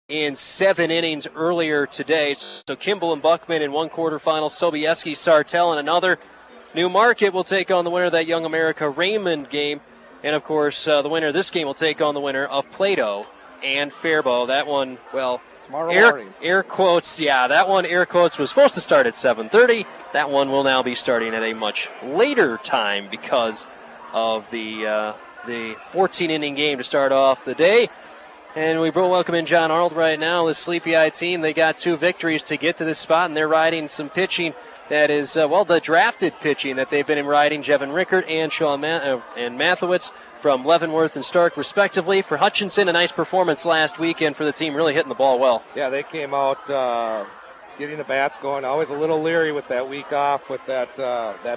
in 7 innings earlier today. So Kimball and Buckman in one quarterfinal, Sobieski, Sartell in another. Newmarket will take on the winner of that Young America Raymond game. And, of course, the winner of this game will take on the winner of Plato and Faribault. That one, well, air quotes, that one, air quotes, was supposed to start at 7:30. That one will now be starting at a much later time because of the 14-inning game to start off the day. And we welcome in John Arnold right now. The Sleepy Eye team, they got 2 victories to get to this spot, and they're riding some pitching that is, the drafted pitching that they've been riding. Jevin Rickert and Sean and Mathewitz from Leavenworth and Stark, respectively. For Hutchinson, a nice performance last weekend for the team, really hitting the ball well. Yeah, they came out getting the bats going. Always a little leery with that week off with that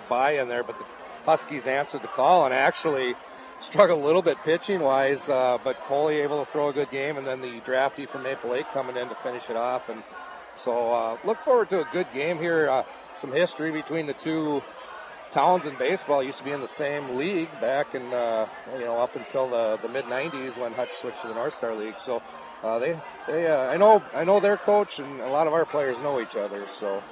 bye in there, but the Huskies answered the call and actually struggled a little bit pitching-wise, but Coley able to throw a good game, and then the draftee from Maple Lake coming in to finish it off. And so look forward to a good game here. Some history between the two towns in baseball. Used to be in the same league back in, up until the mid-'90s when Hutch switched to the North Star League. So I know their coach, and a lot of our players know each other. So.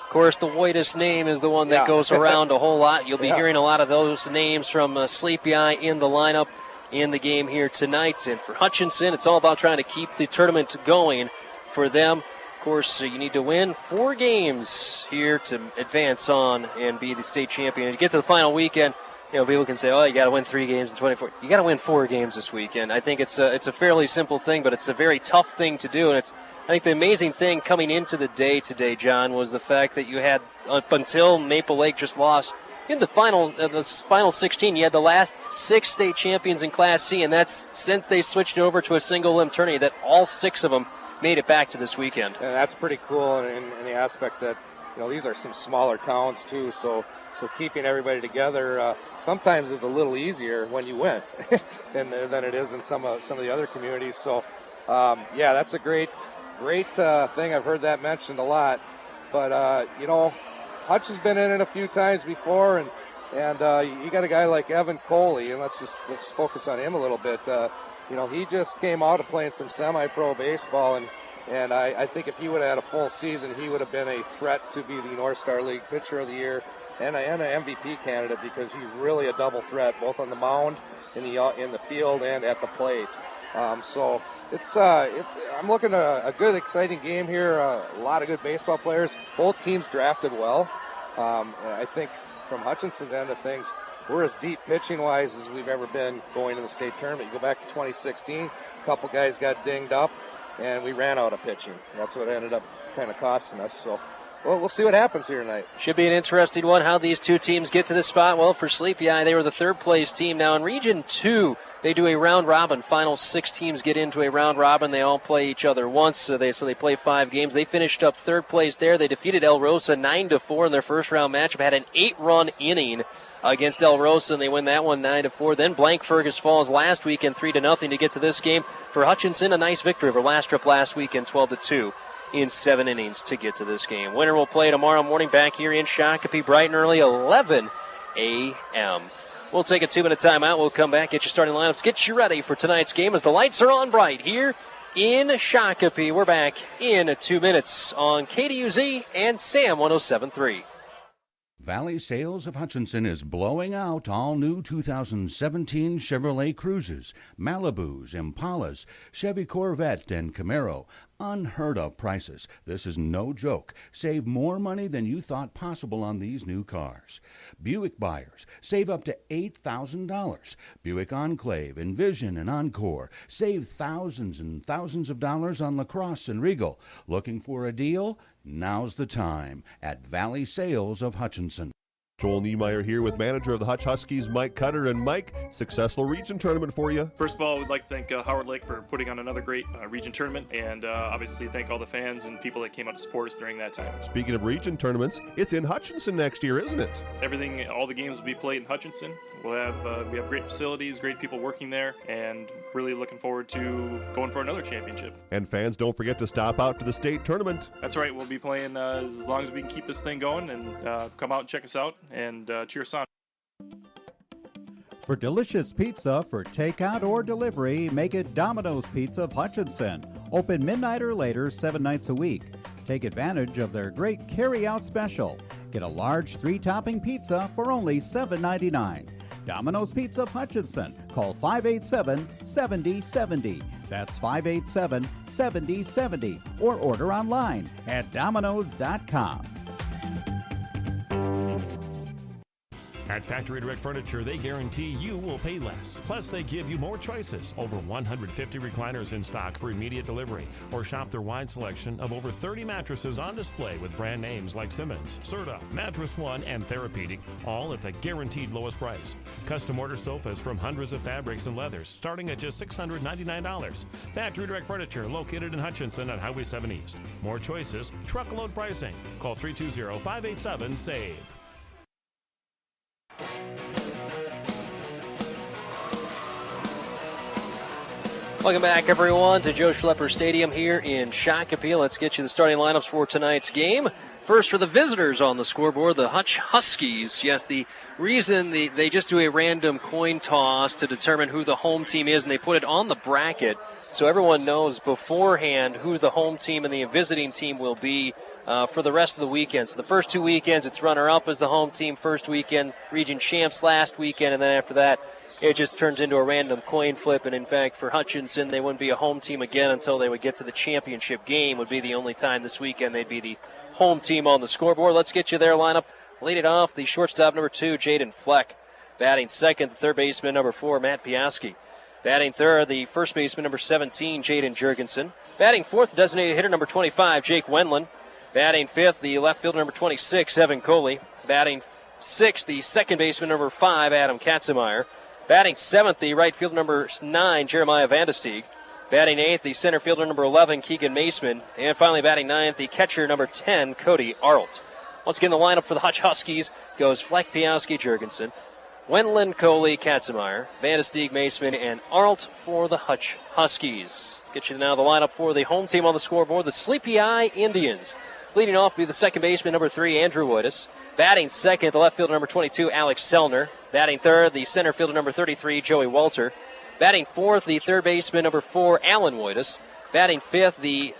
Of course, the Whitus name is the one that goes around a whole lot. You'll be hearing a lot of those names from Sleepy Eye in the lineup in the game here tonight. And for Hutchinson, it's all about trying to keep the tournament going for them. Of course, you need to win 4 games here to advance on and be the state champion. And to get to the final weekend, people can say, oh, you got to win 3 games in 24. You got to win 4 games this weekend. I think it's a fairly simple thing, but it's a very tough thing to do. And I think the amazing thing coming into the day today, John, was the fact that you had, up until Maple Lake just lost, you had the final 16. You had the last 6 state champions in Class C, and that's since they switched it over to a single-limb tourney that all 6 of them made it back to this weekend. And that's pretty cool in the aspect that, these are some smaller towns too, so keeping everybody together sometimes is a little easier when you win than it is in some of the other communities. So, that's a great thing. I've heard that mentioned a lot. But, Hutch has been in it a few times before, and you got a guy like Evan Coley, and let's focus on him a little bit. He just came out of playing some semi-pro baseball, and I think if he would have had a full season, he would have been a threat to be the North Star League Pitcher of the Year and an MVP candidate, because he's really a double threat, both on the mound, in the field, and at the plate. So I'm looking at a good, exciting game here. A lot of good baseball players. Both teams drafted well. I think from Hutchinson's end of things, we're as deep pitching-wise as we've ever been going to the state tournament. You go back to 2016, a couple guys got dinged up, and we ran out of pitching. That's what ended up kind of costing us. So, we'll see what happens here tonight. Should be an interesting one, how these two teams get to this spot. Well, for Sleepy Eye, they were the 3rd-place team. Now, in Region 2, they do a round-robin. Final 6 teams get into a round-robin. They all play each other once, so they play 5 games. They finished up 3rd place there. They defeated El Rosa 9-4 in their first-round matchup, had an 8-run inning against El Rosa, and they win that one 9-4. Then Blank Fergus Falls last weekend 3-0 to get to this game. For Hutchinson, a nice victory over last trip last weekend, 12-2 in 7 innings to get to this game. Winner will play tomorrow morning back here in Shakopee, bright and early, 11 a.m. We'll take a 2-minute timeout. We'll come back, get your starting lineups, get you ready for tonight's game as the lights are on bright here in Shakopee. We're back in 2 minutes on KDUZ and Sam 107.3. Valley Sales of Hutchinson is blowing out all new 2017 Chevrolet Cruzes, Malibus, Impalas, Chevy Corvette, and Camaro. Unheard of prices. This is no joke. Save more money than you thought possible on these new cars. Buick buyers, save up to $8,000. Buick Enclave, Envision, and Encore. Save thousands and thousands of dollars on LaCrosse and Regal. Looking for a deal? Now's the time at Valley Sales of Hutchinson. Joel Niemeyer here with manager of the Hutch Huskies, Mike Cutter. And Mike, successful region tournament for you. First of all, we'd like to thank Howard Lake for putting on another great region tournament, and obviously thank all the fans and people that came out to support us during that time. Speaking of region tournaments, it's in Hutchinson next year, isn't it? All the games will be played in Hutchinson. We have great facilities, great people working there, and really looking forward to going for another championship. And fans, don't forget to stop out to the state tournament. That's right. We'll be playing as long as we can keep this thing going, and come out and check us out and cheer us on. For delicious pizza for takeout or delivery, make it Domino's Pizza of Hutchinson. Open midnight or later 7 nights a week. Take advantage of their great carry-out special. Get a large 3-topping pizza for only $7.99. Domino's Pizza of Hutchinson. Call 587-7070. That's 587-7070. Or order online at Domino's.com. At Factory Direct Furniture, they guarantee you will pay less. Plus, they give you more choices. Over 150 recliners in stock for immediate delivery. Or shop their wide selection of over 30 mattresses on display with brand names like Simmons, Serta, Mattress One, and Therapeutic, all at the guaranteed lowest price. Custom order sofas from hundreds of fabrics and leathers, starting at just $699. Factory Direct Furniture, located in Hutchinson on Highway 7 East. More choices, truckload pricing. Call 320-587-SAVE. Welcome back, everyone, to Joe Schlepper Stadium here in Shakopee. Let's get you the starting lineups for tonight's game. First, for the visitors on the scoreboard, the Hutch Huskies. Yes, the reason they just do a random coin toss to determine who the home team is, and they put it on the bracket so everyone knows beforehand who the home team and the visiting team will be for the rest of the weekend. So the first 2 weekends, it's runner-up as the home team. First weekend, region champs last weekend, and then after that, it just turns into a random coin flip. And in fact, for Hutchinson, they wouldn't be a home team again until they would get to the championship game. Would be the only time this weekend they'd be the home team on the scoreboard. Let's get you their lineup. Lead it off, the shortstop number 2, Jaden Fleck. Batting second, the third baseman number 4, Matt Piaski. Batting third, the first baseman number 17, Jaden Jurgensen. Batting fourth, designated hitter number 25, Jake Wendland. Batting fifth, the left fielder number 26, Evan Coley. Batting sixth, the second baseman number 5, Adam Katzenmeyer. Batting seventh, the right fielder number 9, Jeremiah Vandestieg. Batting eighth, the center fielder number 11, Keegan Maceman. And finally batting ninth, the catcher number 10, Cody Arlt. Once again, the lineup for the Hutch Huskies goes Fleck, Piaski, Jurgensen, Wendland, Coley, Katzenmeyer, Vandestieg, Maceman, and Arlt for the Hutch Huskies. Let's get you now the lineup for the home team on the scoreboard, the Sleepy Eye Indians. Leading off will be the second baseman number 3, Andrew Woitis. Batting second, the left fielder number 22, Alex Sellner. Batting third, the center fielder number 33, Joey Walter. Batting fourth, the third baseman number 4, Alan Woitis. Batting fifth, the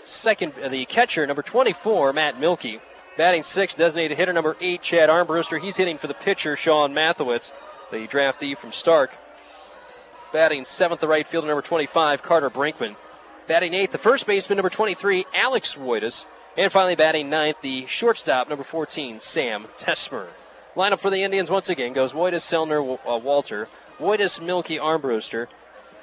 catcher number 24, Matt Milkey. Batting sixth, designated hitter number 8, Chad Armbruster. He's hitting for the pitcher, Sean Mathewitz, the draftee from Stark. Batting seventh, the right fielder number 25, Carter Brinkman. Batting eighth, the first baseman number 23, Alex Woitis. And finally batting ninth, the shortstop number 14, Sam Tesmer. Lineup for the Indians once again goes Woitis, Sellner, Walter, Woitis, Milkey, Armbruster,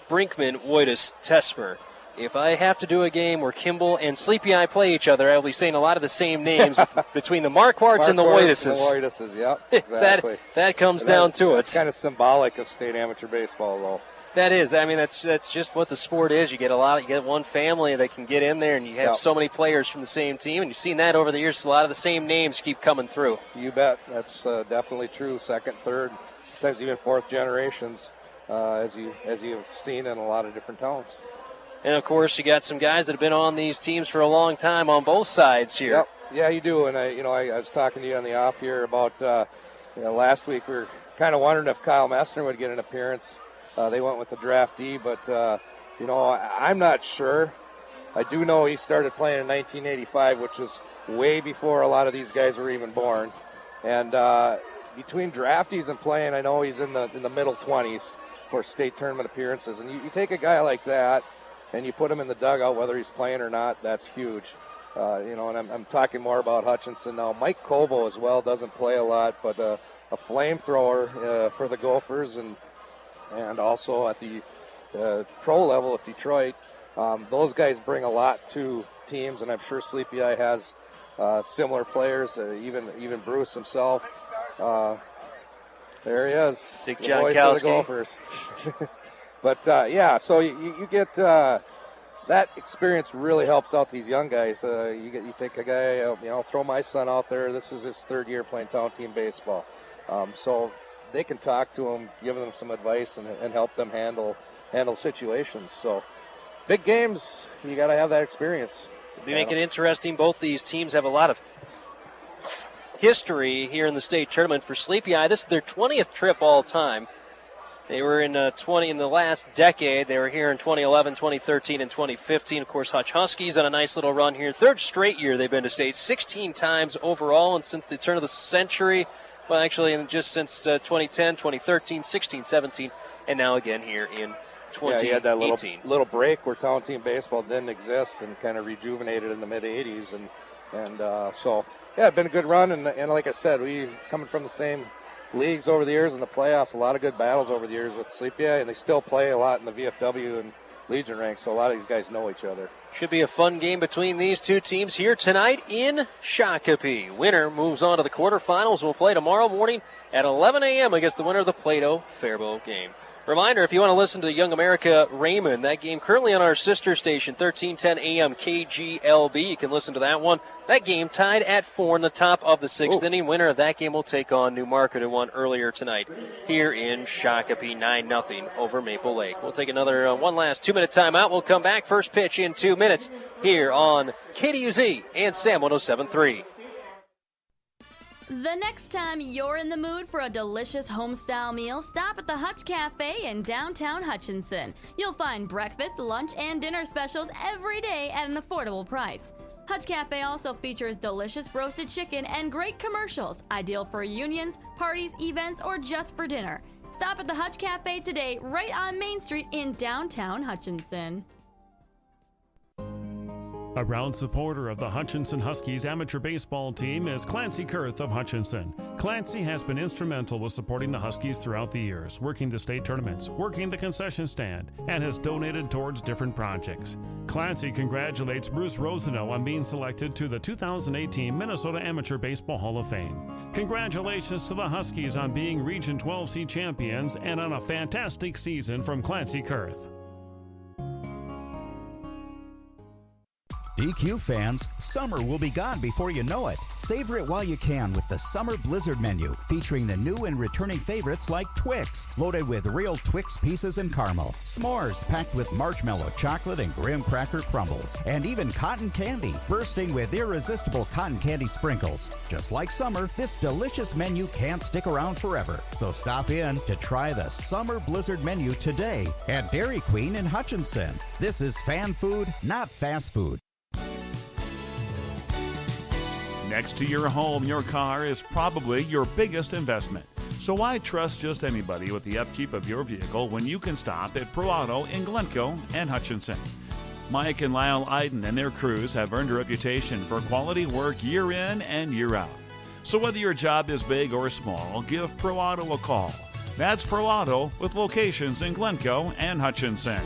Brinkman, Woitis, Tesmer. If I have to do a game where Kimball and Sleepy Eye play each other, I'll be saying a lot of the same names between the Marquards and the Woitises. Yep, exactly. that comes down to it. It's kind of symbolic of state amateur baseball, though. That is. I mean, that's just what the sport is. You get one family that can get in there, and you have so many players from the same team. And you've seen that over the years. A lot of the same names keep coming through. You bet. That's definitely true. Second, third, sometimes even fourth generations, as you've seen in a lot of different towns. And of course, you got some guys that have been on these teams for a long time on both sides here. Yep. Yeah, you do. And I was talking to you on the off here about last week we were kind of wondering if Kyle Messner would get an appearance. They went with the draftee, but, I'm not sure. I do know he started playing in 1985, which was way before a lot of these guys were even born. And between draftees and playing, I know he's in the middle 20s for state tournament appearances. And you take a guy like that and you put him in the dugout, whether he's playing or not, that's huge. And I'm talking more about Hutchinson now. Mike Cobo as well doesn't play a lot, but a flamethrower for the Gophers and also at the pro level at Detroit. Those guys bring a lot to teams, and I'm sure Sleepy Eye has similar players, even Bruce himself. There he is, Dick the voice of the Gophers. But, so you get that experience really helps out these young guys. You take a guy, throw my son out there. This is his third year playing town team baseball. So they can talk to him, give them some advice, and help them handle situations. So big games, you got to have that experience. It'll be making it interesting. Both these teams have a lot of history here in the state tournament. For Sleepy Eye, this is their 20th trip all time. They were in in the last decade. They were here in 2011, 2013, and 2015. Of course, Hutch Huskies on a nice little run here. Third straight year they've been to state, 16 times overall, and since the turn of the century, well, actually, just since 2010, 2013, 16, 17, and now again here in 2018. Yeah, you had that little break where town team baseball didn't exist and kind of rejuvenated in the mid-'80s, and so yeah, been a good run, and like I said, we coming from the same leagues over the years in the playoffs, a lot of good battles over the years with Sleepia, and they still play a lot in the VFW and Legion ranks, so a lot of these guys know each other. Should be a fun game between these two teams here tonight in Shakopee. Winner moves on to the quarterfinals. We'll play tomorrow morning at 11 a.m. against the winner of the Plato-Faribault game. Reminder, if you want to listen to Young America Raymond, that game currently on our sister station, 1310 AM KGLB. You can listen to that one. That game tied at 4 in the top of the sixth inning. Winner of that game will take on Newmarket, who won earlier tonight here in Shakopee, 9-0 over Maple Lake. We'll take another one last 2-minute timeout. We'll come back. First pitch in 2 minutes here on KDUZ and Sam 107.3. The next time you're in the mood for a delicious home-style meal, stop at the Hutch Cafe in downtown Hutchinson. You'll find breakfast, lunch, and dinner specials every day at an affordable price. Hutch Cafe also features delicious roasted chicken and great commercials, ideal for reunions, parties, events, or just for dinner. Stop at the Hutch Cafe today, right on Main Street in downtown Hutchinson. A proud supporter of the Hutchinson Huskies amateur baseball team is Clancy Kurth of Hutchinson. Clancy has been instrumental with supporting the Huskies throughout the years, working the state tournaments, working the concession stand, and has donated towards different projects. Clancy congratulates Bruce Rosano on being selected to the 2018 Minnesota Amateur Baseball Hall of Fame. Congratulations to the Huskies on being Region 12C champions and on a fantastic season from Clancy Kurth. DQ fans, summer will be gone before you know it. Savor it while you can with the Summer Blizzard menu, featuring the new and returning favorites like Twix, loaded with real Twix pieces and caramel, s'mores packed with marshmallow, chocolate, and graham cracker crumbles, and even cotton candy, bursting with irresistible cotton candy sprinkles. Just like summer, this delicious menu can't stick around forever. So stop in to try the Summer Blizzard menu today at Dairy Queen in Hutchinson. This is fan food, not fast food. Next to your home, your car is probably your biggest investment. So why trust just anybody with the upkeep of your vehicle when you can stop at Pro Auto in Glencoe and Hutchinson? Mike and Lyle Iden and their crews have earned a reputation for quality work year in and year out. So whether your job is big or small, give Pro Auto a call. That's Pro Auto with locations in Glencoe and Hutchinson.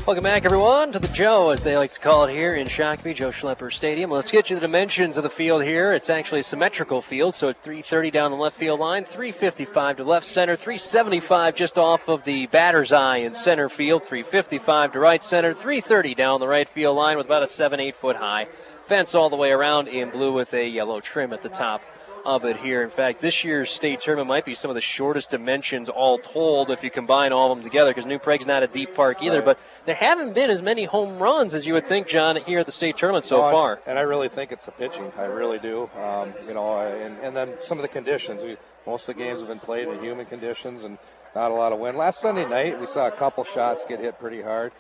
Welcome back, everyone, to the Joe, as they like to call it here in Shakopee, Joe Schlepper Stadium. Let's get you the dimensions of the field here. It's actually a symmetrical field, so it's 330 down the left field line, 355 to left center, 375 just off of the batter's eye in center field, 355 to right center, 330 down the right field line with about a 7-8 foot high fence all the way around in blue with a yellow trim at the top of it here. In fact, this year's state tournament might be some of the shortest dimensions all told if you combine all of them together, because New Prague's not a deep park either, but there haven't been as many home runs as you would think, John, here at the state tournament so far. And I really think it's the pitching. I really do. And then some of the conditions. Most of the games have been played in humid conditions and not a lot of wind. Last Sunday night, we saw a couple shots get hit pretty hard.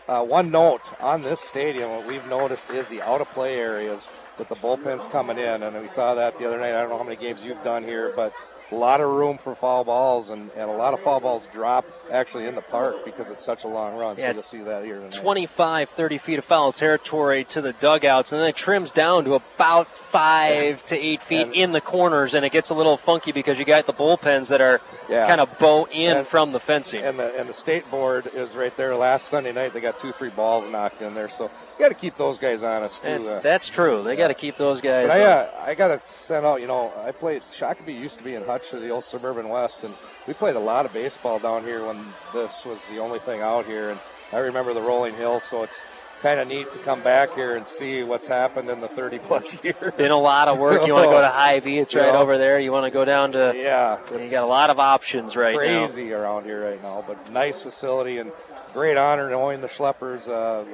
One note on this stadium, what we've noticed is the out-of-play areas with the bullpens coming in, and we saw that the other night. I don't know how many games you've done here, but a lot of room for foul balls, and a lot of foul balls drop actually in the park because it's such a long run. Yeah, so you'll see that here tonight. 25, 30 feet of foul territory to the dugouts, and then it trims down to about 5 to 8 feet in the corners, and it gets a little funky because you got the bullpens that are kind of bow in from the fencing. And the state board is right there. Last Sunday night, they got 2-3 balls knocked in there, so you got to keep those guys honest too. That's true. They got to keep those guys. But I got to send out. I played. Shakopee used to be in Hutch, the old suburban West, and we played a lot of baseball down here when this was the only thing out here. And I remember the rolling hills, so it's kind of neat to come back here and see what's happened in the 30-plus years. Been a lot of work. You want to go to Hy-Vee, it's right over there. You want to go down to you got a lot of options right now. Crazy around here right now, but nice facility and great honor knowing the Schleppers.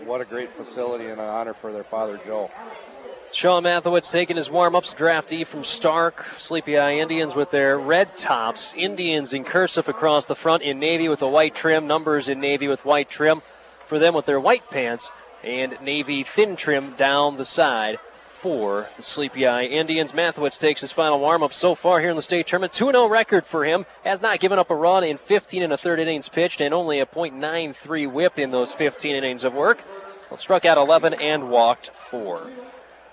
What a great facility and an honor for their father, Joe. Sean Mathewitz taking his warm-ups, draftee from Stark. Sleepy Eye Indians with their red tops. Indians in cursive across the front in navy with a white trim. Numbers in navy with white trim for them with their white pants. And navy thin trim down the side for the Sleepy Eye Indians. Mathewitz takes his final warm-up so far here in the state tournament. 2-0 record for him. Has not given up a run in 15 1/3 innings pitched and only a .93 whip in those 15 innings of work. Struck out 11 and walked 4.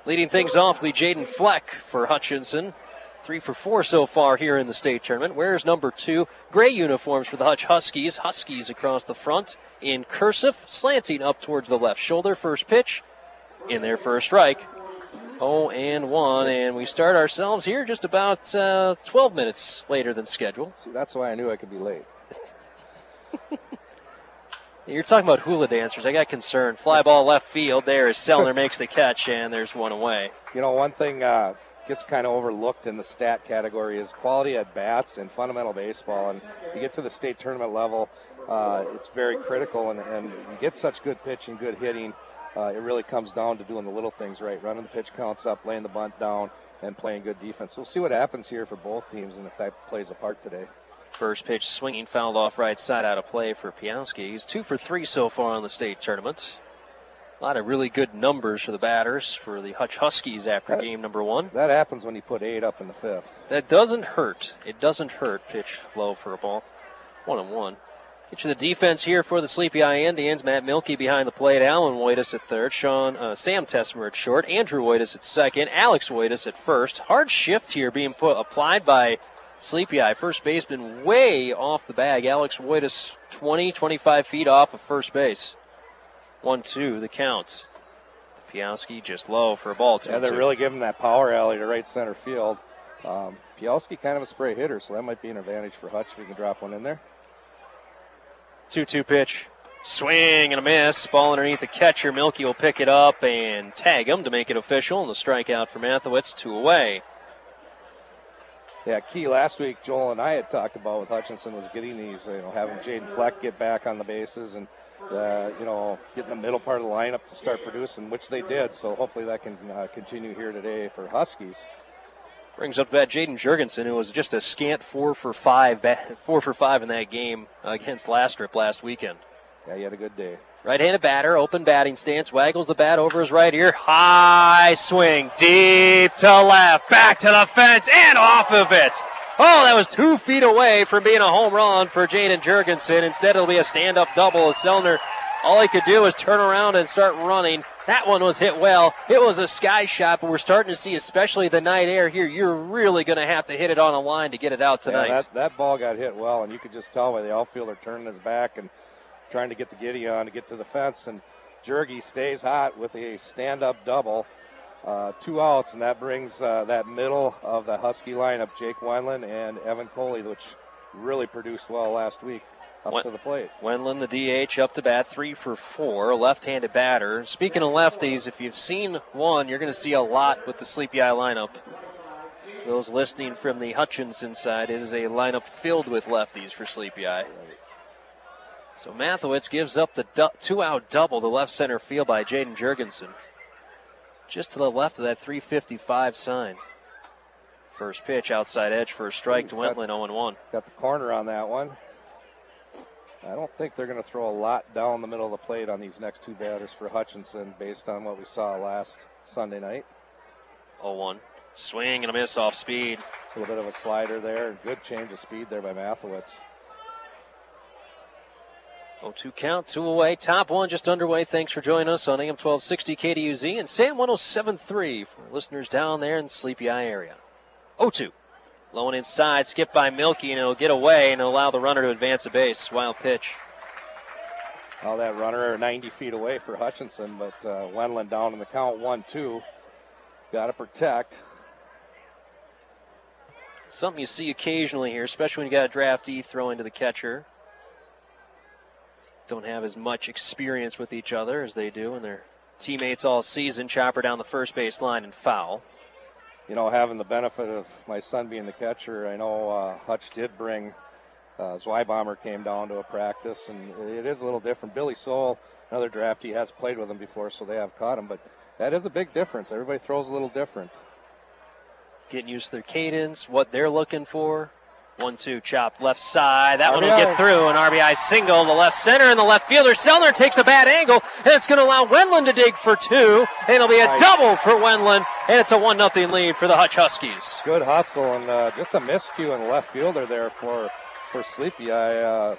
Leading things off will be Jaden Fleck for Hutchinson. 3 for 4 so far here in the state tournament. Wears number 2. Gray uniforms for the Hutch Huskies. Huskies across the front in cursive, slanting up towards the left shoulder. First pitch in their first strike. 0-1, and we start ourselves here just about 12 minutes later than scheduled. See, that's why I knew I could be late. You're talking about hula dancers. I got concerned. Fly ball left field there as Sellner makes the catch, and there's one away. You know, one thing gets kind of overlooked in the stat category is quality at bats in fundamental baseball. And you get to the state tournament level, it's very critical. And you get such good pitching, good hitting. It really comes down to doing the little things right, running the pitch counts up, laying the bunt down, and playing good defense. We'll see what happens here for both teams and if that plays a part today. First pitch swinging, fouled off right side, out of play for Piowski. He's 2 for 3 so far in the state tournament. A lot of really good numbers for the batters for the Hutch Huskies after game number 1. That happens when you put 8 up in the 5th. That doesn't hurt. It doesn't hurt. Pitch low for a ball. 1-1. Get you the defense here for the Sleepy Eye Indians. Matt Milkey behind the plate. Alan Wojtas at third. Sam Tesmer at short. Andrew Wojtas at second. Alex Wojtas at first. Hard shift here being applied by Sleepy Eye. First baseman way off the bag. Alex Wojtas 25 feet off of first base. 1-2 the count. Piowski just low for a ball. 2-2. Yeah, they're really giving that power alley to right center field. Piowski kind of a spray hitter, so that might be an advantage for Hutch if he can drop one in there. 2-2 pitch. Swing and a miss. Ball underneath the catcher. Milkey will pick it up and tag him to make it official. And the strikeout for Mathewitz, 2 away. Yeah, key last week, Joel and I had talked about with Hutchinson was getting these, having Jaden Fleck get back on the bases and, getting the middle part of the lineup to start producing, which they did. So hopefully that can continue here today for Huskies. Brings up bat Jaden Jurgensen, who was just a scant 4 for 5 in that game against Lastrip last weekend. Yeah, he had a good day. Right-handed batter, open batting stance, waggles the bat over his right ear. High swing, deep to left, back to the fence, and off of it. Oh, that was 2 feet away from being a home run for Jaden Jurgensen. Instead, it'll be a stand-up double as Sellner, all he could do was turn around and start running. That one was hit well. It was a sky shot, but we're starting to see, especially the night air here, you're really going to have to hit it on a line to get it out tonight. Yeah, that ball got hit well, and you could just tell by the outfielder turning his back and trying to get the giddy on to get to the fence. And Jurgie stays hot with a stand-up double. 2 outs, and that brings that middle of the Husky lineup, Jake Wendland and Evan Coley, which really produced well last week. Up to the plate. Wendland, the DH, up to bat, 3 for 4, left-handed batter. Speaking of lefties, if you've seen one, you're going to see a lot with the Sleepy Eye lineup. Those listing from the Hutchinson side, it is a lineup filled with lefties for Sleepy Eye. So Mathewitz gives up the 2-out double to left center field by Jaden Jurgensen. Just to the left of that 355 sign. First pitch, outside edge for a strike to Wendland, 0-1. Got the corner on that one. I don't think they're going to throw a lot down the middle of the plate on these next 2 batters for Hutchinson based on what we saw last Sunday night. 0-1. Swing and a miss off speed. A little bit of a slider there. Good change of speed there by Mathewitz. 0-2 count, 2 away. Top 1 just underway. Thanks for joining us on AM 1260 KDUZ and Sam 107.3 for listeners down there in the Sleepy Eye area. 0-2. Low and inside, skipped by Milkey, and it'll get away and allow the runner to advance a base. Wild pitch. Well, that runner 90 feet away for Hutchinson, but Wendland down in the count, 1-2. Got to protect. Something you see occasionally here, especially when you got a draftee throwing to the catcher. Don't have as much experience with each other as they do, and their teammates all season. Chopper down the first base line and foul. Having the benefit of my son being the catcher, I know Hutch did bring Zweibaummer came down to a practice, and it is a little different. Billy Soule, another draftee, has played with him before, so they have caught him. But that is a big difference. Everybody throws a little different. Getting used to their cadence, what they're looking for. 1-2 chopped left side. That one will get through. An RBI single to left center, and the left fielder Sellner takes a bad angle, and it's going to allow Wendland to dig for 2. And it'll be a double for Wendland, and it's a 1-0 lead for the Hutch Huskies. Good hustle, and just a miscue in the left fielder there for Sleepy Eye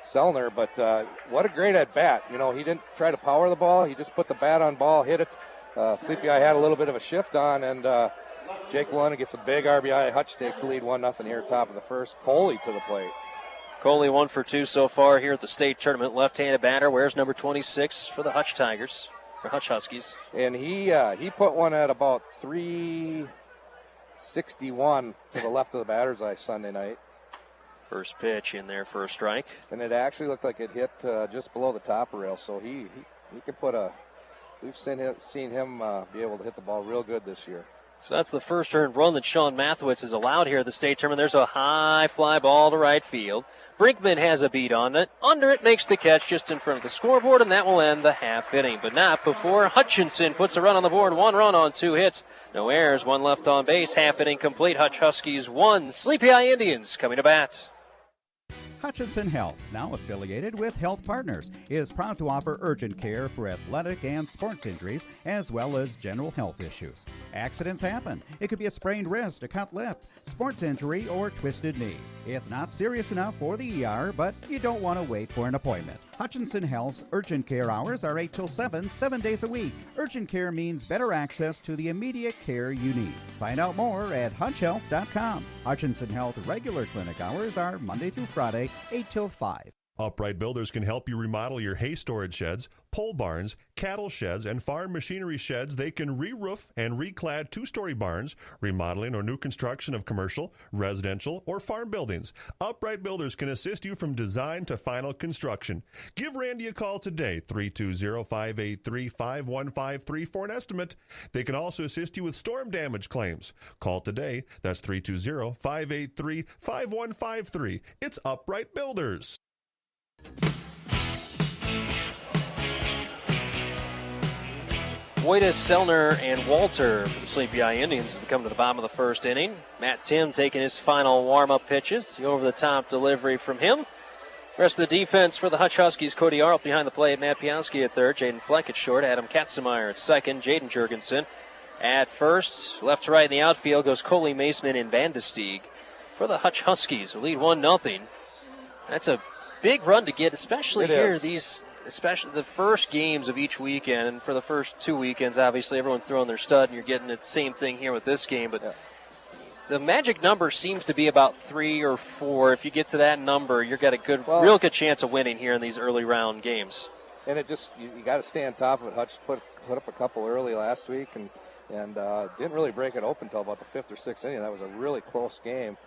Sellner. But what a great at bat! You know, he didn't try to power the ball. He just put the bat on ball, hit it. Sleepy Eye had a little bit of a shift on, and Jake Wallena gets a big RBI. Hutch takes the lead 1-0 here, top of the first. Coley to the plate. Coley 1 for 2 so far here at the state tournament. Left-handed batter wears number 26 for the Hutch Tigers, or Hutch Huskies. And he put one at about 361 to the left of the batter's eye Sunday night. First pitch in there for a strike. And it actually looked like it hit just below the top rail. So he could put a. We've seen him be able to hit the ball real good this year. So that's the first earned run that Sean Mathewitz has allowed here at the state tournament. There's a high fly ball to right field. Brinkman has a beat on it. Under it makes the catch just in front of the scoreboard, and that will end the half inning. But not before Hutchinson puts a run on the board. 1 run on 2 hits. No errors, 1 left on base. Half inning complete. Hutch Huskies 1. Sleepy Eye Indians coming to bat. Hutchinson Health, now affiliated with Health Partners, is proud to offer urgent care for athletic and sports injuries as well as general health issues. Accidents happen. It could be a sprained wrist, a cut lip, sports injury, or twisted knee. It's not serious enough for the ER, but you don't want to wait for an appointment. Hutchinson Health's urgent care hours are 8 till 7, 7 days a week. Urgent care means better access to the immediate care you need. Find out more at hutchhealth.com. Hutchinson Health regular clinic hours are Monday through Friday, 8 till 5. Upright Builders can help you remodel your hay storage sheds, pole barns, cattle sheds, and farm machinery sheds. They can re-roof and reclad 2-story barns, remodeling or new construction of commercial, residential, or farm buildings. Upright Builders can assist you from design to final construction. Give Randy a call today, 320-583-5153 for an estimate. They can also assist you with storm damage claims. Call today. That's 320-583-5153. It's Upright Builders. Voitis, Sellner, and Walter for the Sleepy Eye Indians have come to the bottom of the first inning. Matt Timm taking his final warm-up pitches. The over-the-top delivery from him. Rest of the defense for the Hutch Huskies, Cody Arlt behind the plate, Matt Pianski at third, Jaden Fleck at short, Adam Katzenmeyer at second, Jaden Jurgensen at first. Left to right in the outfield goes Coley, Maceman, and Vandestieg for the Hutch Huskies, who lead 1-0. That's a big run to get, especially especially the first games of each weekend. And for the first 2 weekends, obviously, everyone's throwing their stud, and you're getting the same thing here with this game. But the magic number seems to be about 3 or 4. If you get to that number, you've got a real good chance of winning here in these early round games. And it just, you got to stay on top of it. Hutch put up a couple early last week and didn't really break it open until about the 5th or 6th inning. That was a really close game.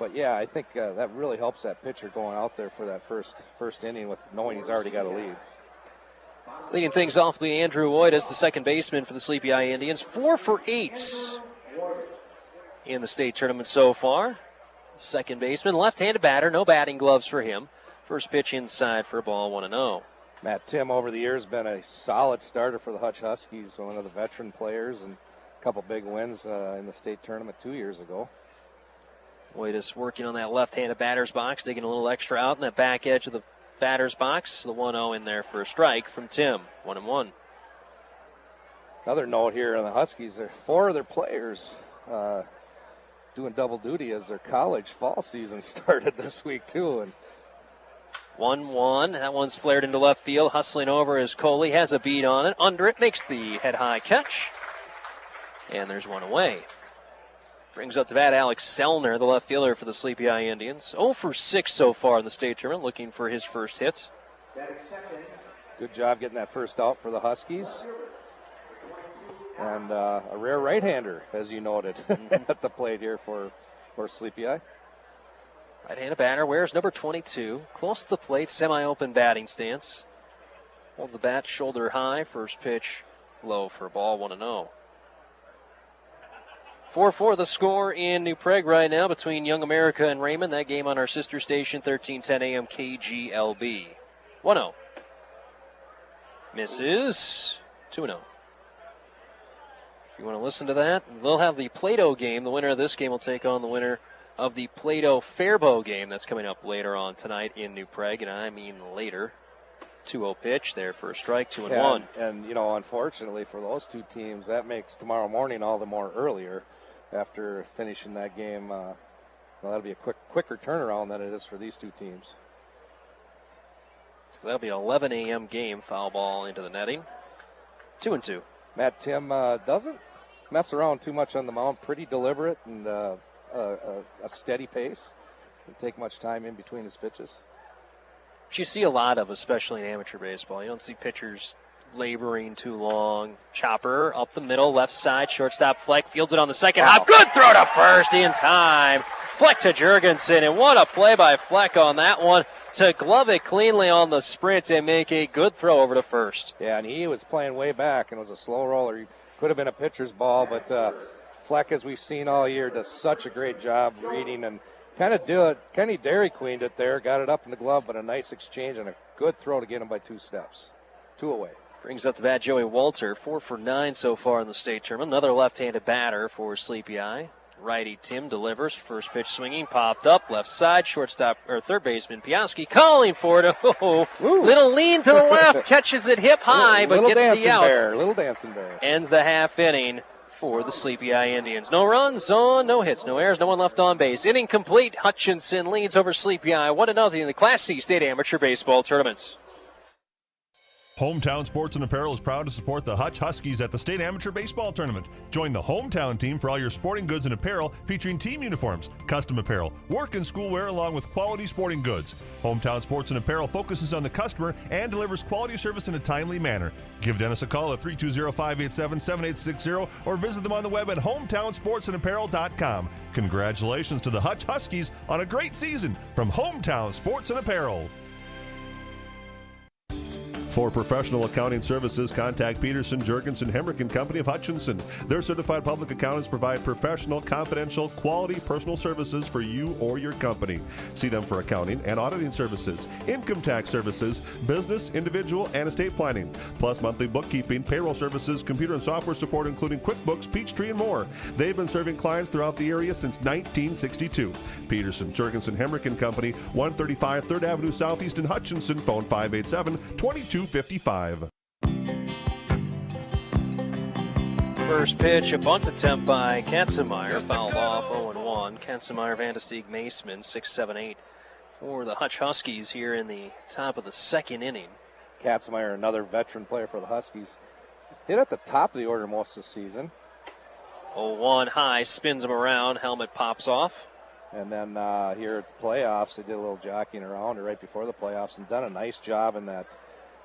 But, yeah, I think that really helps that pitcher going out there for that first inning with knowing he's already got a lead. Leading things off will be Andrew Voitis, the second baseman for the Sleepy Eye Indians. 4 for 8 in the state tournament so far. Second baseman, left-handed batter, no batting gloves for him. First pitch inside for a ball, 1-0. Matt Timm over the years been a solid starter for the Hutch Huskies, one of the veteran players, and a couple big wins in the state tournament 2 years ago. Voitis working on that left-handed batter's box, digging a little extra out in that back edge of the batter's box. The 1-0 in there for a strike from Timm, 1-1. Another note here on the Huskies, 4 of their players doing double duty as their college fall season started this week too. And 1-1. That one's flared into left field. Hustling over as Coley has a beat on it. Under it, makes the head-high catch. And there's one away. Brings up to bat Alex Sellner, the left fielder for the Sleepy Eye Indians. 0 for 6 so far in the state tournament, looking for his first hits. Good job getting that first out for the Huskies. And a rare right-hander, as you noted, at the plate here for Sleepy Eye. Right-handed batter wears number 22. Close to the plate, semi-open batting stance. Holds the bat shoulder high. First pitch low for a ball, 1-0. 4-4 the score in New Prague right now between Young America and Raymond. That game on our sister station, 1310 AM KGLB. 1-0. Misses. 2-0. If you want to listen to that, they'll have the Plato game. The winner of this game will take on the winner of the Plato-Faribault game. That's coming up later on tonight in New Prague, and I mean later. 2-0 pitch there for a strike, 2-1. And, unfortunately for those two teams, that makes tomorrow morning all the more earlier after finishing that game. That'll be a quicker turnaround than it is for these two teams. So that'll be an 11 a.m. game. Foul ball into the netting. 2-2. Matt Timm doesn't mess around too much on the mound. Pretty deliberate and a steady pace. Doesn't take much time in between his pitches. You see a lot of, especially in amateur baseball. You don't see pitchers laboring too long. Chopper up the middle, left side, shortstop Fleck fields it on the second hop. Good throw to first in time. Fleck to Jurgensen, and what a play by Fleck on that one to glove it cleanly on the sprint and make a good throw over to first. Yeah, and he was playing way back and was a slow roller. He could have been a pitcher's ball, but Fleck, as we've seen all year, does such a great job reading and Kenny Dairy Queened it there, got it up in the glove, but a nice exchange and a good throw to get him by 2 steps. 2 away. Brings up the bat Joey Walter, 4 for 9 so far in the state tournament. Another left-handed batter for Sleepy Eye. Righty Timm delivers. First pitch swinging, popped up, left side, shortstop or third baseman Piaski calling for it. Oh, little lean to the left, catches it hip high, but gets the out. Little dancing bear. Ends the half inning for the Sleepy Eye Indians. No runs on, no hits, no errors, no one left on base. Inning complete. Hutchinson leads over Sleepy Eye 1-0 in the Class C State Amateur Baseball Tournament. Hometown Sports and Apparel is proud to support the Hutch Huskies at the State Amateur Baseball Tournament. Join the hometown team for all your sporting goods and apparel featuring team uniforms, custom apparel, work and school wear along with quality sporting goods. Hometown Sports and Apparel focuses on the customer and delivers quality service in a timely manner. Give Dennis a call at 320-587-7860 or visit them on the web at hometownsportsandapparel.com. Congratulations to the Hutch Huskies on a great season from Hometown Sports and Apparel. For professional accounting services, contact Peterson, Jurgensen, Hemrick & Company of Hutchinson. Their certified public accountants provide professional, confidential, quality personal services for you or your company. See them for accounting and auditing services, income tax services, business, individual, and estate planning, plus monthly bookkeeping, payroll services, computer and software support, including QuickBooks, Peachtree, and more. They've been serving clients throughout the area since 1962. Peterson, Jurgensen, Hemrick & Company, 135 3rd Avenue Southeast in Hutchinson. Phone 587-2255. First pitch, a bunt attempt by Katzenmeyer, fouled off 0-1. Katzenmeyer, Vandestieg, Maceman, 6-7-8 for the Hutch Huskies here in the top of the second inning. Katzenmeyer, another veteran player for the Huskies, hit at the top of the order most of the season. 0-1 high, spins him around, helmet pops off. And then here at the playoffs, they did a little jockeying around right before the playoffs and done a nice job in that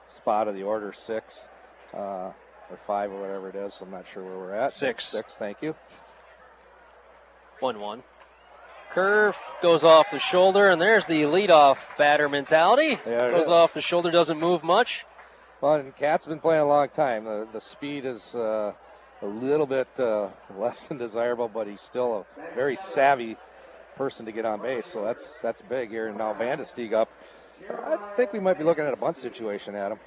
spot of the order 6 or 5 or whatever it is. I'm not sure where we're at. 6. Thank you. 1-1. Curve goes off the shoulder, and there's the leadoff batter mentality. Goes off the shoulder, doesn't move much. Well, and Kat's been playing a long time. The speed is a little bit less than desirable, but he's still a very savvy person to get on base, so that's big here. And now Vandestieg up. I think we might be looking at a bunt situation, Adam.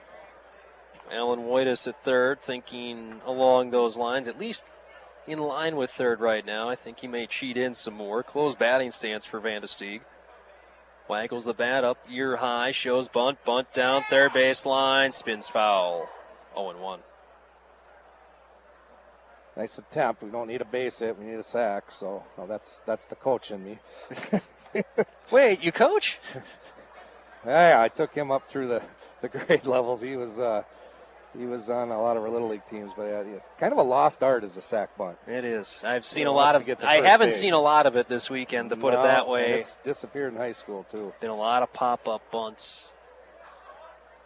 Alan Wojtas at third, thinking along those lines, at least in line with third right now. I think he may cheat in some more. Close batting stance for Vandestieg. Waggles the bat up ear high, shows bunt down third baseline, spins foul. 0-1. Nice attempt. We don't need a base hit. We need a sack. So that's the coach in me. Wait, you coach? Yeah, I took him up through the grade levels. He was on a lot of our little league teams, but kind of a lost art is a sack bunt. It is. I've seen a lot of it. I haven't seen a lot of it this weekend, to put it that way. It's disappeared in high school too. Been a lot of pop-up bunts.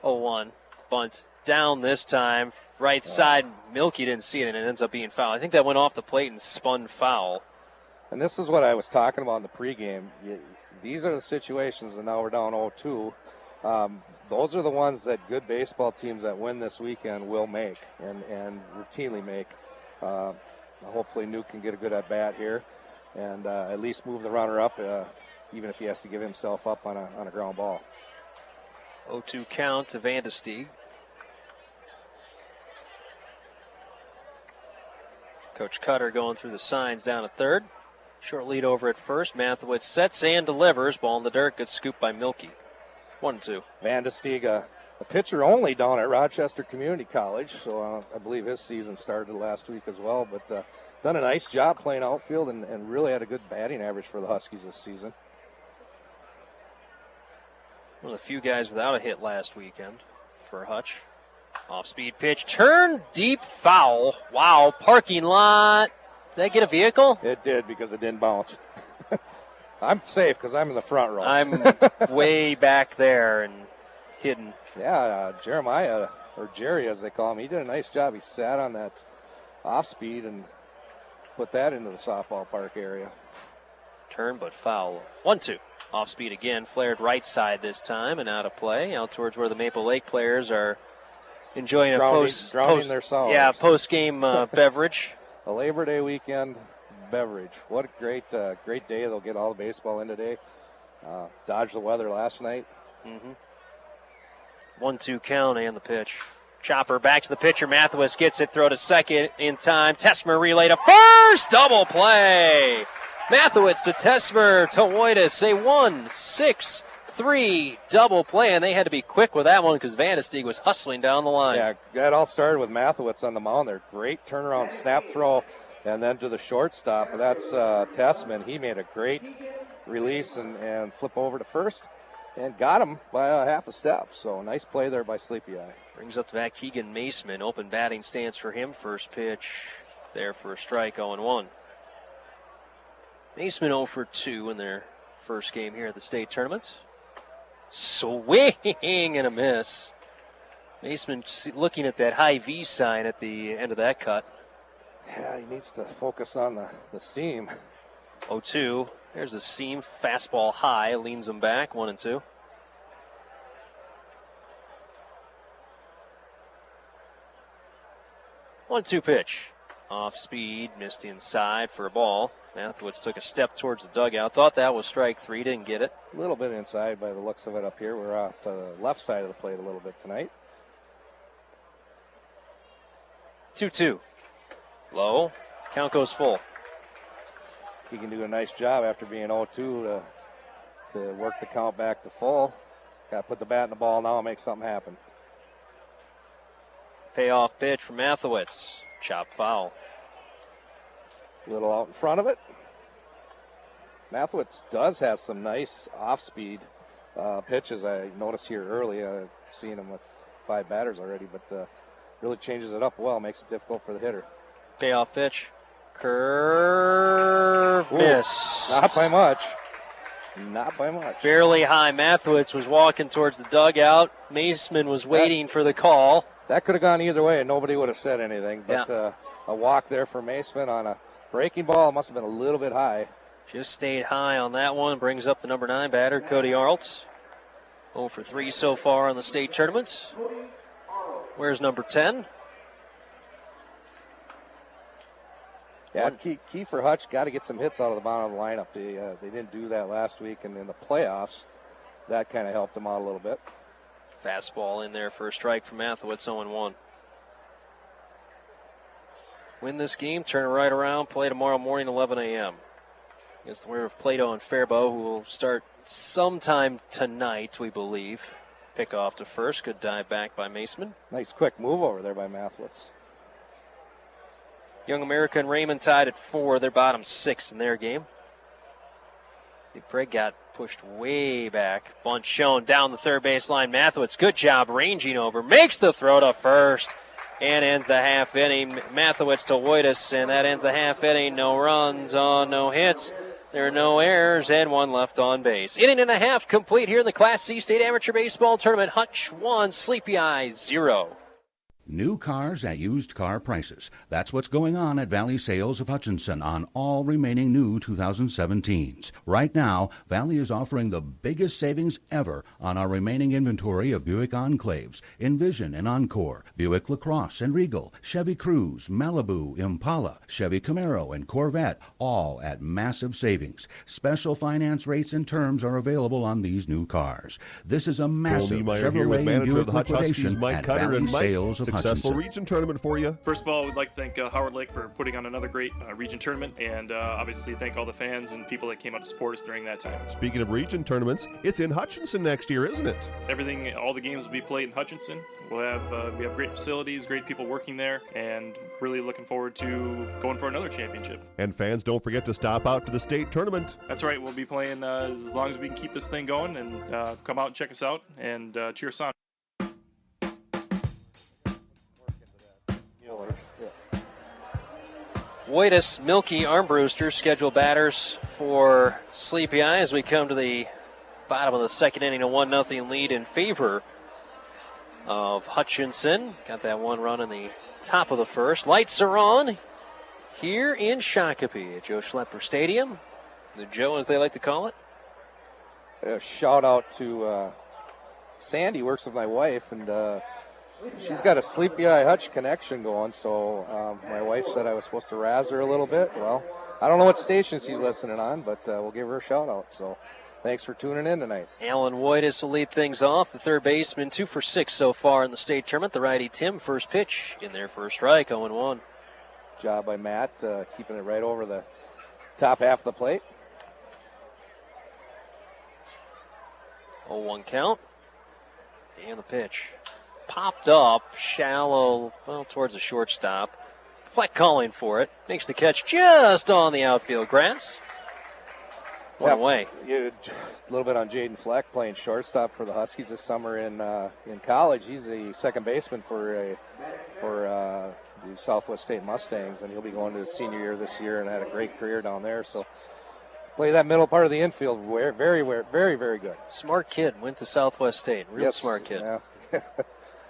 0-1 bunt down this time. Right side, Milky didn't see it, and it ends up being foul. I think that went off the plate and spun foul. And this is what I was talking about in the pregame. These are the situations, and now we're down 0-2. Those are the ones that good baseball teams that win this weekend will make and routinely make. Hopefully Nuke can get a good at-bat here and at least move the runner up, even if he has to give himself up on a ground ball. 0-2 count to Vandestieg. Coach Cutter going through the signs down at third. Short lead over at first. Mathewitz sets and delivers. Ball in the dirt. Gets scooped by Milky. 1-2. Van de Stiga, a pitcher only down at Rochester Community College, so I believe his season started last week as well, but done a nice job playing outfield and really had a good batting average for the Huskies this season. One of the few guys without a hit last weekend for Hutch. Off-speed pitch, turn deep foul. Wow, parking lot. Did that get a vehicle? It did because it didn't bounce. I'm safe because I'm in the front row. I'm way back there and hidden. Yeah, Jeremiah, or Jerry as they call him, he did a nice job. He sat on that off-speed and put that into the softball park area. Turn but foul. 1-2. Off-speed again, flared right side this time and out of play. Out towards where the Maple Lake players are enjoying drowning their sorrows. Yeah, post-game beverage. A Labor Day weekend beverage. What a great day. They'll get all the baseball in today. Dodged the weather last night. 1-2 count and the pitch. Chopper back to the pitcher. Mathewitz gets it. Throw to second in time. Tessmer relay to first. Double play. Mathewitz to Tessmer to Woitis. A 1-6-3 double play. And they had to be quick with that one because Van de Stieg was hustling down the line. Yeah, that all started with Mathewitz on the mound there. Great turnaround snap throw. And then to the shortstop. That's Tessman. He made a great release and flip over to first. And got him by a half a step. So nice play there by Sleepy Eye. Brings up the back Keegan Maceman. Open batting stance for him. First pitch there for a strike, 0-1. Maceman 0 for 2 in their first game here at the state tournament. Swing and a miss. Maceman looking at that high V sign at the end of that cut. Yeah, he needs to focus on the seam. 0-2. There's the seam. Fastball high. Leans him back. 1-2. One-two pitch. Off speed. Missed inside for a ball. Mathewitz took a step towards the dugout. Thought that was strike 3. Didn't get it. A little bit inside by the looks of it up here. We're off to the left side of the plate a little bit tonight. 2-2. Low. Count goes full. He can do a nice job after being 0-2 to work the count back to full. Got to put the bat in the ball now and make something happen. Payoff pitch from Mathewitz. Chop foul. A little out in front of it. Mathewitz does have some nice off-speed pitches. I noticed here early. I've seen him with 5 batters already, but really changes it up well. Makes it difficult for the hitter. Payoff pitch. Curve. Miss. Not by much. Not by much. Barely high. Mathewitz was walking towards the dugout. Maceman was waiting for the call. That could have gone either way, and nobody would have said anything. But a walk there for Maceman on a breaking ball. Must have been a little bit high. Just stayed high on that one. Brings up the number 9 batter, Cody Arlt. 0 for 3 so far in the state tournament. Where's number 10? Yeah, key for Hutch. Got to get some hits out of the bottom of the lineup. They didn't do that last week, and in the playoffs, that kind of helped them out a little bit. Fastball in there for a strike from Mathewitz, 0-1. Win this game, turn it right around, play tomorrow morning, 11 a.m. against the winner of Plato and Faribault, who will start sometime tonight, we believe. Pick off to first. Good dive back by Maceman. Nice quick move over there by Mathewitz. Young America and Raymond tied at 4. They're bottom 6 in their game. Big Craig got pushed way back. Bunt shown down the third base line. Mathewitz, good job ranging over. Makes the throw to first and ends the half inning. Mathewitz to Woitis, and that ends the half inning. No runs on no hits. There are no errors and 1 left on base. Inning and a half complete here in the Class C State Amateur Baseball Tournament. Hutch 1, Sleepy Eye 0. New cars at used car prices. That's what's going on at Valley Sales of Hutchinson on all remaining new 2017s. Right now, Valley is offering the biggest savings ever on our remaining inventory of Buick Enclaves, Envision and Encore, Buick LaCrosse and Regal, Chevy Cruze, Malibu, Impala, Chevy Camaro and Corvette, all at massive savings. Special finance rates and terms are available on these new cars. This is a massive Chevrolet and Buick liquidation at Valley Sales of Hutchinson. successful Hutchinson. region tournament for you? First of all, we'd like to thank Howard Lake for putting on another great region tournament, and obviously thank all the fans and people that came out to support us during that time. Speaking of region tournaments, it's in Hutchinson next year, isn't it? All the games will be played in Hutchinson. We have great facilities, great people working there, and really looking forward to going for another championship. And fans, don't forget to stop out to the state tournament. That's right. We'll be playing as long as we can keep this thing going, and come out and check us out and cheer us on. Waitus, Milky, Armbruster scheduled batters for Sleepy Eye as we come to the bottom of the second inning, a 1-0 lead in favor of Hutchinson. Got that one run in the top of the first. Lights are on here in Shakopee at Joe Schlepper Stadium. The Joe, as they like to call it. A shout out to Sandy, works with my wife, and she's got a Sleepy Eye Hutch connection going, so my wife said I was supposed to razz her a little bit. Well, I don't know what station she's listening on, but we'll give her a shout out. So thanks for tuning in tonight. Alan Wojtis will lead things off. The third baseman, 2 for 6 so far in the state tournament. The righty Timm, first pitch in their first strike, 0-1. Job by Matt, keeping it right over the top half of the plate. 0-1 count. And the pitch. Popped up, shallow, well, towards the shortstop. Fleck calling for it. Makes the catch just on the outfield grass. One away. A little bit on Jaden Fleck, playing shortstop for the Huskies this summer in college. He's the second baseman for the Southwest State Mustangs, and he'll be going to his senior year this year and had a great career down there. So play that middle part of the infield very, very good. Smart kid, went to Southwest State. Real smart kid. Yeah.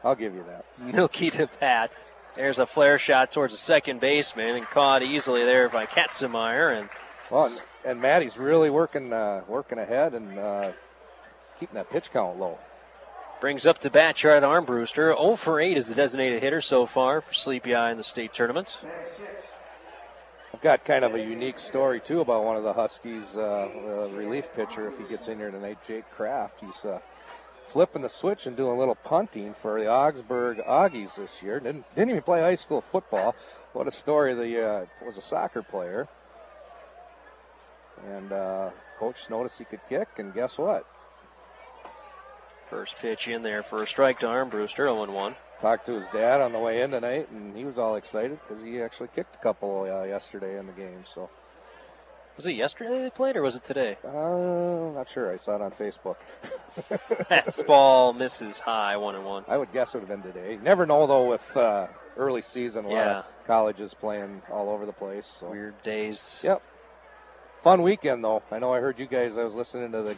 I'll give you that. Milky to bat. There's a flare shot towards the second baseman and caught easily there by Katzenmeyer. And Maddie's really working ahead and keeping that pitch count low. Brings up to bat Jared Armbruster. 0 for 8 is the designated hitter so far for Sleepy Eye in the state tournament. I've got kind of a unique story, too, about one of the Huskies' relief pitcher, if he gets in here tonight, Jake Kraft. He's flipping the switch and doing a little punting for the Augsburg Aggies this year. Didn't even play high school football. What a story. Was a soccer player. And coach noticed he could kick, and guess what? First pitch in there for a strike to Armbruster, 0-1. Talked to his dad on the way in tonight, and he was all excited because he actually kicked a couple yesterday in the game. So, was it yesterday they played, or was it today? Not sure. I saw it on Facebook. Fastball misses high, 1-1. I would guess it would have been today. Never know, though, with early season. A lot of colleges playing all over the place. So. Weird days. Yep. Fun weekend, though. I know I heard you guys. I was listening to the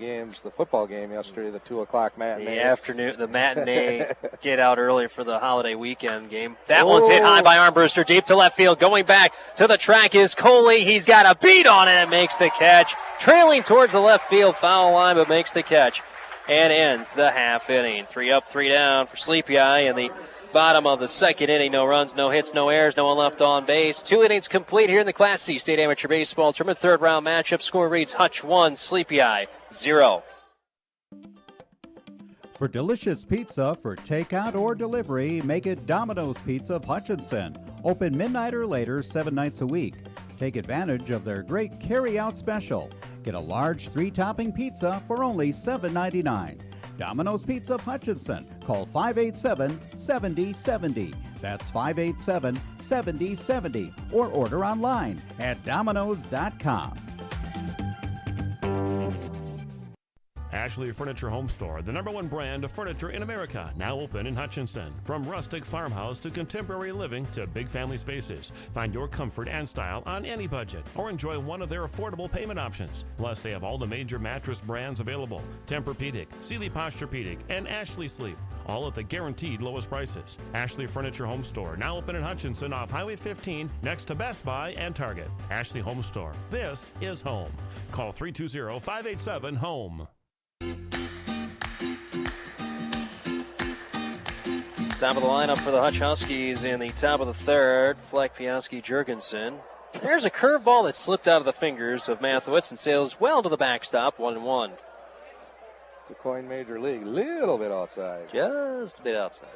football game yesterday, the 2 o'clock matinee. The matinee, get out early for the holiday weekend game. That one's hit high by Armbruster, deep to left field. Going back to the track is Coley. He's got a beat on it and makes the catch. Trailing towards the left field foul line, but makes the catch and ends the half inning. 3 up, 3 down for Sleepy Eye in the bottom of the second inning. No runs, no hits, no errors, no one left on base. 2 innings complete here in the Class C State Amateur Baseball Tournament. Third round matchup. Score reads Hutch 1, Sleepy Eye 0. For delicious pizza for takeout or delivery, make it Domino's Pizza of Hutchinson. Open midnight or later 7 nights a week. Take advantage of their great carry-out special. Get a large 3-topping pizza for only $7.99. Domino's Pizza of Hutchinson. Call 587-7070. That's 587-7070. Or order online at Domino's.com. Ashley Furniture Home Store, the #1 brand of furniture in America, now open in Hutchinson. From rustic farmhouse to contemporary living to big family spaces, find your comfort and style on any budget or enjoy one of their affordable payment options. Plus, they have all the major mattress brands available: Tempur-Pedic, Sealy Posturepedic, and Ashley Sleep, all at the guaranteed lowest prices. Ashley Furniture Home Store, now open in Hutchinson off Highway 15 next to Best Buy and Target. Ashley Home Store. This is home. Call 320-587-HOME. Top of the lineup for the Hutch Huskies in the top of the third. Fleck, Piaski, Jurgensen. There's a curveball that slipped out of the fingers of Mathewitz and sails well to the backstop, 1-1. DeCoin Major League, little bit outside. Just a bit outside.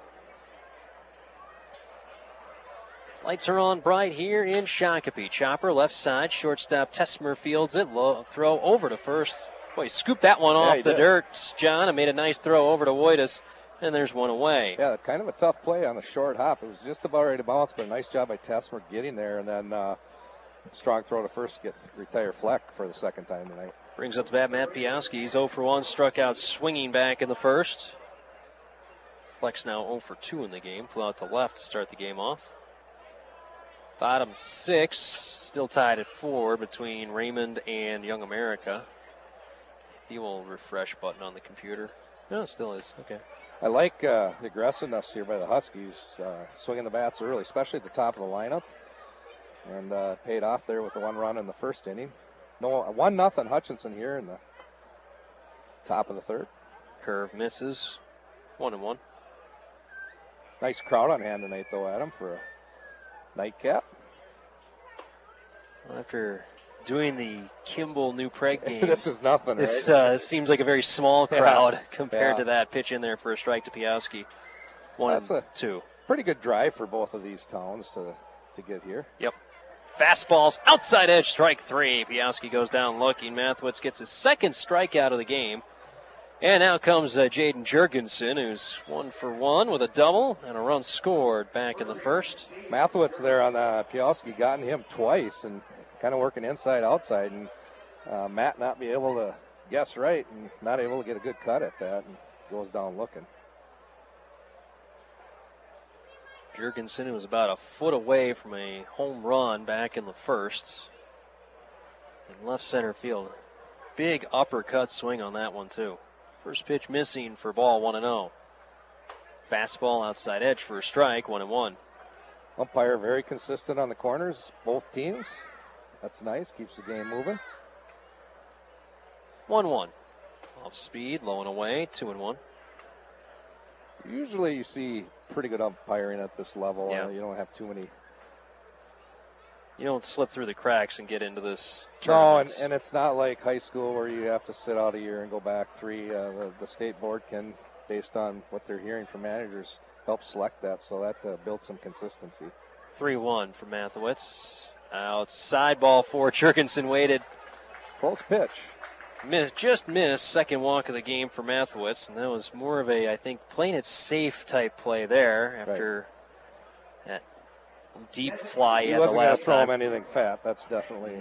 Lights are on bright here in Shakopee. Chopper left side, shortstop Tesmer fields it. Low throw over to first. Boy, he scooped that one off the dirt, John, and made a nice throw over to Woitas, and there's one away. Yeah, kind of a tough play on the short hop. It was just about ready to bounce, but a nice job by Tesmer getting there, and then strong throw to first to retire Fleck for the second time tonight. Brings up the bat Matt Piowski. He's 0 for 1, struck out swinging back in the first. Fleck's now 0 for 2 in the game. Flew out to left to start the game off. Bottom 6, still tied at 4 between Raymond and Young America. The old refresh button on the computer. No, it still is. Okay. I like the aggressiveness here by the Huskies, swinging the bats early, especially at the top of the lineup. And paid off there with the 1 run in the first inning. 1-0 Hutchinson here in the top of the third. Curve misses. 1-1. Nice crowd on hand tonight, though, Adam, for a nightcap. Well, after doing the Kimball New Prague game, this is nothing. This right? Seems like a very small crowd compared to that pitch in there for a strike to Piowski. 1-2. Pretty good drive for both of these towns to get here. Yep. Fastballs outside edge, strike 3. Piowski goes down looking. Mathewitz gets his second strikeout of the game. And now comes Jaden Jurgensen, who's 1 for 1 with a double and a run scored back in the first. Mathewitz there on Piowski, gotten him twice and kind of working inside outside, and Matt not be able to guess right and not able to get a good cut at that, and goes down looking. Jurgensen was about a foot away from a home run back in the first. In left center field. Big uppercut swing on that one, too. First pitch missing for ball 1-0. Fastball outside edge for a strike, 1-1. Umpire very consistent on the corners, both teams. That's nice, keeps the game moving. 1-1. Off speed, low and away, 2-1. Usually you see pretty good umpiring at this level. Yeah. You don't have too many. You don't slip through the cracks and get into this No, tournament. and it's not like high school where you have to sit out a year and go back 3. The state board can, based on what they're hearing from managers, help select that, so that builds some consistency. 3-1 for Mathewitz. Outside ball 4. Jurgensen waited. Close pitch. Just missed. Second walk of the game for Mathewitz, and that was more of a, I think, playing it safe type play there after that deep fly he had the last time. Throw him anything fat. That's definitely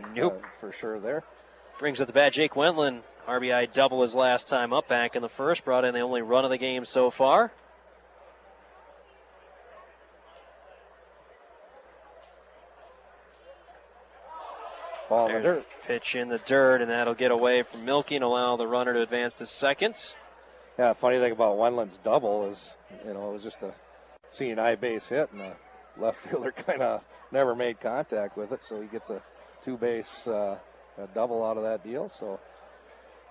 for sure there. Brings up the bat Jake Wentland. RBI double his last time up back in the first. Brought in the only run of the game so far. Ball in the dirt. Pitch in the dirt, and that'll get away from Milky and allow the runner to advance to second. Yeah, funny thing about Wendland's double is, it was just a seeing eye base hit, and the left fielder kind of never made contact with it, so he gets a 2-base double out of that deal. So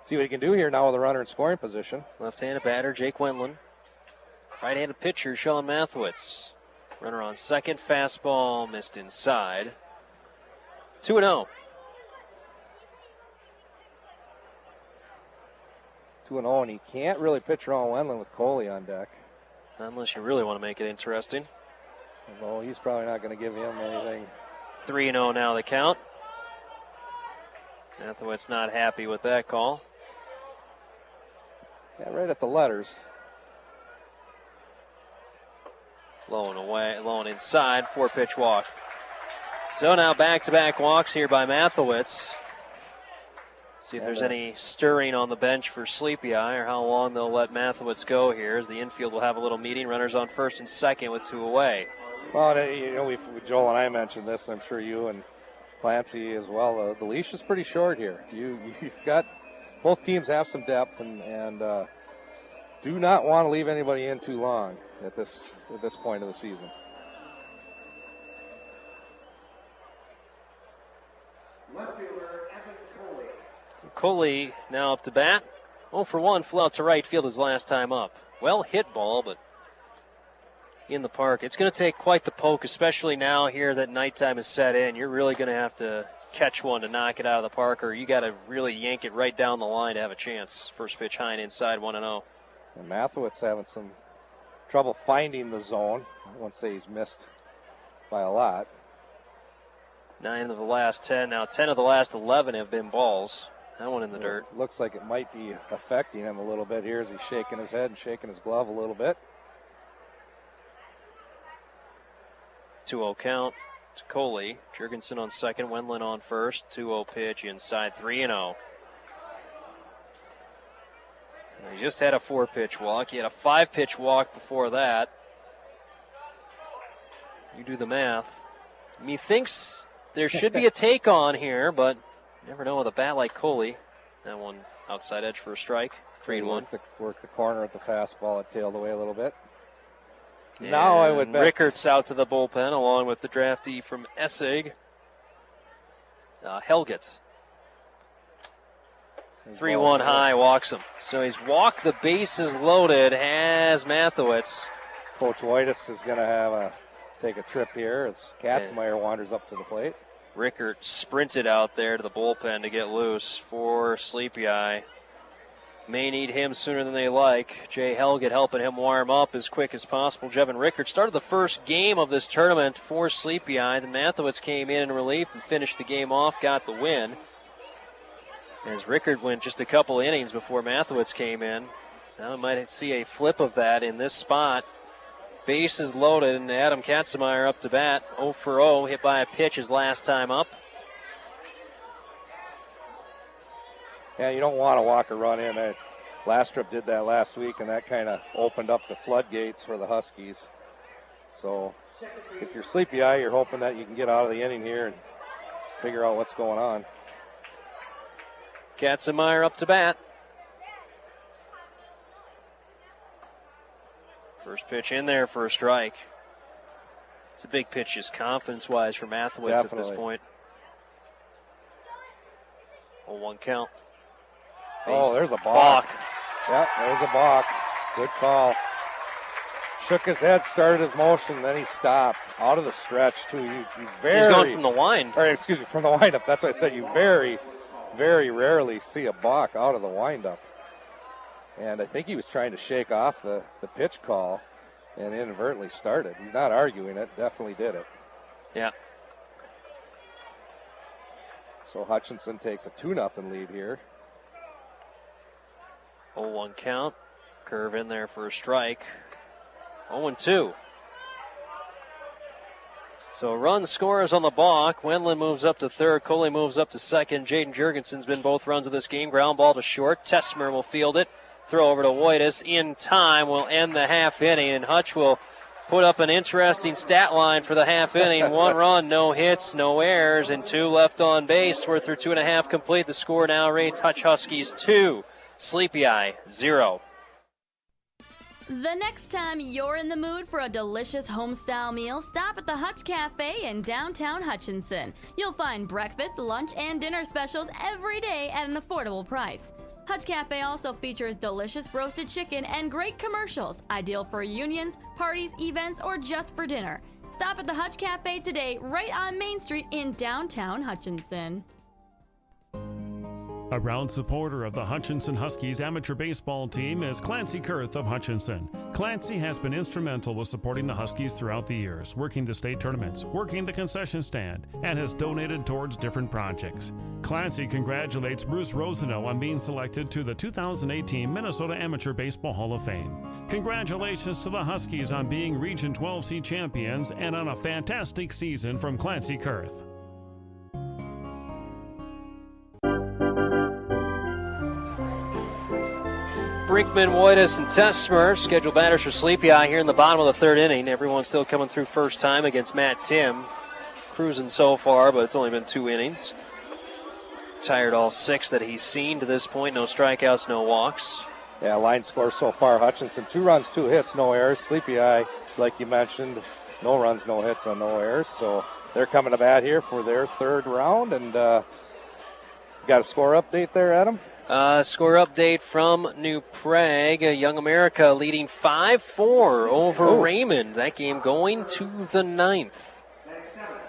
see what he can do here now with the runner in scoring position. Left-handed batter Jake Wendland. Right-handed pitcher Sean Mathewitz. Runner on second, fastball missed inside. 2-0. 2-0, and he can't really pitch around Wendland with Coley on deck. Not unless you really want to make it interesting. Well, he's probably not going to give him anything. 3-0 now the count. Mathewitz not happy with that call. Yeah, right at the letters. Low and away, low and inside, 4-pitch walk. So now back-to-back walks here by Mathewitz. See if there's any stirring on the bench for Sleepy Eye, or how long they'll let Mathewitz go here, as the infield will have a little meeting. Runners on first and second with 2 away. Well, Joel and I mentioned this, I'm sure you and Clancy as well. The leash is pretty short here. You've got, both teams have some depth, and do not want to leave anybody in too long at this point of the season. Coley now up to bat. 0 for 1, flew out to right field his last time up. Well hit ball, but in the park. It's going to take quite the poke, especially now here that nighttime is set in. You're really going to have to catch one to knock it out of the park, or you got to really yank it right down the line to have a chance. First pitch high and inside, 1-0. And Mathewitz having some trouble finding the zone. I won't say he's missed by a lot. 9 of the last 10. Now 10 of the last 11 have been balls. That one in the dirt. Looks like it might be affecting him a little bit here as he's shaking his head and shaking his glove a little bit. 2-0 count to Coley. Jurgensen on second, Wendland on first. 2-0 pitch inside, 3-0. He just had a 4-pitch walk. He had a 5-pitch walk before that. You do the math. Methinks there should be a take on here, but you never know with a bat like Coley. That one outside edge for a strike. 3-1. Work the corner at the fastball. It tailed away a little bit. And now I would bet Rickert's out to the bullpen along with the draftee from Essig, Helget. 3-1 high, walks him. So he's walked the bases loaded, has Mathewitz. Coach Whitus is going to take a trip here as Katzmeyer wanders up to the plate. Rickert sprinted out there to the bullpen to get loose for Sleepy Eye. May need him sooner than they like. Jay Helget helping him warm up as quick as possible. Jevin Rickert started the first game of this tournament for Sleepy Eye. Then Mathewitz came in relief and finished the game off, got the win. As Rickert went just a couple innings before Mathewitz came in. Now we might see a flip of that in this spot. Bases loaded, and Adam Katzmeyer up to bat. 0 for 0, hit by a pitch his last time up. Yeah, you don't want to walk a run in. Lastrup did that last week, and that kind of opened up the floodgates for the Huskies. So if you're Sleepy Eye, you're hoping that you can get out of the inning here and figure out what's going on. Katzmeyer up to bat. First pitch in there for a strike. It's a big pitch just confidence-wise for Mathewitz at this point. 0-1 count. Oh, there's a balk. Yep, there's a balk. Good call. Shook his head, started his motion, then he stopped. Out of the stretch, too. He's going from the wind. Or, excuse me, from the windup. That's what I said. You very, very rarely see a balk out of the windup. And I think he was trying to shake off the pitch call and inadvertently started. He's not arguing it. Definitely did it. Yeah. So Hutchinson takes a 2-0 lead here. 0-1 count. Curve in there for a strike. 0-2. So run scores on the balk. Wendland moves up to third. Coley moves up to second. Jaden Jurgensen's been both runs of this game. Ground ball to short. Tessmer will field it. Throw over to Whitus in time will end the half inning, and Hutch will put up an interesting stat line for the half inning. 1 run, no hits, no errors, and 2 left on base. We're through 2.5 complete. The score now rates Hutch Huskies 2, Sleepy Eye 0. The next time you're in the mood for a delicious home-style meal, stop at the Hutch Cafe in downtown Hutchinson. You'll find breakfast, lunch, and dinner specials every day at an affordable price. Hutch Cafe also features delicious roasted chicken and great commercials, ideal for reunions, parties, events, or just for dinner. Stop at the Hutch Cafe today, right on Main Street in downtown Hutchinson. A proud supporter of the Hutchinson Huskies amateur baseball team is Clancy Kurth of Hutchinson. Clancy has been instrumental with supporting the Huskies throughout the years, working the state tournaments, working the concession stand, and has donated towards different projects. Clancy congratulates Bruce Rosano on being selected to the 2018 Minnesota Amateur Baseball Hall of Fame. Congratulations to the Huskies on being Region 12C champions and on a fantastic season from Clancy Kurth. Brinkman, Whitus, and Tessmer scheduled batters for Sleepy Eye here in the bottom of the third inning. Everyone's still coming through first time against Matt Timm. Cruising so far, but it's only been 2 innings. Tired all 6 that he's seen to this point. No strikeouts, no walks. Yeah, line score so far, Hutchinson. 2 runs, 2 hits, no errors. Sleepy Eye, like you mentioned, no runs, no hits, and no errors. So they're coming to bat here for their third round. And got a score update there, Adam? Score update from New Prague. Young America leading 5-4 over Raymond. That game going to the 9th.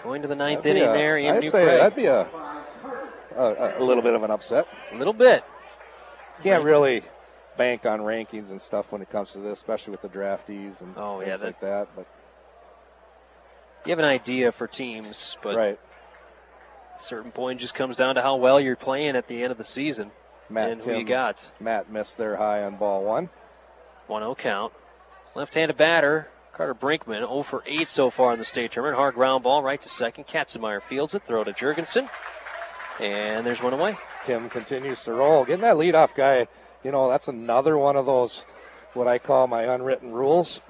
Going to the 9th inning there in New Prague. That'd be a little bit of an upset. A little bit. Can't really bank on rankings and stuff when it comes to this, especially with the draftees and things like that. But you have an idea for teams, but right. a certain point just comes down to how well you're playing at the end of the season. And who you got. Matt missed there high on ball 1. 1-0 count. Left-handed batter, Carter Brinkman, 0 for 8 so far in the state tournament. Hard ground ball right to second. Katzenmeyer fields it, throw to Jurgensen. And there's one away. Timm continues to roll. Getting that leadoff guy, that's another one of those, what I call my unwritten rules.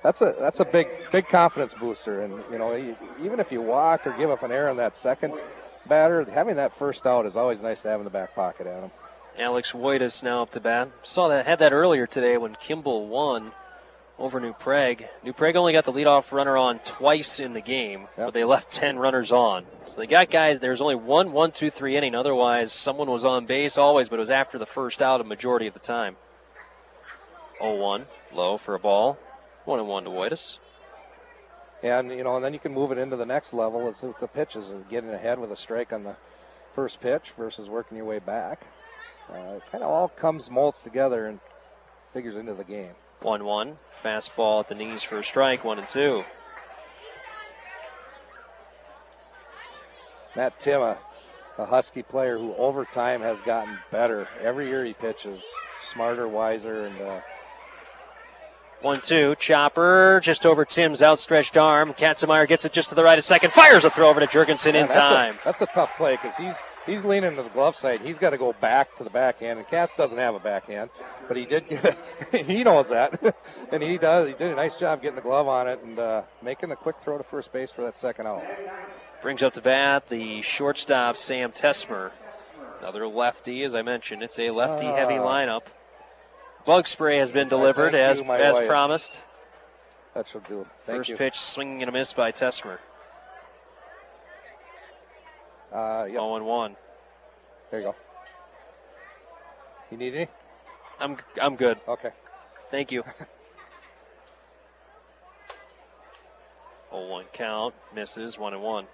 That's a big confidence booster. And, even if you walk or give up an error on that second batter, having that first out is always nice to have in the back pocket, Adam. Alex Wojtas now up to bat. Had that earlier today when Kimball won over New Prague. New Prague only got the leadoff runner on twice in the game, but they left 10 runners on. So they got guys, there's only 1-2-3 inning. Otherwise, someone was on base always, but it was after the first out a majority of the time. 0-1, low for a ball. 1-1 to Wojtas. And, and then you can move it into the next level as the pitches and getting ahead with a strike on the first pitch versus working your way back. It kind of all molds together and figures into the game. 1-1, fastball at the knees for a strike, 1-2. Matt Timm, a Husky player who over time has gotten better. Every year he pitches smarter, wiser, and 1-2, chopper just over Timm's outstretched arm. Katzenmeyer gets it just to the right of second, fires a throw over to Jurgensen in time. That's a tough play because he's leaning to the glove side. He's got to go back to the backhand, and Katz doesn't have a backhand, but he did get it. He knows that, and he does. He did a nice job getting the glove on it and making a quick throw to first base for that second out. Brings up to bat the shortstop, Sam Tesmer. Another lefty, as I mentioned. It's a lefty-heavy lineup. Bug spray has been delivered as promised. That should do it. First pitch, swinging and a miss by Tesmer. 0-1. There you go. You need any? I'm good. Okay. Thank you. 0-1 count, misses, 1-1.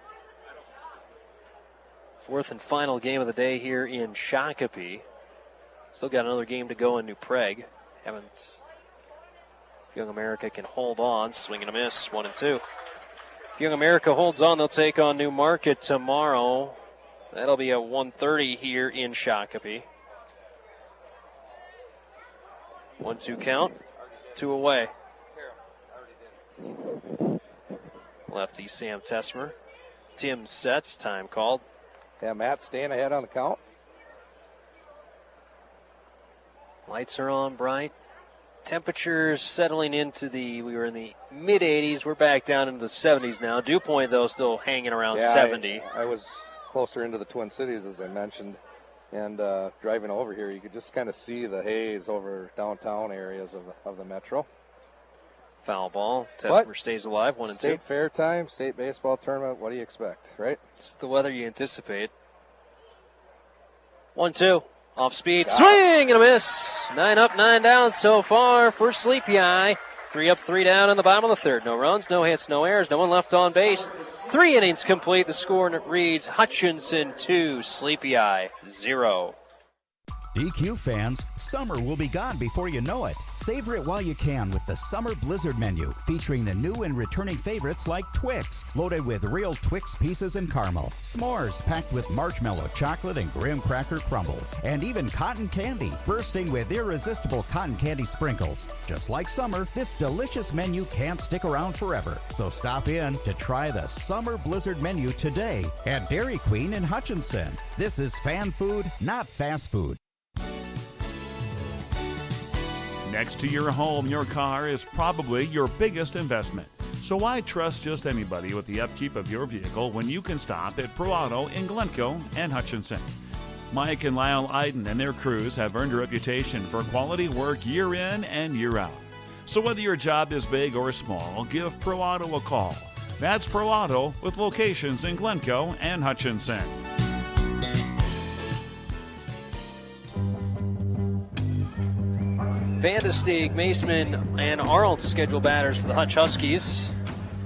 Fourth and final game of the day here in Shakopee. Still got another game to go in New Prague. If Young America can hold on, swing and a miss, 1-2. If Young America holds on, they'll take on New Market tomorrow. That'll be at 1:30 here in Shakopee. 1-2 count, 2 away. Lefty Sam Tesmer. Timm sets, time called. Yeah, Matt staying ahead on the count. Lights are on bright. Temperatures settling into we were in the mid-80s. We're back down into the 70s now. Dew point, though, still hanging around 70. I was closer into the Twin Cities, as I mentioned. And driving over here, you could just kind of see the haze over downtown areas of the metro. Foul ball. Tesmer stays alive, 1-2. State fair time, state baseball tournament. What do you expect, right? It's the weather you anticipate. 1-2. Off speed, swing and a miss. 9 up, 9 down so far for Sleepy Eye. 3 up, 3 down in the bottom of the third. No runs, no hits, no errors, no one left on base. 3 innings complete. The score reads Hutchinson 2, Sleepy Eye 0. DQ fans, summer will be gone before you know it. Savor it while you can with the Summer Blizzard menu, featuring the new and returning favorites like Twix, loaded with real Twix pieces and caramel, s'mores packed with marshmallow, chocolate, and graham cracker crumbles, and even cotton candy, bursting with irresistible cotton candy sprinkles. Just like summer, this delicious menu can't stick around forever. So stop in to try the Summer Blizzard menu today at Dairy Queen in Hutchinson. This is fan food, not fast food. Next to your home, your car is probably your biggest investment. So why trust just anybody with the upkeep of your vehicle when you can stop at Pro Auto in Glencoe and Hutchinson? Mike and Lyle Iden and their crews have earned a reputation for quality work year in and year out. So whether your job is big or small, give Pro Auto a call. That's Pro Auto with locations in Glencoe and Hutchinson. Vandesteeg, Maceman, and Arnold schedule batters for the Hutch Huskies.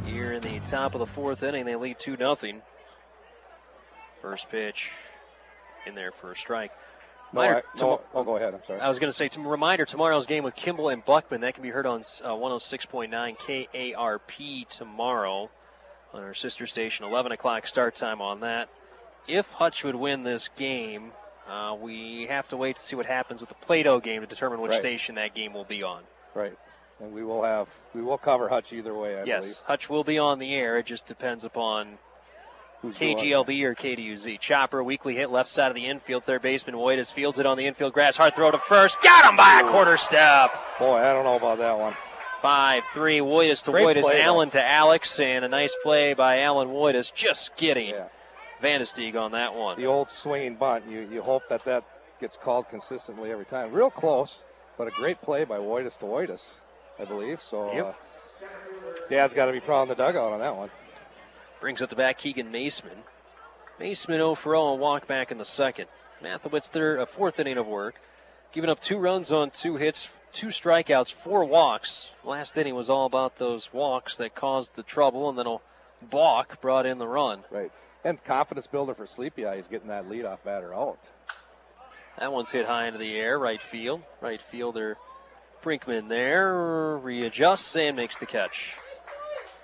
Here in the top of the fourth inning, they lead 2-0. First pitch in there for a strike. Go ahead. I'm sorry. I was going to say, reminder, tomorrow's game with Kimball and Buckman, that can be heard on 106.9 KARP tomorrow. on our sister station. 11 o'clock start time on that. If Hutch would win this game, we have to wait to see what happens with the Plato game to determine which station that game will be on. Right. And we will cover Hutch either way, I believe. Yes, Hutch will be on the air. It just depends upon Who's KGLB or KDUZ. Chopper, weakly hit left side of the infield. Third baseman Woitas fields it on the infield grass. Hard throw to first. Got him by a quarter step. Boy, I don't know about that one. 5-3, Woitas to Great Woitas, play, Allen to Alex, and a nice play by Allen Woitas, just getting Van de Steeg on that one. The old swinging bunt. You hope that gets called consistently every time. Real close, but a great play by Woitas to Woitas, I believe. So Dad's got to be proud in the dugout on that one. Brings up the back Keegan Maceman. Maceman 0 for 0 and walk back in the second. Mathewitz, fourth inning of work. Giving up 2 runs on 2 hits, 2 strikeouts, 4 walks. Last inning was all about those walks that caused the trouble, and then a balk brought in the run. Right. And confidence builder for Sleepy Eye is getting that leadoff batter out. That one's hit high into the air, right field. Right fielder Brinkman there readjusts and makes the catch.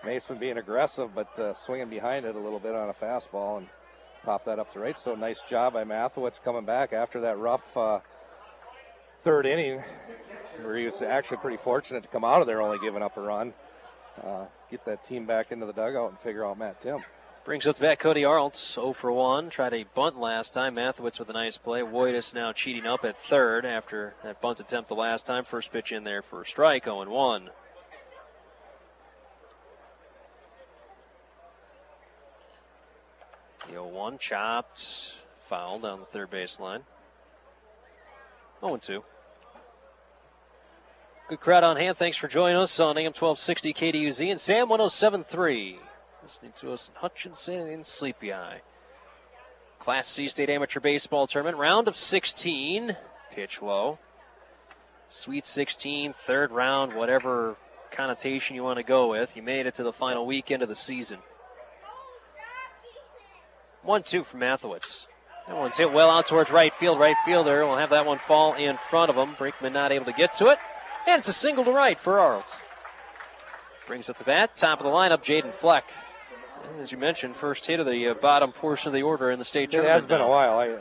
Maceman being aggressive, but swinging behind it a little bit on a fastball and pop that up to right. So nice job by Mathewitz coming back after that rough third inning, where he was actually pretty fortunate to come out of there only giving up a run. Get that team back into the dugout and figure out Matt Timm. Brings up the bat Cody Arlt, 0 for 1. Tried a bunt last time. Mathewitz with a nice play. Woitas now cheating up at third after that bunt attempt the last time. First pitch in there for a strike, 0-1. The 0-1 chopped, fouled down the third baseline. 0-2. Good crowd on hand. Thanks for joining us on AM 1260 KDUZ and Sam 107.3. Listening to us in Hutchinson and Sleepy Eye. Class C State Amateur Baseball Tournament, round of 16. Pitch low. Sweet 16, third round, whatever connotation you want to go with. You made it to the final weekend of the season. 1-2 from Mathewitz. That one's hit well out towards right field. Right fielder will have that one fall in front of him. Brinkman not able to get to it. And it's a single to right for Arlt. Brings up the bat. Top of the lineup, Jaden Fleck. And as you mentioned, first hit of the bottom portion of the order in the state tournament. It has been a while. I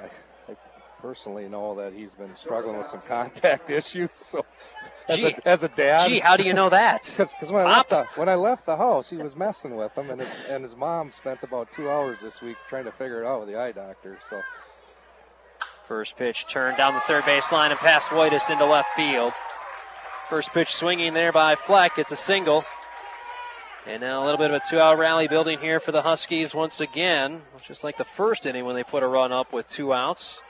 personally know that he's been struggling with some contact issues. So as a dad. Gee, how do you know that? Because when I left the house, he was messing with him, and his mom spent about 2 hours this week trying to figure it out with the eye doctor. So first pitch turned down the third baseline and past Woitas into left field. First pitch swinging there by Fleck. It's a single. And now a little bit of a 2-out rally building here for the Huskies once again, just like the first inning when they put a run up with 2 outs.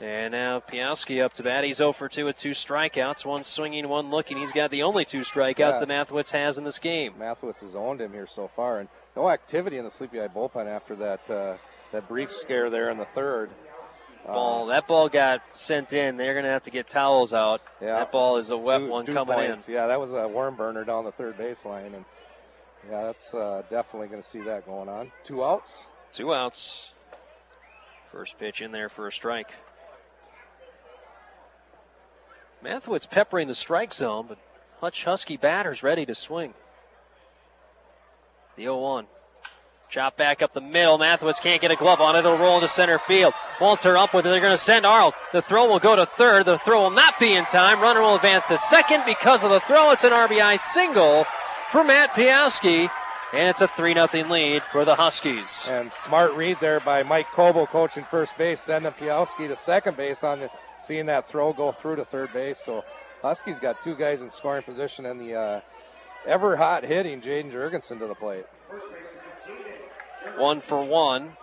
And now Piowski up to bat. He's 0 for 2 with 2 strikeouts, 1 swinging, 1 looking. He's got the only 2 strikeouts that Mathewitz has in this game. Mathewitz has owned him here so far, and no activity in the Sleepy Eye bullpen after that brief scare there in the third. That ball got sent in. They're going to have to get towels out. Yeah. That ball is a wet one coming points. Yeah, that was a worm burner down the third baseline, and that's definitely going to see that going on. 2 outs. 2 outs. First pitch in there for a strike. Mathewitz peppering the strike zone, but Husky batters ready to swing. The 0-1. Chop back up the middle. Mathewitz can't get a glove on it. It'll roll into center field. Walter up with it. They're going to send Arlt. The throw will go to third. The throw will not be in time. Runner will advance to second because of the throw. It's an RBI single for Matt Piowski, and it's a 3-0 lead for the Huskies. And smart read there by Mike Coble, coaching first base, sending Piowski to second base on seeing that throw go through to third base. So Huskies got 2 guys in scoring position, and the ever-hot hitting Jaden Jurgensen to the plate. 1 for 1.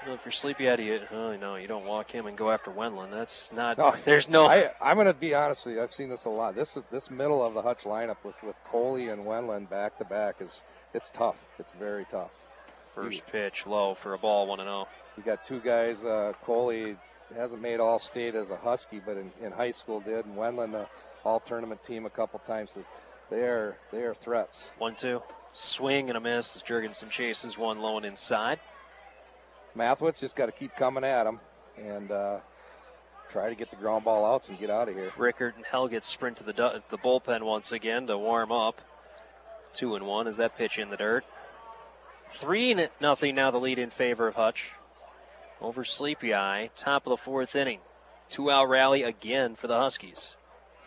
If you're sleepy out of it, you don't walk him and go after Wendland. That's not. No, there's no. I'm going to be honest with you. I've seen this a lot. This middle of the Hutch lineup with Coley and Wendland back to back it's tough. It's very tough. First pitch low for a ball, 1-0. You got 2 guys. Coley hasn't made all state as a Husky, but in high school did, and Wendland all tournament team a couple times. So they are threats. 1-2. Swing and a miss as Jurgensen chases one low and inside. Mathewitz just got to keep coming at him and try to get the ground ball outs and get out of here. Rickard and Helget sprint to the bullpen once again to warm up. 2-1 as that pitch in the dirt. 3-0 now the lead in favor of Hutch over Sleepy Eye. Top of the fourth inning. 2-out rally again for the Huskies.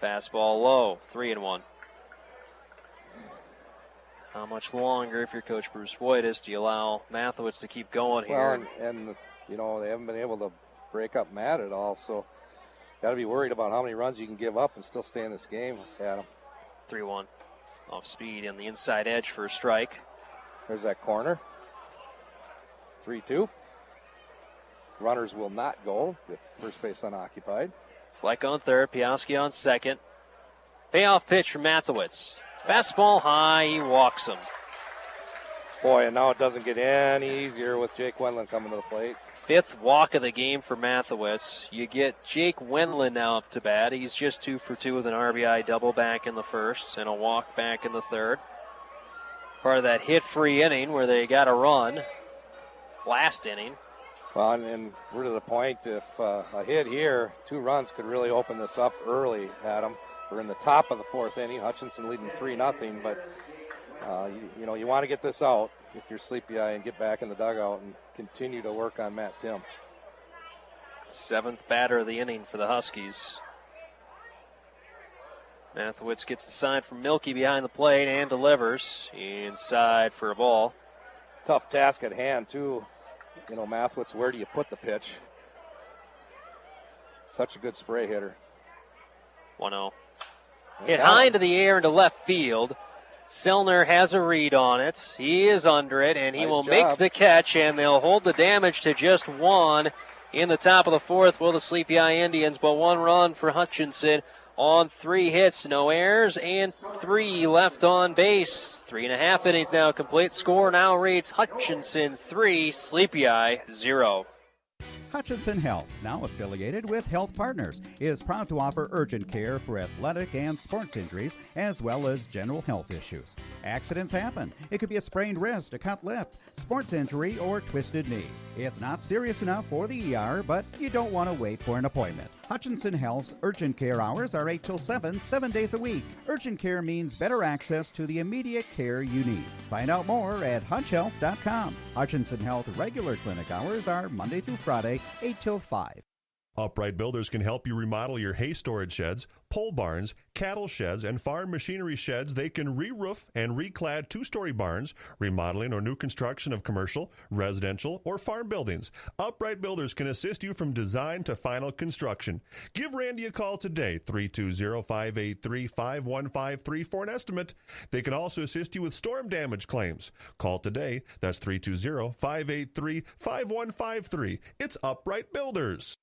Fastball low, 3-1. How much longer, if you're Coach Bruce Voitis, do you allow Mathewitz to keep going here? Well, and you know, they haven't been able to break up Matt at all, so got to be worried about how many runs you can give up and still stay in this game, Adam. 3-1. Off speed on the inside edge for a strike. There's that corner. 3-2. Runners will not go with first base unoccupied. Fleck on third, Piowski on second. Payoff pitch from Mathewitz. Fastball high, he walks him. Boy, and now it doesn't get any easier with Jake Wendland coming to the plate. 5th walk of the game for Mathewitz. You get Jake Wendland now up to bat. He's just 2 for 2 with an RBI double back in the first and a walk back in the third. Part of that hit-free inning where they got a run last inning. Well, and we're to the point, if a hit here, 2 runs could really open this up early, Adam. We're in the top of the fourth inning. Hutchinson leading 3-0, but you know, you want to get this out if you're Sleepy Eye and get back in the dugout and continue to work on Matt Timm. 7th batter of the inning for the Huskies. Mathewitz gets the sign from Milky behind the plate and delivers inside for a ball. Tough task at hand, too. You know, Mathewitz, where do you put the pitch? Such a good spray hitter. 1-0. Hit high into the air into left field. Selner has a read on it. He is under it, and he will make the catch, and they'll hold the damage to just 1 in the top of the fourth. Will the Sleepy Eye Indians, but 1 run for Hutchinson on 3 hits, no errors, and 3 left on base. 3.5 innings now complete. Score now reads Hutchinson 3, Sleepy Eye 0. Hutchinson Health, now affiliated with Health Partners, is proud to offer urgent care for athletic and sports injuries as well as general health issues. Accidents happen. It could be a sprained wrist, a cut lip, sports injury, or twisted knee. It's not serious enough for the ER, but you don't want to wait for an appointment. Hutchinson Health's urgent care hours are 8 till 7, 7 days a week. Urgent care means better access to the immediate care you need. Find out more at hutchhealth.com. Hutchinson Health regular clinic hours are Monday through Friday, 8 till 5. Upright Builders can help you remodel your hay storage sheds, pole barns, cattle sheds, and farm machinery sheds. They can re-roof and reclad 2-story barns, remodeling or new construction of commercial, residential, or farm buildings. Upright Builders can assist you from design to final construction. Give Randy a call today, 320-583-5153 for an estimate. They can also assist you with storm damage claims. Call today. That's 320-583-5153. It's Upright Builders.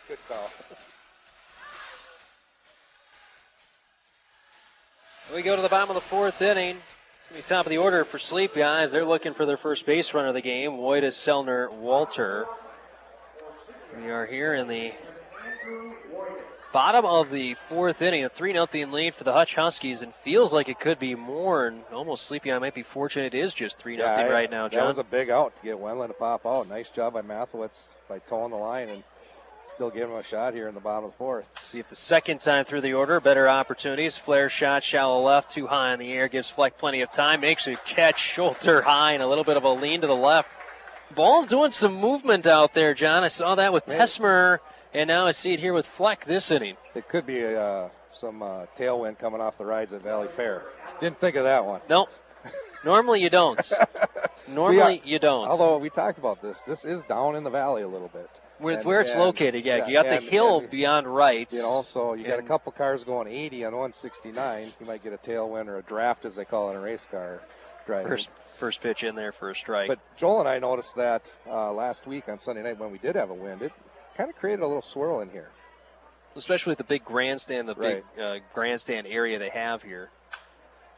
Good call. We go to the bottom of the fourth inning. It's going to be top of the order for Sleepy Eyes. They're looking for their first base runner of the game, Woitas, Selner, Walter. We are here in the bottom of the fourth inning, a 3-0 lead for the Hutch Huskies, and feels like it could be more, and almost Sleepy Eye might be fortunate it is just 3-0 right now, John. That was a big out to get Wendland to pop out. Nice job by Mathewitz by towing the line and still give him a shot here in the bottom of the fourth. See if the second time through the order, better opportunities. Flare shot, shallow left, too high in the air, gives Fleck plenty of time, makes a catch, shoulder high, and a little bit of a lean to the left. Ball's doing some movement out there, John. I saw that with Tesmer, and now I see it here with Fleck this inning. It could be some tailwind coming off the rides at Valley Fair. Didn't think of that one. Nope. Normally you don't. You don't. Although we talked about this. This is down in the valley a little bit. Where it's located, you got the hill beyond right. You know, so you got a couple cars going 80 on 169. You might get a tailwind or a draft, as they call it in a race car driving. First pitch in there for a strike. But Joel and I noticed that last week on Sunday night when we did have a wind, it kind of created a little swirl in here. Especially with the big grandstand, big grandstand area they have here.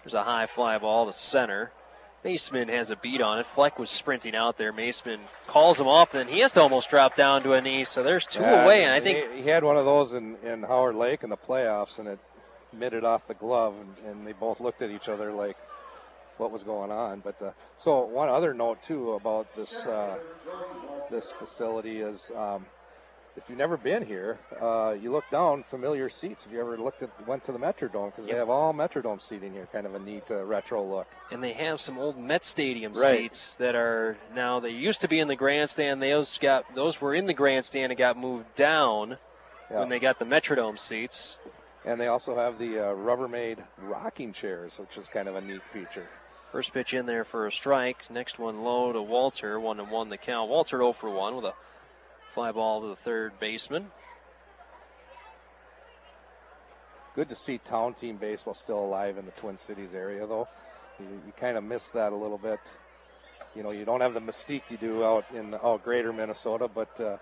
There's a high fly ball to center. Maceman has a beat on it. Fleck was sprinting out there. Maceman calls him off, and then he has to almost drop down to a knee. So there's 2 away, and I think he had one of those in Howard Lake in the playoffs, and it mitted off the glove, and they both looked at each other like what was going on. But so one other note too about this this facility is if you've never been here, you look down, familiar seats. If you ever went to the Metrodome, because they have all Metrodome seating here, kind of a neat retro look. And they have some old Met Stadium seats that are now, they used to be in the grandstand. Those were in the grandstand and got moved down when they got the Metrodome seats. And they also have the Rubbermaid rocking chairs, which is kind of a neat feature. First pitch in there for a strike. Next one low to Walter. 1-1 the count. Walter 0 for 1 with a fly ball to the third baseman. Good to see town team baseball still alive in the Twin Cities area, though. You kind of miss that a little bit. You know, you don't have the mystique you do out in greater Minnesota, but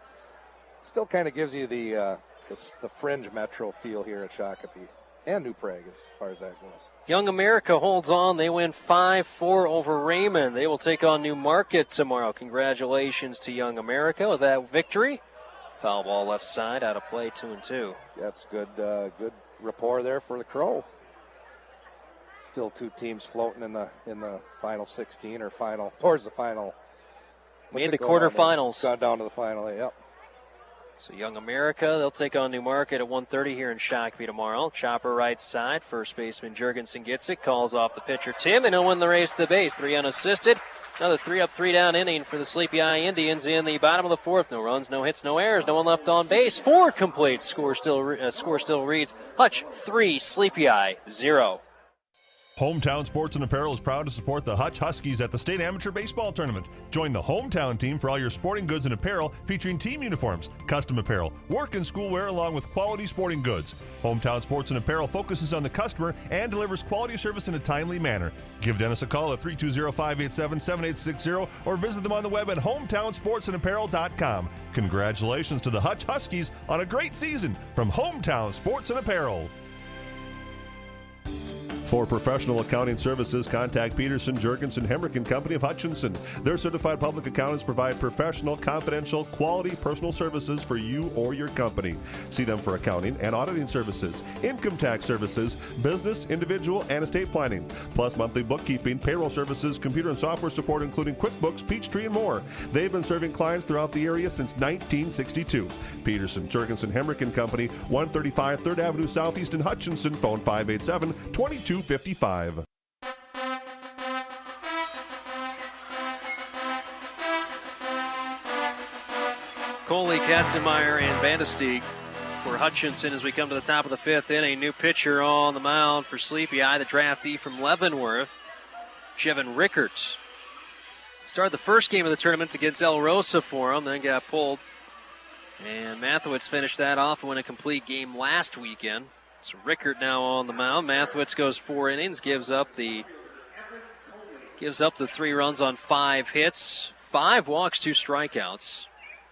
still kind of gives you the fringe metro feel here at Shakopee and New Prague as far as that goes. Young America holds on. They win 5-4 over Raymond. They will take on New Market tomorrow. Congratulations to Young America with that victory. Foul ball left side, out of play, 2-2. That's good rapport there for the Crow. Still two teams floating in the final 16 or towards the final. Made the quarterfinals. Gone down to the final, yep. So Young America, they'll take on New Market at 1:30 here in Shakopee tomorrow. Chopper right side, first baseman Jurgensen gets it, calls off the pitcher Timm, and he'll win the race to the base. 3 unassisted. Another 3-up, 3-down inning for the Sleepy Eye Indians in the bottom of the fourth. No runs, no hits, no errors, no one left on base. 4 complete. Score still reads Hutch 3, Sleepy Eye 0. Hometown Sports and Apparel is proud to support the Hutch Huskies at the State Amateur Baseball Tournament. Join the hometown team for all your sporting goods and apparel featuring team uniforms, custom apparel, work and school wear, along with quality sporting goods. Hometown Sports and Apparel focuses on the customer and delivers quality service in a timely manner. Give Dennis a call at 320-587-7860 or visit them on the web at hometownsportsandapparel.com. Congratulations to the Hutch Huskies on a great season from Hometown Sports and Apparel. For professional accounting services, contact Peterson, Jurgensen, Hemrick & Company of Hutchinson. Their certified public accountants provide professional, confidential, quality personal services for you or your company. See them for accounting and auditing services, income tax services, business, individual, and estate planning, plus monthly bookkeeping, payroll services, computer and software support, including QuickBooks, Peachtree, and more. They've been serving clients throughout the area since 1962. Peterson, Jurgensen, Hemrick & Company, 135 3rd Avenue Southeast in Hutchinson. Phone 587-2255. Coley, Katzenmeyer, and Vandestieg for Hutchinson as we come to the top of the 5th inning. New pitcher on the mound for Sleepy Eye, the draftee from Leavenworth, Jevin Rickert. Started the first game of the tournament against El Rosa for him, then got pulled. And Mathewitz finished that off and won a complete game last weekend. So Rickert now on the mound. Mathewitz goes 4 innings, gives up the 3 runs on 5 hits, 5 walks, 2 strikeouts.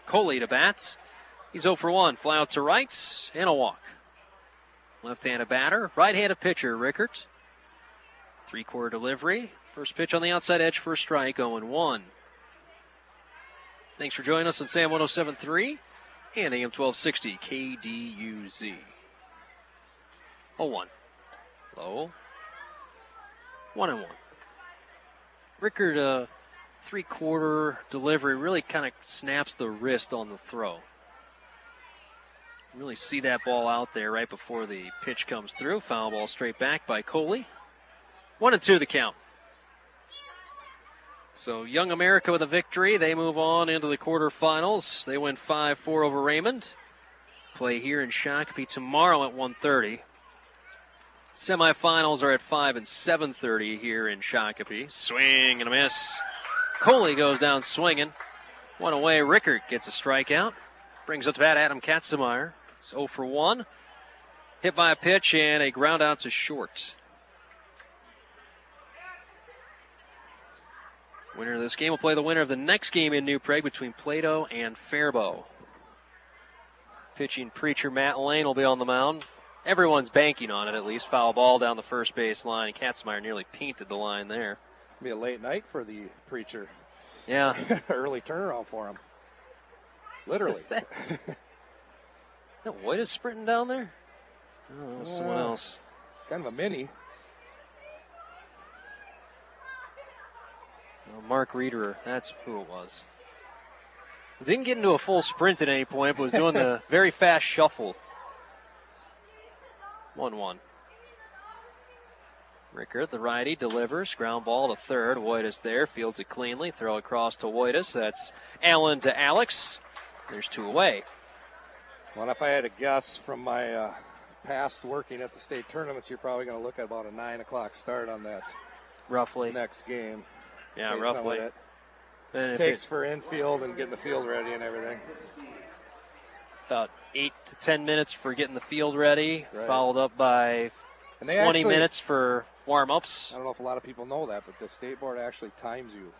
Coley to bat. He's 0 for 1. Fly out to right and a walk. Left-handed batter, right-handed pitcher Rickert. 3-quarter delivery. First pitch on the outside edge for a strike, 0-1. Thanks for joining us on Sam 107.3 and AM 1260 KDUZ. 0-1. Low. 1-1. Rickert, 3-quarter delivery really kind of snaps the wrist on the throw. Really see that ball out there right before the pitch comes through. Foul ball straight back by Coley. 1-2 the count. So Young America with a victory. They move on into the quarterfinals. They win 5-4 over Raymond. Play here in Shakopee tomorrow at 1:30. Semifinals are at 5 and 7:30 here in Shakopee. Swing and a miss. Coley goes down swinging. One away. Rickert gets a strikeout. Brings up to bat Adam Katzenmeyer. It's 0 for 1. Hit by a pitch and a ground out to short. Winner of this game will play the winner of the next game in New Prague between Plato and Faribault. Pitching Preacher Matt Lane will be on the mound. Everyone's banking on it, at least. Foul ball down the first base line, and Katzenmeyer nearly painted the line there. Be a late night for the Preacher. Yeah. Early turnaround for him. Literally. That White is sprinting down there? Oh, that was someone else. Kind of a mini. Mark Reeder, that's who it was. Didn't get into a full sprint at any point, but was doing the very fast shuffle. 1-1. Rickert, the righty, delivers. Ground ball to third. Woitas there. Fields it cleanly. Throw across to Woitas. That's Allen to Alex. There's 2 away. Well, if I had to guess from my past working at the state tournaments, you're probably going to look at about a 9 o'clock start on that roughly next game. Yeah, roughly. It takes for infield and getting the field ready and everything. About 8 to 10 minutes for getting the field ready, followed up by 20 minutes for warm-ups. I don't know if a lot of people know that, but the state board actually times you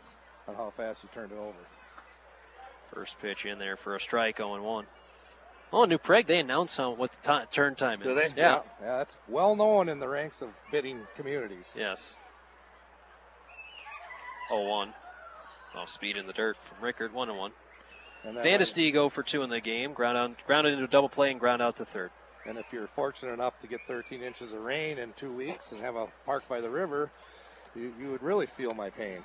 on how fast you turn it over. First pitch in there for a strike, 0-1. Oh, New Prague, they announced what the turn time is. Do they? Yeah, that's well known in the ranks of bidding communities. Yes. 0-1. Off speed in the dirt from Rickert, 1-1. Van de Stee for 2 in the game. Grounded into a double play and ground out to third. And if you're fortunate enough to get 13 inches of rain in 2 weeks and have a park by the river, you would really feel my pain.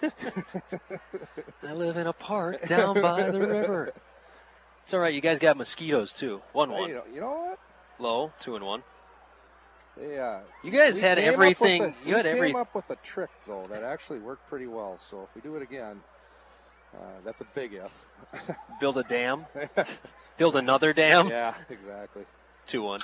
I live in a park down by the river. It's all right. You guys got mosquitoes, too. 1-1. You know what? Low, 2-1. Yeah. You guys had everything. You had everything. We came up with a trick, though, that actually worked pretty well. So if we do it again, that's a big if. Build a dam. Build another dam. Yeah, exactly. 2-1.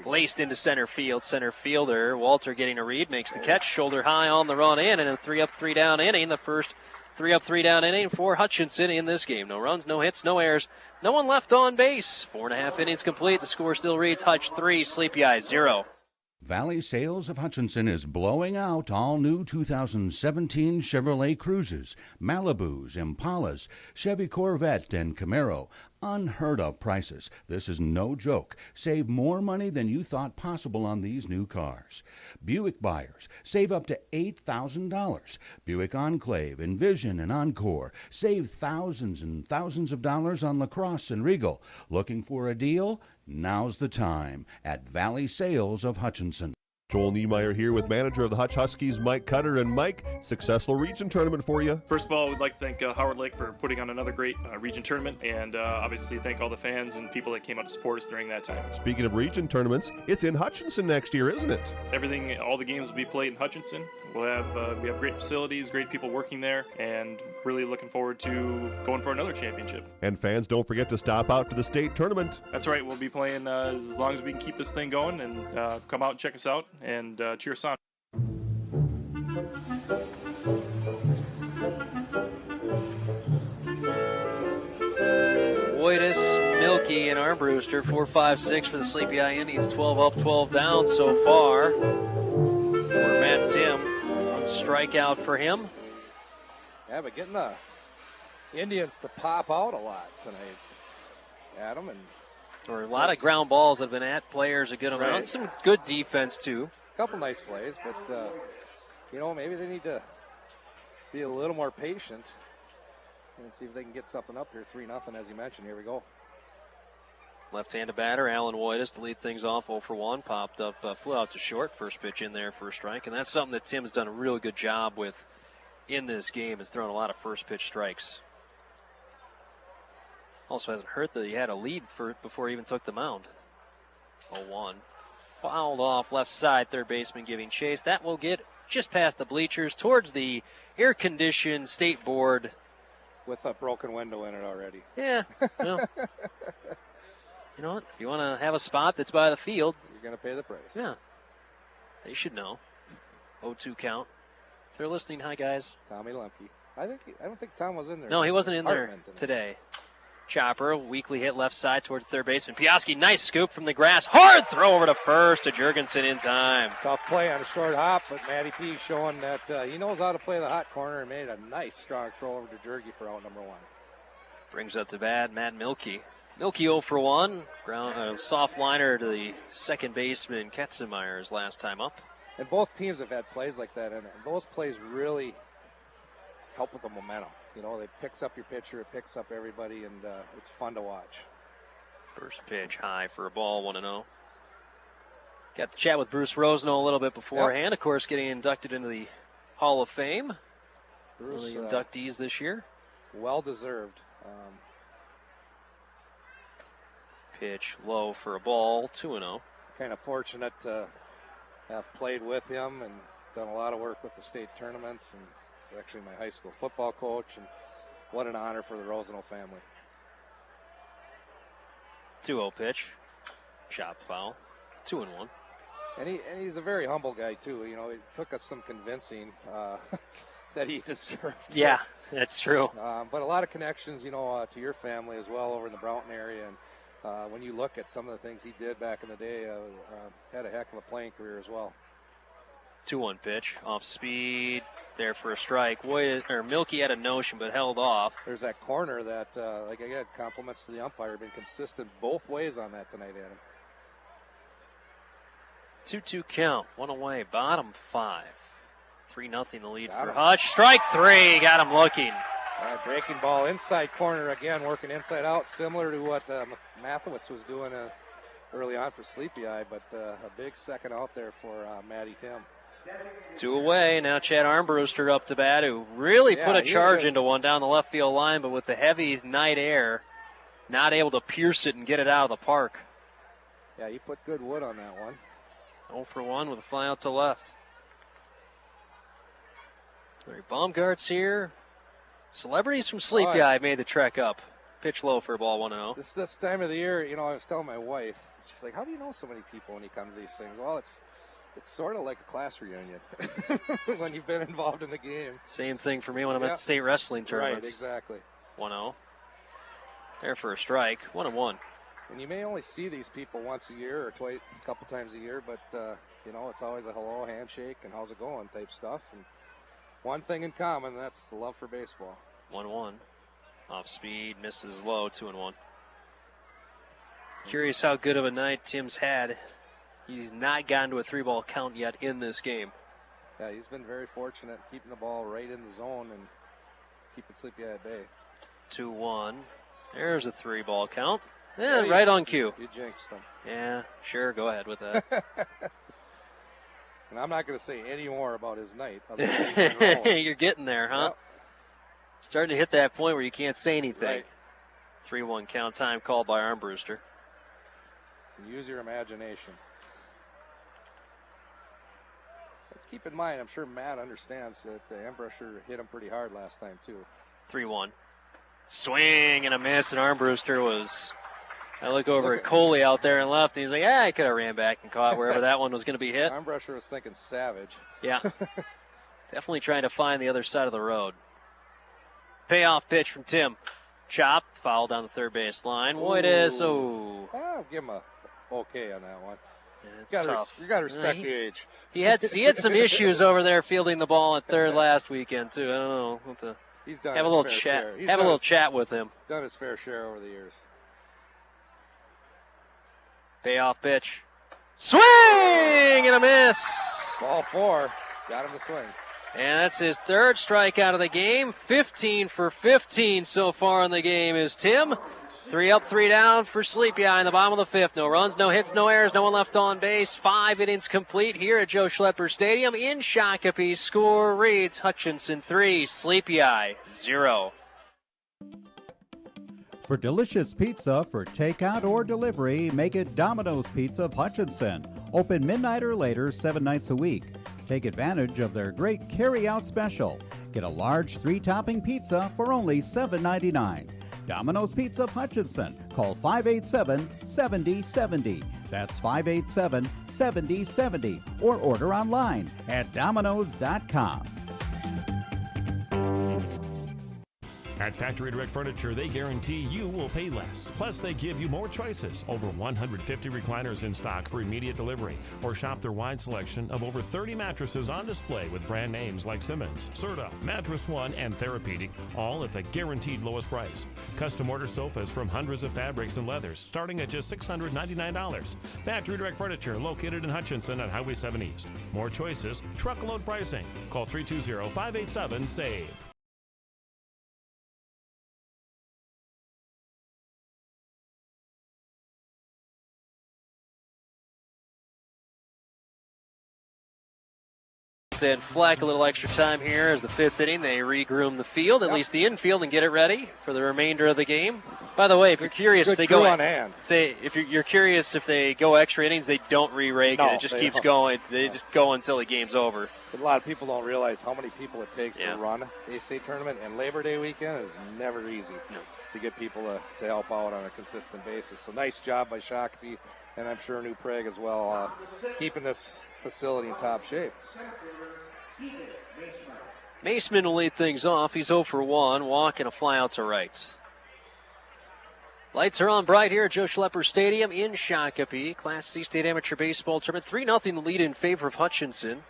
Laced into center field. Center fielder Walter getting a read, makes the catch, shoulder high on the run in, and a 3-up, 3-down inning. The first 3-up, 3-down inning for Hutchinson in this game. No runs, no hits, no errors, no one left on base. 4.5 innings complete. The score still reads Hutch 3, Sleepy Eye 0. Valley Sales of Hutchinson is blowing out all new 2017 Chevrolet Cruises, Malibus, Impalas, Chevy Corvette, and Camaro. Unheard of prices. This is no joke. Save more money than you thought possible on these new cars. Buick buyers, save up to $8,000. Buick Enclave, Envision, and Encore. Save thousands and thousands of dollars on LaCrosse and Regal. Looking for a deal? Now's the time at Valley Sales of Hutchinson. Joel Niemeyer here with manager of the Hutch Huskies, Mike Cutter. And Mike, successful region tournament for you. First of all, we'd like to thank Howard Lake for putting on another great region tournament, and obviously thank all the fans and people that came out to support us during that time. Speaking of region tournaments, it's in Hutchinson next year, isn't it? All the games will be played in Hutchinson. We have great facilities, great people working there, and really looking forward to going for another championship. And fans, don't forget to stop out to the state tournament. That's right. We'll be playing as long as we can keep this thing going, and come out and check us out and cheer us on. Woitas, Milky, and Armbruster, 4-5-6 for the Sleepy Eye Indians. 12 up, 12 down so far for Matt Timm. One strikeout for him. Yeah, but getting the Indians to pop out a lot tonight, Adam. Or a lot of ground balls that have been at players a good amount. Right. Some good defense, too. A couple nice plays, but, maybe they need to be a little more patient and see if they can get something up here. 3-0, as you mentioned. Here we go. Left-handed batter, Alan Woitas, to lead things off 0-for-1. Popped up, flew out to short. First pitch in there for a strike. And that's something that Timm's done a really good job with in this game, has thrown a lot of first-pitch strikes. Also hasn't hurt that he had a lead before he even took the mound. 0-1. Fouled off left side, third baseman giving chase. That will get just past the bleachers towards the air-conditioned state board. With a broken window in it already. Yeah. Well, you know what? If you want to have a spot that's by the field, you're going to pay the price. Yeah. They should know. 0-2 count. If they're listening, hi, guys. Tommy Lemke. I don't think Tom was in there. No, he wasn't in there today. Chopper, weakly hit left side toward the third baseman. Piaski, nice scoop from the grass. Hard throw over to first to Jurgensen in time. Tough play on a short hop, but Matty P showing that he knows how to play the hot corner and made a nice strong throw over to Jurgie for out number 1. Brings up to bat Matt Milky. Milky 0-for-1. Soft liner to the second baseman Ketzenmeyer's last time up. And both teams have had plays like that, and those plays really help with the momentum. It picks up your pitcher, it picks up everybody, and it's fun to watch. First pitch high for a ball, 1-0. Got to chat with Bruce Roseno a little bit beforehand. Yep. Of course, getting inducted into the Hall of Fame. Bruce, one of the inductees this year. Well deserved. Pitch low for a ball, 2-0. Kind of fortunate to have played with him and done a lot of work with the state tournaments, and he's actually my high school football coach, and what an honor for the Rosenau family. 2-0 pitch. Chop foul. 2-1. And he's a very humble guy, too. You know, it took us some convincing that he deserved it. Yeah, that's true. But a lot of connections, you know, to your family as well over in the Broughton area. And when you look at some of the things he did back in the day, had a heck of a playing career as well. 2-1 pitch. Off speed. There for a strike. Milky had a notion, but held off. There's that corner that, like I said, compliments to the umpire. Been consistent both ways on that tonight, Adam. 2-2 count. One away. Bottom 5. 3-0 the lead for Hutch. Strike 3. Got him looking. Breaking ball inside corner again, working inside out, similar to what Mathewitz was doing early on for Sleepy Eye, but a big second out there for Matty Timm. 2 away. Now Chad Armbruster up to bat, who really put a charge into one down the left field line, but with the heavy night air, not able to pierce it and get it out of the park. Yeah, he put good wood on that one. 0 for 1 with a fly out to left. Larry Baumgart's here. Celebrities from Sleepy Eye made the trek up. Pitch low for a ball, 1-0. This time of the year, you know, I was telling my wife, she's like, how do you know so many people when you come to these things? Well, it's sort of like a class reunion when you've been involved in the game. Same thing for me when I'm at the state wrestling tournaments. Right, exactly. 1-0. There for a strike, 1-1. And you may only see these people once a year or twice, a couple times a year, but, you know, it's always a hello, handshake, and how's it going type stuff. And one thing in common, that's the love for baseball. 1-1. Off speed, misses low, 2-1. Curious how good of a night Tim's had. He's not gotten to a 3-ball count yet in this game. Yeah, he's been very fortunate keeping the ball right in the zone and keeping Sleepy Eye at bay. 2-1. There's a 3-ball count. Yeah, right on cue. You jinxed him. Yeah, sure, go ahead with that. And I'm not going to say any more about his night. You're getting there, huh? Yep. Starting to hit that point where you can't say anything. Right. 3-1 count, time called by Armbruster. Use your imagination. But keep in mind, I'm sure Matt understands that Armbruster hit him pretty hard last time, too. 3-1. Swing and a miss, and Armbruster was... I look over at Coley out there and left, and he's like, I could have ran back and caught wherever that one was going to be hit. Armbruster was thinking savage. Yeah. Definitely trying to find the other side of the road. Payoff pitch from Timm. Chop, foul down the third base line. What is, I'll give him a okay on that one. Yeah, you got to respect the age. He had some issues over there fielding the ball at third last weekend, too. I don't know. We'll have to He's done have a little chat. Have a little chat with him. Done his fair share over the years. Payoff pitch. Swing and a miss. Ball 4. Got him to swing. And that's his third strikeout of the game. 15 for 15 so far in the game is Timm. 3 up, 3 down for Sleepy Eye in the bottom of the 5th. No runs, no hits, no errors, no one left on base. 5 innings complete here at Joe Schlepper Stadium in Shakopee. Score reads Hutchinson 3, Sleepy Eye 0. For delicious pizza for takeout or delivery, make it Domino's Pizza of Hutchinson. Open midnight or later 7 nights a week. Take advantage of their great carry-out special. Get a large 3-topping pizza for only $7.99. Domino's Pizza of Hutchinson. Call 587-7070. That's 587-7070. Or order online at Domino's.com. At Factory Direct Furniture, they guarantee you will pay less. Plus, they give you more choices. Over 150 recliners in stock for immediate delivery. Or shop their wide selection of over 30 mattresses on display with brand names like Simmons, Serta, Mattress One, and Therapeutic, all at the guaranteed lowest price. Custom order sofas from hundreds of fabrics and leathers, starting at just $699. Factory Direct Furniture, located in Hutchinson at Highway 7 East. More choices, truckload pricing. Call 320-587-SAVE. and Fleck a little extra time here as the 5th inning. They regroom the field, at least the infield, and get it ready for the remainder of the game. By the way, if you're curious, if they go on hand. You're curious if they go extra innings, they don't re-rake it. It just keeps going. They just go until the game's over. A lot of people don't realize how many people it takes to run a state tournament, and Labor Day weekend is never easy to get people to help out on a consistent basis. So nice job by Shakopee, and I'm sure New Prague as well, keeping this facility in top shape. Maceman will lead things off. He's 0 for 1, walk and a fly out to right. Lights are on bright here at Joe Schlepper Stadium in Shakopee. Class C State Amateur Baseball Tournament. 3-0 the lead in favor of Hutchinson.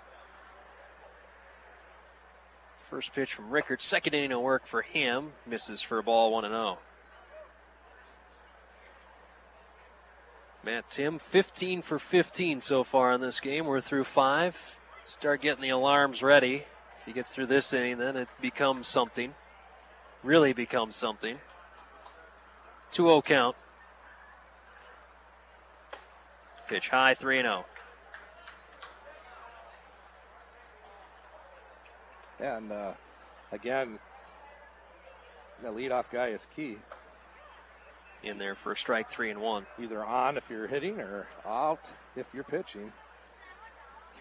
First pitch from Rickard. Second inning of work for him. Misses for a ball, 1-0. Matt Timm, 15 for 15 so far in this game. We're through 5. Start getting the alarms ready. If he gets through this inning, then it becomes something. Really becomes something. 2-0 count. Pitch high, 3-0. And again, the leadoff guy is key. In there for a strike, 3-1. Either on if you're hitting or out if you're pitching.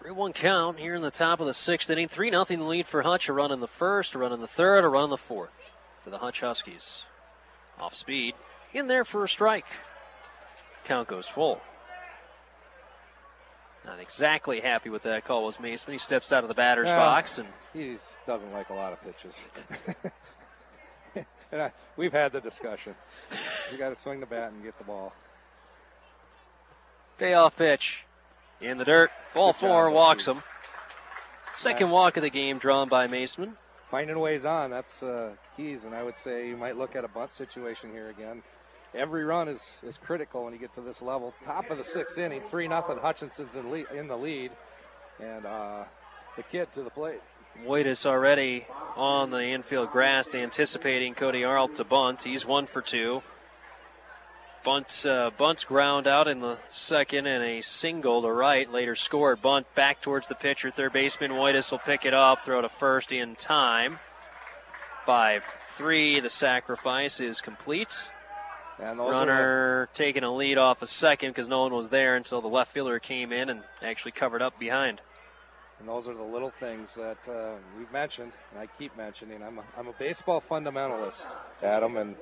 3-1 count here in the top of the 6th inning. 3-0 the lead for Hutch. A run in the first, a run in the third, a run in the fourth for the Hutch Huskies. Off speed. In there for a strike. Count goes full. Not exactly happy with that call was Maceman. He steps out of the batter's box. And he doesn't like a lot of pitches. And we've had the discussion. You got to swing the bat and get the ball. Payoff pitch. In the dirt. Ball 4, walks him. Second walk of the game drawn by Maceman. Finding ways on, that's keys, and I would say you might look at a bunt situation here again. Every run is critical when you get to this level. Top of the 6th inning, 3-0. Hutchinson's in the lead, and the kid to the plate. Waitis already on the infield grass, anticipating Cody Arlt to bunt. He's 1 for 2. Bunt's ground out in the second and a single to right. Later scored. Bunt back towards the pitcher. Third baseman Waitis will pick it up, throw to first in time. 5-3. The sacrifice is complete. And runner taking a lead off a second because no one was there until the left fielder came in and actually covered up behind. And those are the little things that we've mentioned, and I keep mentioning. I'm a baseball fundamentalist, Adam, and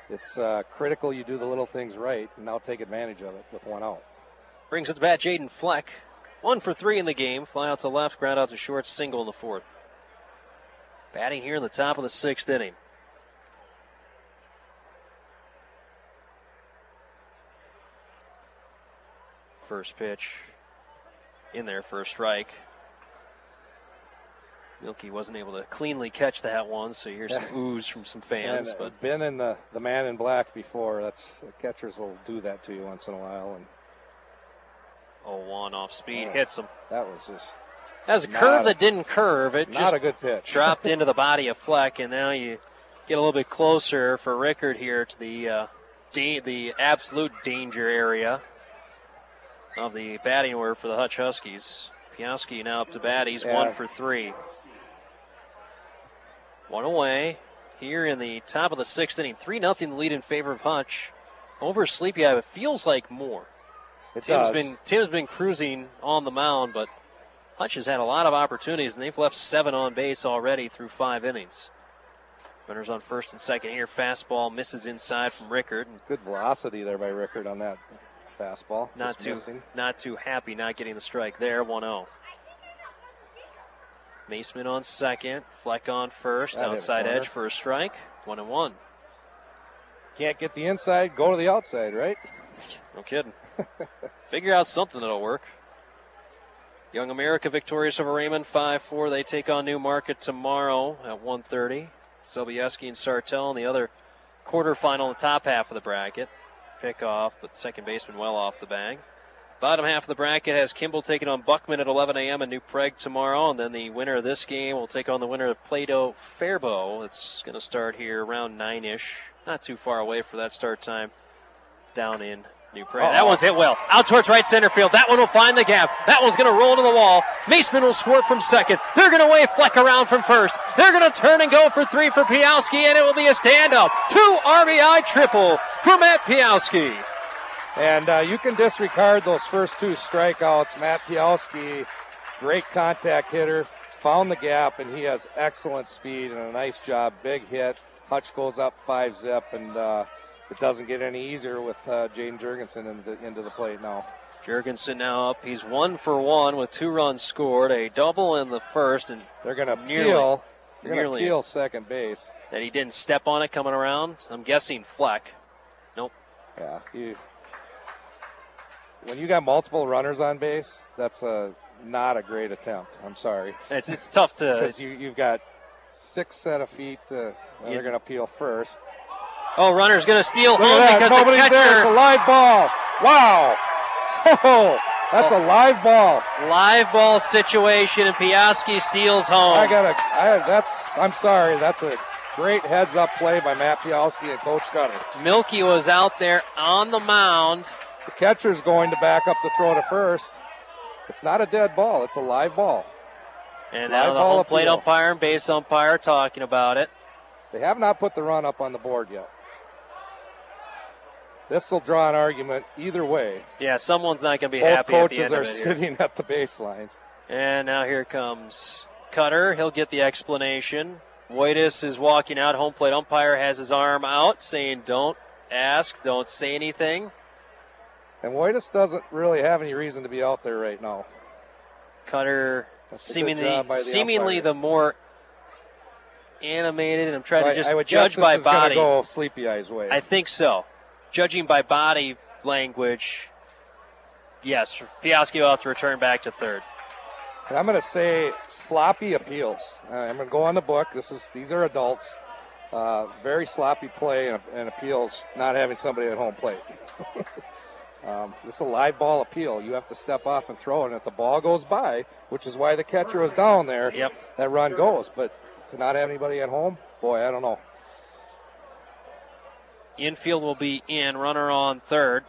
it's critical you do the little things right and now take advantage of it with 1 out. Brings it to bat Jaden Fleck. 1 for 3 in the game. Fly out to left, ground out to short, single in the 4th. Batting here in the top of the 6th inning. First pitch in there for a strike. Milky wasn't able to cleanly catch that one, so here's some ooze from some fans. But been in the man in black before. That's catchers will do that to you once in a while. And 0-1 off speed, hits him. That was just. That was a curve that didn't curve. It not just a good pitch. Dropped into the body of Fleck, and now you get a little bit closer for Rickard here to the absolute danger area of the batting order for the Hutch Huskies. Piaski now up to bat. He's 1 for 3. 1 away here in the top of the 6th inning. 3-0 lead in favor of Hutch. Over Sleepy Eye, it feels like more. Timm's been cruising on the mound, but Hutch has had a lot of opportunities, and they've left 7 on base already through 5 innings. Runners on first and second here. Fastball misses inside from Rickard. Good velocity there by Rickard on that fastball. Not too happy not getting the strike there. 1-0. Maceman on second. Fleck on first. Outside edge for a strike. 1-1. Can't get the inside, go to the outside, right? No kidding. Figure out something that'll work. Young America victorious over Raymond 5-4. They take on Newmarket tomorrow at 1:30. Sobieski and Sartell in the other quarterfinal in the top half of the bracket. Pick off, but second baseman well off the bag. Bottom half of the bracket has Kimball taking on Buckman at 11 a.m. and New Prague tomorrow. And then the winner of this game will take on the winner of Plato Faribault. It's going to start here around 9-ish. Not too far away for that start time down in That one's hit well. Out towards right center field. That one will find the gap. That one's going to roll to the wall. Maceman will score from second. They're going to wave Fleck around from first. They're going to turn and go for 3 for Piowski, and it will be a stand-up. 2 RBI triple for Matt Piowski. And you can disregard those first 2 strikeouts. Matt Piowski, great contact hitter, found the gap, and he has excellent speed and a nice job. Big hit. Hutch goes up 5-zip, and it doesn't get any easier with Jaden Jurgensen into the plate now. Jurgensen now up. He's 1 for 1 with 2 runs scored, a double in the first, and they're going to peel. They're going to peel second base. That he didn't step on it coming around. I'm guessing Fleck. Nope. Yeah. When you got multiple runners on base, that's not a great attempt. I'm sorry. It's tough to because you've got 6 set of feet. They're going to peel first. Oh, runner's going to steal Look home at that. because Nobody's the catcher. there. It's a live ball. Wow. Oh, that's a live ball. Live ball situation, and Piowski steals home. I'm sorry. That's a great heads-up play by Matt Piowski and Coach Cutter. Milky was out there on the mound. The catcher's going to back up to throw to first. It's not a dead ball. It's a live ball. And now the home plate umpire and base umpire talking about it. They have not put the run up on the board yet. This will draw an argument either way. Yeah, someone's not going to be Both happy at the coaches end are of it sitting at the baselines. And now here comes Cutter. He'll get the explanation. Wojtis is walking out. Home plate umpire has his arm out, saying don't ask, don't say anything. And Wojtis doesn't really have any reason to be out there right now. Cutter seemingly the more animated, and I'm trying to just judge by body. Go Sleepy Eye's way. I think so. Judging by body language, yes, Piowski will have to return back to third. And I'm going to say sloppy appeals. I'm going to go on the book. These are adults. Very sloppy play and appeals, not having somebody at home plate. This is a live ball appeal. You have to step off and throw it, and if the ball goes by, which is why the catcher was down there, that run goes. But to not have anybody at home, boy, I don't know. Infield will be in, runner on third.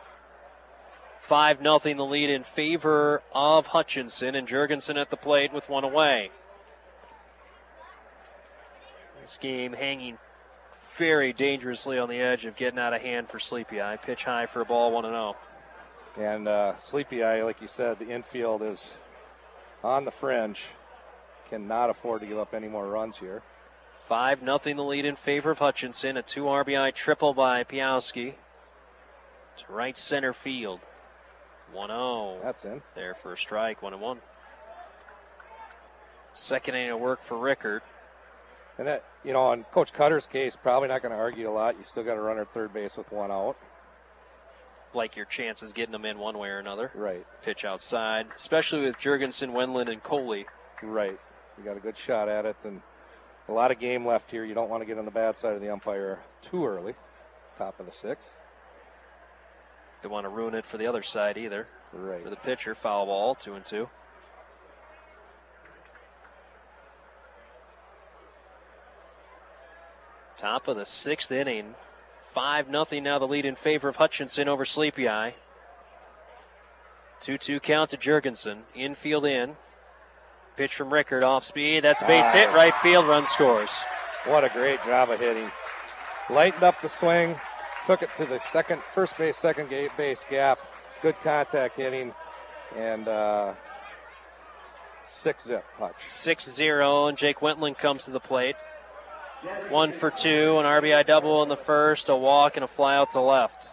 5-0 the lead in favor of Hutchinson, and Jurgensen at the plate with 1 away. This game hanging very dangerously on the edge of getting out of hand for Sleepy Eye. Pitch high for a ball, 1-0. And Sleepy Eye, like you said, the infield is on the fringe. Cannot afford to give up any more runs here. 5-0 the lead in favor of Hutchinson. A 2 RBI triple by Piowski to right center field. 1-0. That's in. There for a strike, 1-1. Second inning of work for Rickard. And that, in Coach Cutter's case, probably not going to argue a lot. You still got to run at third base with 1 out. Like your chances getting them in one way or another. Right. Pitch outside, especially with Jurgensen, Wendland, and Coley. Right. You got a good shot at it, and a lot of game left here. You don't want to get on the bad side of the umpire too early. Top of the 6th. Don't want to ruin it for the other side either. Right. For the pitcher, foul ball, 2-2. Top of the 6th inning. 5-0 now the lead in favor of Hutchinson over Sleepy Eye. 2-2 count to Jurgensen. Infield in. Pitch from Rickard off speed. That's base hit. Right field run scores. What a great job of hitting. Lightened up the swing. Took it to the first base, second base gap. Good contact hitting. And 6-zip. 6-0, and Jake Wentland comes to the plate. 1 for 2, an RBI double in the first, a walk, and a fly out to left.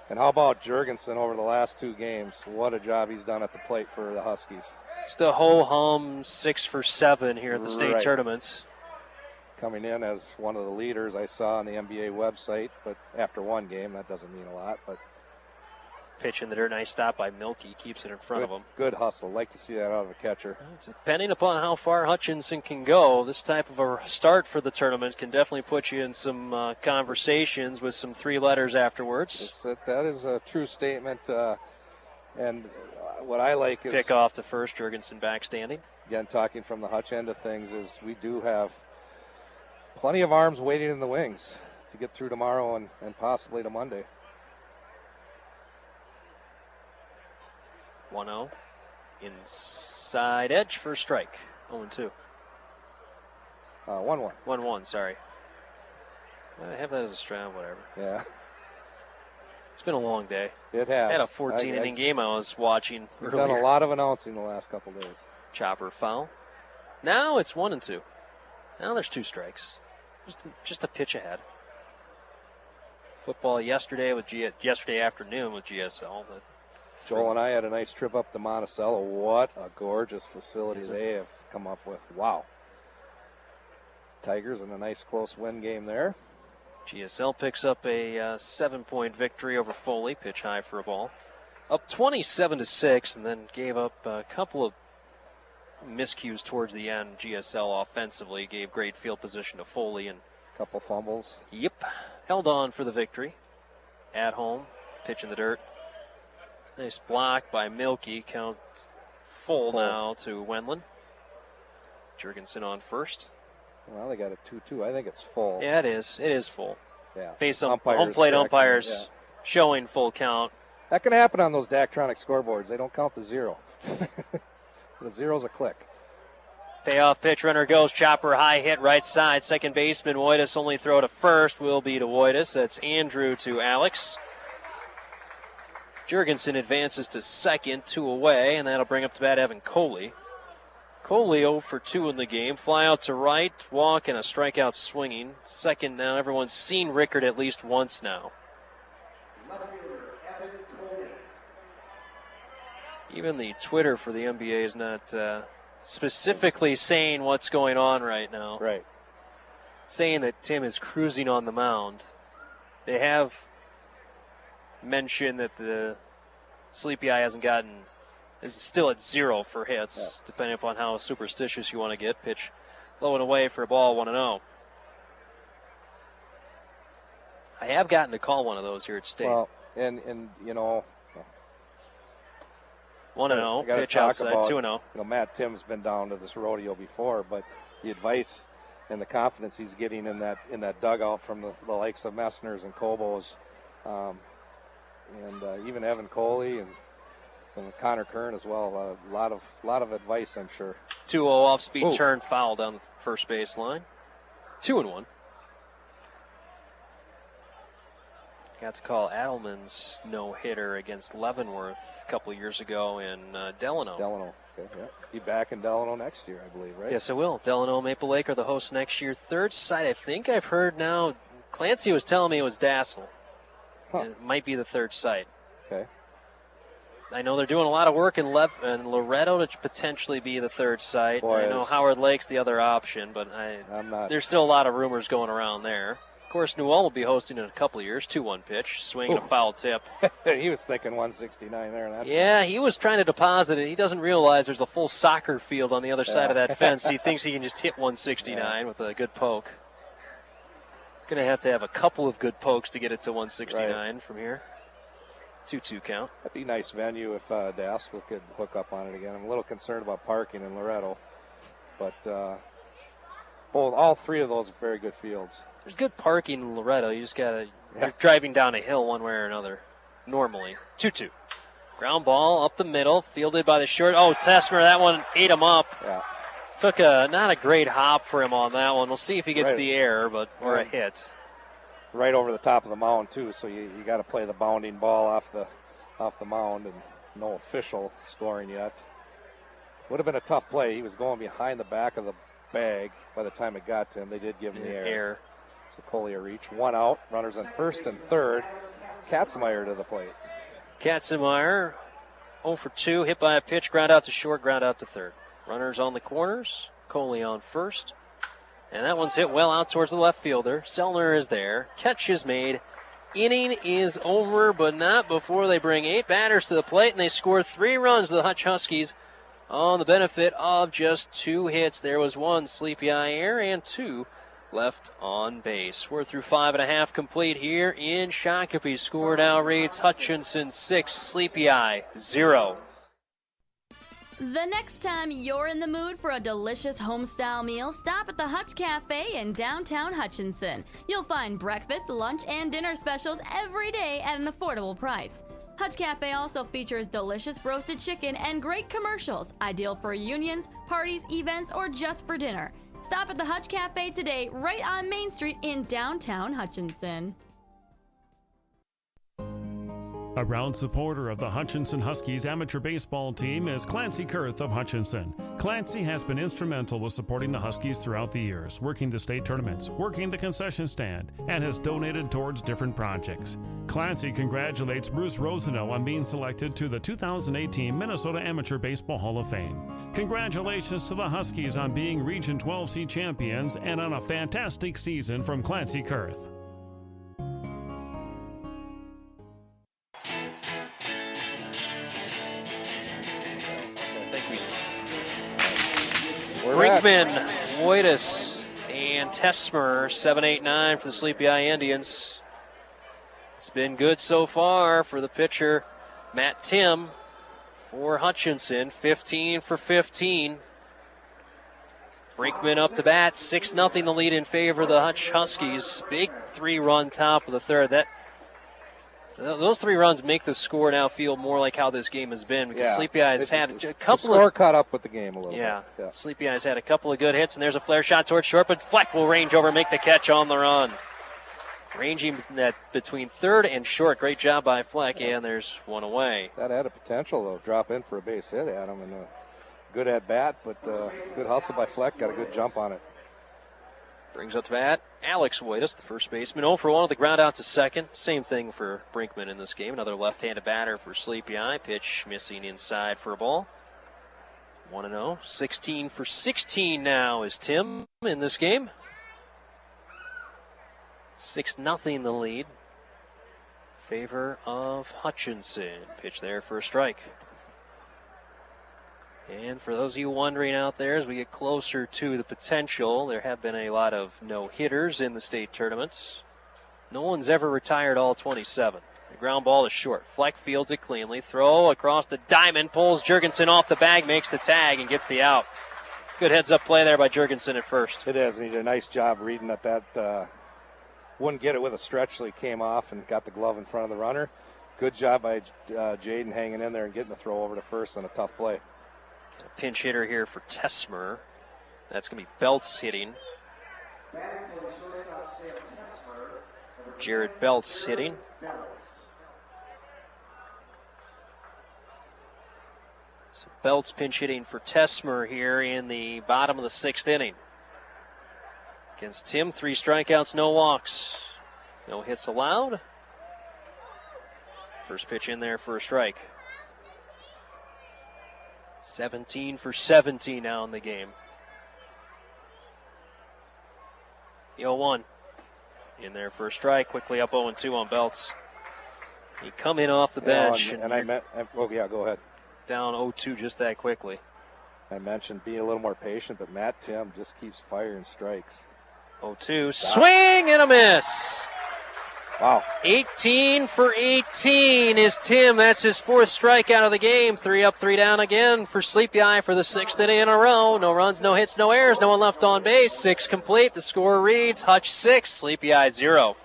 And how about Jurgensen over the last 2 games? What a job he's done at the plate for the Huskies. Just a ho-hum 6 for 7 here at the state tournaments. Coming in as one of the leaders I saw on the NBA website, but after 1 game, that doesn't mean a lot. But pitch in the dirt, nice stop by Milky, keeps it in front of him. Good hustle. Like to see that out of a catcher. Depending upon how far Hutchinson can go, this type of a start for the tournament can definitely put you in some conversations with some 3 letters afterwards. That is a true statement. And what I like is... Pick off to first, Jurgensen backstanding. Again, talking from the Hutch end of things, is we do have plenty of arms waiting in the wings to get through tomorrow and possibly to Monday. 1-0. Inside edge for a strike. 0-2. 1-1. 1-1, sorry. I have that as a strike, whatever. Yeah. It's been a long day. It has. I had a 14-inning game I was watching We've earlier. done a lot of announcing the last couple days. Chopper foul. Now it's 1-2. Now there's 2 strikes. Just a pitch ahead. Football yesterday afternoon with GSL. But Joel and I had a nice trip up to Monticello. What a gorgeous facility they have come up with. Wow. Tigers in a nice close win game there. GSL picks up a 7-point victory over Foley. Pitch high for a ball. Up 27-6, and then gave up a couple of miscues towards the end. GSL offensively gave great field position to Foley and a couple fumbles. Yep, held on for the victory. At home, pitch in the dirt. Nice block by Milky. Count full now to Wendland. Jurgensen on first. Well, they got a 2-2. I think it's full. Yeah, it is. It is full. Yeah. Based on home plate umpires showing full count. That can happen on those Daktronic scoreboards. They don't count the 0. The 0's a click. Payoff pitch, runner goes, chopper high hit right side. Second baseman Woitis only throw to first will be to Woitis. That's Andrew to Alex. Jurgensen advances to second, 2 away, and that'll bring up to bat Evan Coley. Coley 0 for 2 in the game. Fly out to right, walk, and a strikeout swinging. Second now. Everyone's seen Rickard at least once now. Even the Twitter for the NBA is not specifically saying what's going on right now. Right. Saying that Timm is cruising on the mound. They have mentioned that the Sleepy Eye is still at 0 for hits, depending upon how superstitious you want to get. Pitch low and away for a ball, 1-0. I have gotten to call one of those here at State. Well, and you know, 1-0, pitch outside, 2-0. You know, Matt Timm's been down to this rodeo before, but the advice and the confidence he's getting in that dugout from the likes of Messner's and Cobos, and even Evan Coley and some Connor Kern as well. A lot of advice, I'm sure. 2-0 off-speed turn foul down the first baseline. 2-1. Got to call Adelman's no-hitter against Leavenworth a couple of years ago in Delano. Delano, okay, yeah. Be back in Delano next year, I believe, right? Yes, I will. Delano, Maple Lake are the hosts next year. Third site, I think I've heard now. Clancy was telling me it was Dassel. Huh. It might be the third site. Okay. I know they're doing a lot of work in Loretto to potentially be the third site. Boy, I know Howard Lake's the other option, but there's still a lot of rumors going around there. Of course, Newell will be hosting in a couple of years. 2-1 pitch, swing and a foul tip. He was thinking 169 there. Yeah, he was trying to deposit it. He doesn't realize there's a full soccer field on the other side of that fence. He thinks he can just hit 169 with a good poke. Going to have a couple of good pokes to get it to 169 from here. 2-2 count. That'd be a nice venue if Dassel could hook up on it again. I'm a little concerned about parking in Loretto, but all 3 of those are very good fields. There's good parking in Loretto. You just you're driving down a hill one way or another, normally. 2-2. Ground ball up the middle, fielded by the short. Oh, Tessmer, that one ate him up. Yeah. Took not a great hop for him on that one. We'll see if he gets the air, or a hit. Right over the top of the mound, too, so you got to play the bounding ball off the mound, and no official scoring yet. Would have been a tough play. He was going behind the back of the bag by the time it got to him. They did give him the air. So Coley a reach. 1 out. Runners on first and third. Katzenmeyer to the plate. Katzenmeyer 0 for 2. Hit by a pitch. Ground out to short. Ground out to third. Runners on the corners. Coley on first. And that one's hit well out towards the left fielder. Sellner is there. Catch is made. Inning is over, but not before they bring 8 batters to the plate, and they score 3 runs to the Hutch Huskies on the benefit of just 2 hits. There was 1 Sleepy Eye error and 2 left on base. We're through 5.5 complete here in Shakopee. Score now reads Hutchinson 6, Sleepy Eye 0. The next time you're in the mood for a delicious home-style meal, stop at the Hutch Cafe in downtown Hutchinson. You'll find breakfast, lunch, and dinner specials every day at an affordable price. Hutch Cafe also features delicious roasted chicken and great commercials, ideal for reunions, parties, events, or just for dinner. Stop at the Hutch Cafe today, right on Main Street in downtown Hutchinson. A proud supporter of the Hutchinson Huskies amateur baseball team is Clancy Kurth of Hutchinson. Clancy has been instrumental with supporting the Huskies throughout the years, working the state tournaments, working the concession stand, and has donated towards different projects. Clancy congratulates Bruce Rosano on being selected to the 2018 Minnesota Amateur Baseball Hall of Fame. Congratulations to the Huskies on being Region 12C champions and on a fantastic season from Clancy Kurth. Brinkman, Woitis, and Tesmer, 7-8-9 for the Sleepy Eye Indians. It's been good so far for the pitcher, Matt Timm, for Hutchinson, 15 for 15. Brinkman up to bat, 6-0 the lead in favor of the Huskies. Big 3-run top of the third. Those 3 runs make the score now feel more like how this game has been, because Sleepy Eyes had a couple the score caught up with the game a little bit. Yeah, Sleepy Eyes had a couple of good hits, and there's a flare shot towards short, but Fleck will range over and make the catch on the run. Ranging that between third and short. Great job by Fleck, and there's one away. That had a potential, though, drop in for a base hit, Adam, and good at bat, but good hustle by Fleck, got a good jump on it. Brings up to bat Alex Woitis, the first baseman. 0 for 1 with the ground out to second. Same thing for Brinkman in this game. Another left-handed batter for Sleepy Eye. Pitch missing inside for a ball. 1-0. 16 for 16 now is Timm in this game. 6-0 the lead. Favor of Hutchinson. Pitch there for a strike. And for those of you wondering out there, as we get closer to the potential, there have been a lot of no-hitters in the state tournaments. No one's ever retired all 27. The ground ball is short. Fleck fields it cleanly. Throw across the diamond, pulls Jurgensen off the bag, makes the tag, and gets the out. Good heads-up play there by Jurgensen at first. It is, and he did a nice job reading that wouldn't get it with a stretch, so he came off and got the glove in front of the runner. Good job by Jaden hanging in there and getting the throw over to first on a tough play. A pinch hitter here for Tesmer. That's going to be Belts hitting. Jared Belts hitting. So Belts pinch hitting for Tesmer here in the bottom of the 6th inning. Against Timm, 3 strikeouts, no walks. No hits allowed. First pitch in there for a strike. 17 for 17 now in the game. The 0-1 in there for a strike. Quickly up 0-2 on Belts. He come in off the bench. Go ahead. Down 0-2 just that quickly. I mentioned being a little more patient, but Matt Timm just keeps firing strikes. 0-2. Swing and a miss. Wow. 18 for 18 is Timm. That's his 4th strikeout of the game. 3 up, 3 down again for Sleepy Eye for the 6th inning in a row. No runs, no hits, no errors, no one left on base. 6 complete. The score reads Hutch 6, Sleepy Eye 0.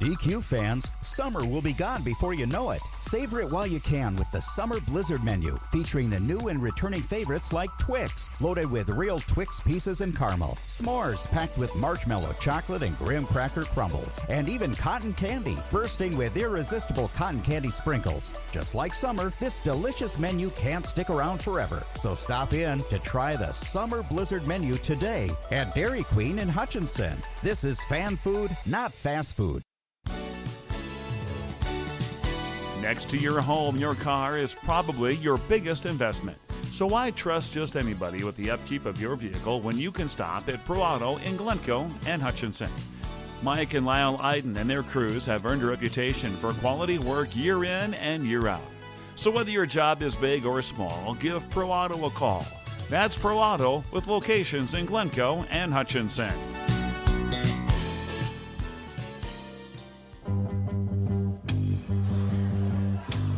DQ fans, summer will be gone before you know it. Savor it while you can with the Summer Blizzard menu, featuring the new and returning favorites like Twix, loaded with real Twix pieces and caramel, s'mores packed with marshmallow, chocolate, and graham cracker crumbles, and even cotton candy, bursting with irresistible cotton candy sprinkles. Just like summer, this delicious menu can't stick around forever. So stop in to try the Summer Blizzard menu today at Dairy Queen in Hutchinson. This is fan food, not fast food. Next to your home, your car is probably your biggest investment. So why trust just anybody with the upkeep of your vehicle when you can stop at Pro Auto in Glencoe and Hutchinson? Mike and Lyle Iden and their crews have earned a reputation for quality work year in and year out. So whether your job is big or small, give Pro Auto a call. That's Pro Auto with locations in Glencoe and Hutchinson.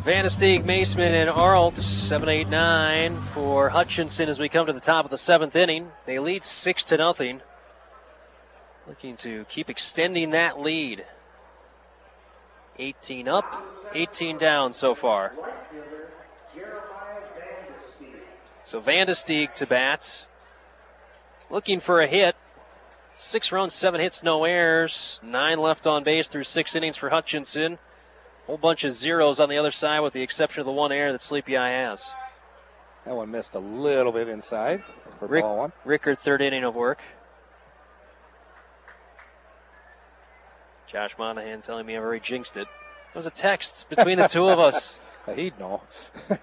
Vanesteeg, Maceman, and Arlt, 7-8-9 for Hutchinson as we come to the top of the 7th inning. They lead 6-0. Looking to keep extending that lead. 18 up, 18 down so far. So Van de Steeg to bat. Looking for a hit. 6 runs, 7 hits, no errors. 9 left on base through 6 innings for Hutchinson. Whole bunch of zeros on the other side with the exception of the 1 error that Sleepy Eye has. That one missed a little bit inside for ball 1. Rickard, 3rd inning of work. Josh Monahan telling me I've already jinxed it. It was a text between the two of us. He'd know.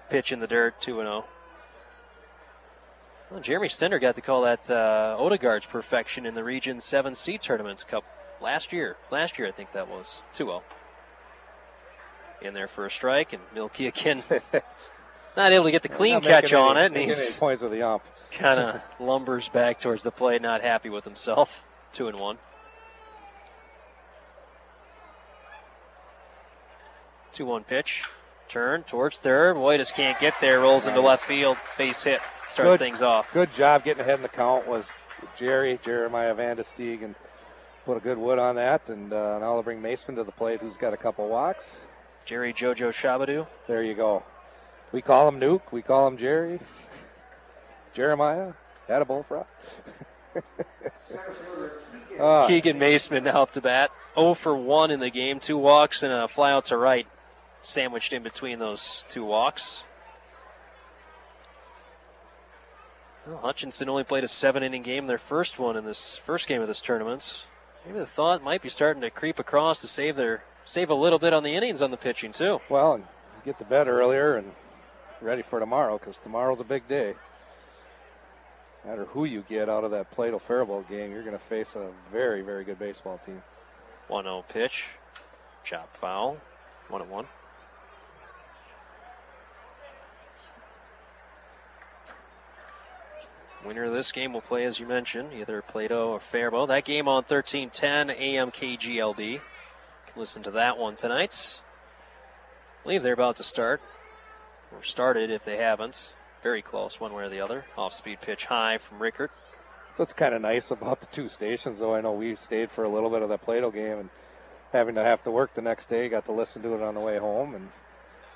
Pitch in the dirt, 2-0. Well, Jeremy Stender got to call that Odegaard's perfection in the Region 7C Tournament Cup last year. Last year, I think that was 2-0. In there for a strike, and Milky again not able to get the clean catch on it, and he's points with the ump. Kind of lumbers back towards the plate, not happy with himself. 2-1. 2-1 pitch. Turn towards third. Woitis can't get there. Rolls into left field. Base hit. Start things off. Good job getting ahead in the count was Jeremiah Van de Steeg, and put a good wood on that. And now they'll bring Maceman to the plate, who's got a couple walks. Jerry Jojo Shabadoo. There you go. We call him Nuke. We call him Jerry. Jeremiah. Had a bullfrog. Keegan Maceman now up to bat. 0 for 1 in the game. 2 walks and a fly out to right. Sandwiched in between those 2 walks. Well, Hutchinson only played a 7-inning game, their first one in this first game of this tournament. Maybe the thought might be starting to creep across to save a little bit on the innings on the pitching too. Well, and get to bed earlier and ready for tomorrow, because tomorrow's a big day. No matter who you get out of that Plato Faribault game, you're going to face a very, very good baseball team. 1-0 pitch. Chop foul. 1-1. Winner of this game will play, as you mentioned, either Plato or Faribault. That game on 1310 AM KGLB. You can listen to that one tonight. I believe they're about to start, or started if they haven't. Very close, one way or the other. Off-speed pitch high from Rickard. So it's kind of nice about the 2 stations, though. I know we stayed for a little bit of that Plato game, and having to have to work the next day, got to listen to it on the way home and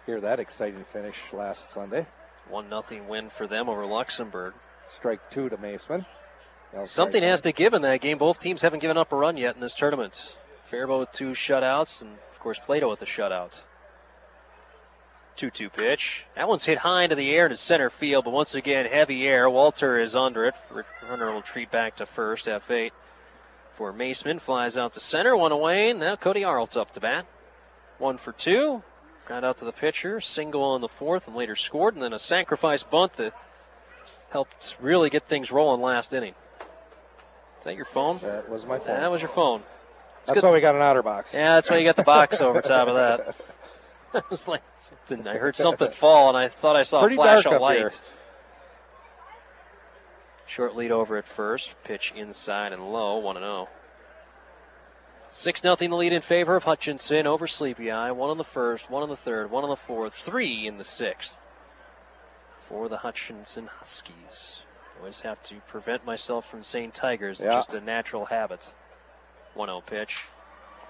hear that exciting finish last Sunday. 1-0 win for them over Luxembourg. Strike 2 to Maceman. Something has to give in that game. Both teams haven't given up a run yet in this tournament. Faribault with 2 shutouts, and of course Plato with a shutout. 2-2 pitch. That one's hit high into the air to center field, but once again, heavy air. Walter is under it. Runner will treat back to first, F8. For Maceman, flies out to center, 1 away. Now Cody Arlt up to bat. 1 for 2. Ground out to the pitcher. Single on the 4th and later scored, and then a sacrifice bunt that helped really get things rolling last inning. Is that your phone? That was my phone. That was your phone. That's why we got an OtterBox. Yeah, that's why you got the box over top of that. It was like something. I heard something fall, and I thought I saw a flash of light. Here. Short lead over at first. Pitch inside and low, 1-0. 6-0 the lead in favor of Hutchinson over Sleepy Eye. 1 on the first, 1 on the third, 1 on the fourth, 3 in the 6th. For the Hutchinson Huskies. Always have to prevent myself from saying Tigers. It's just a natural habit. 1-0 pitch.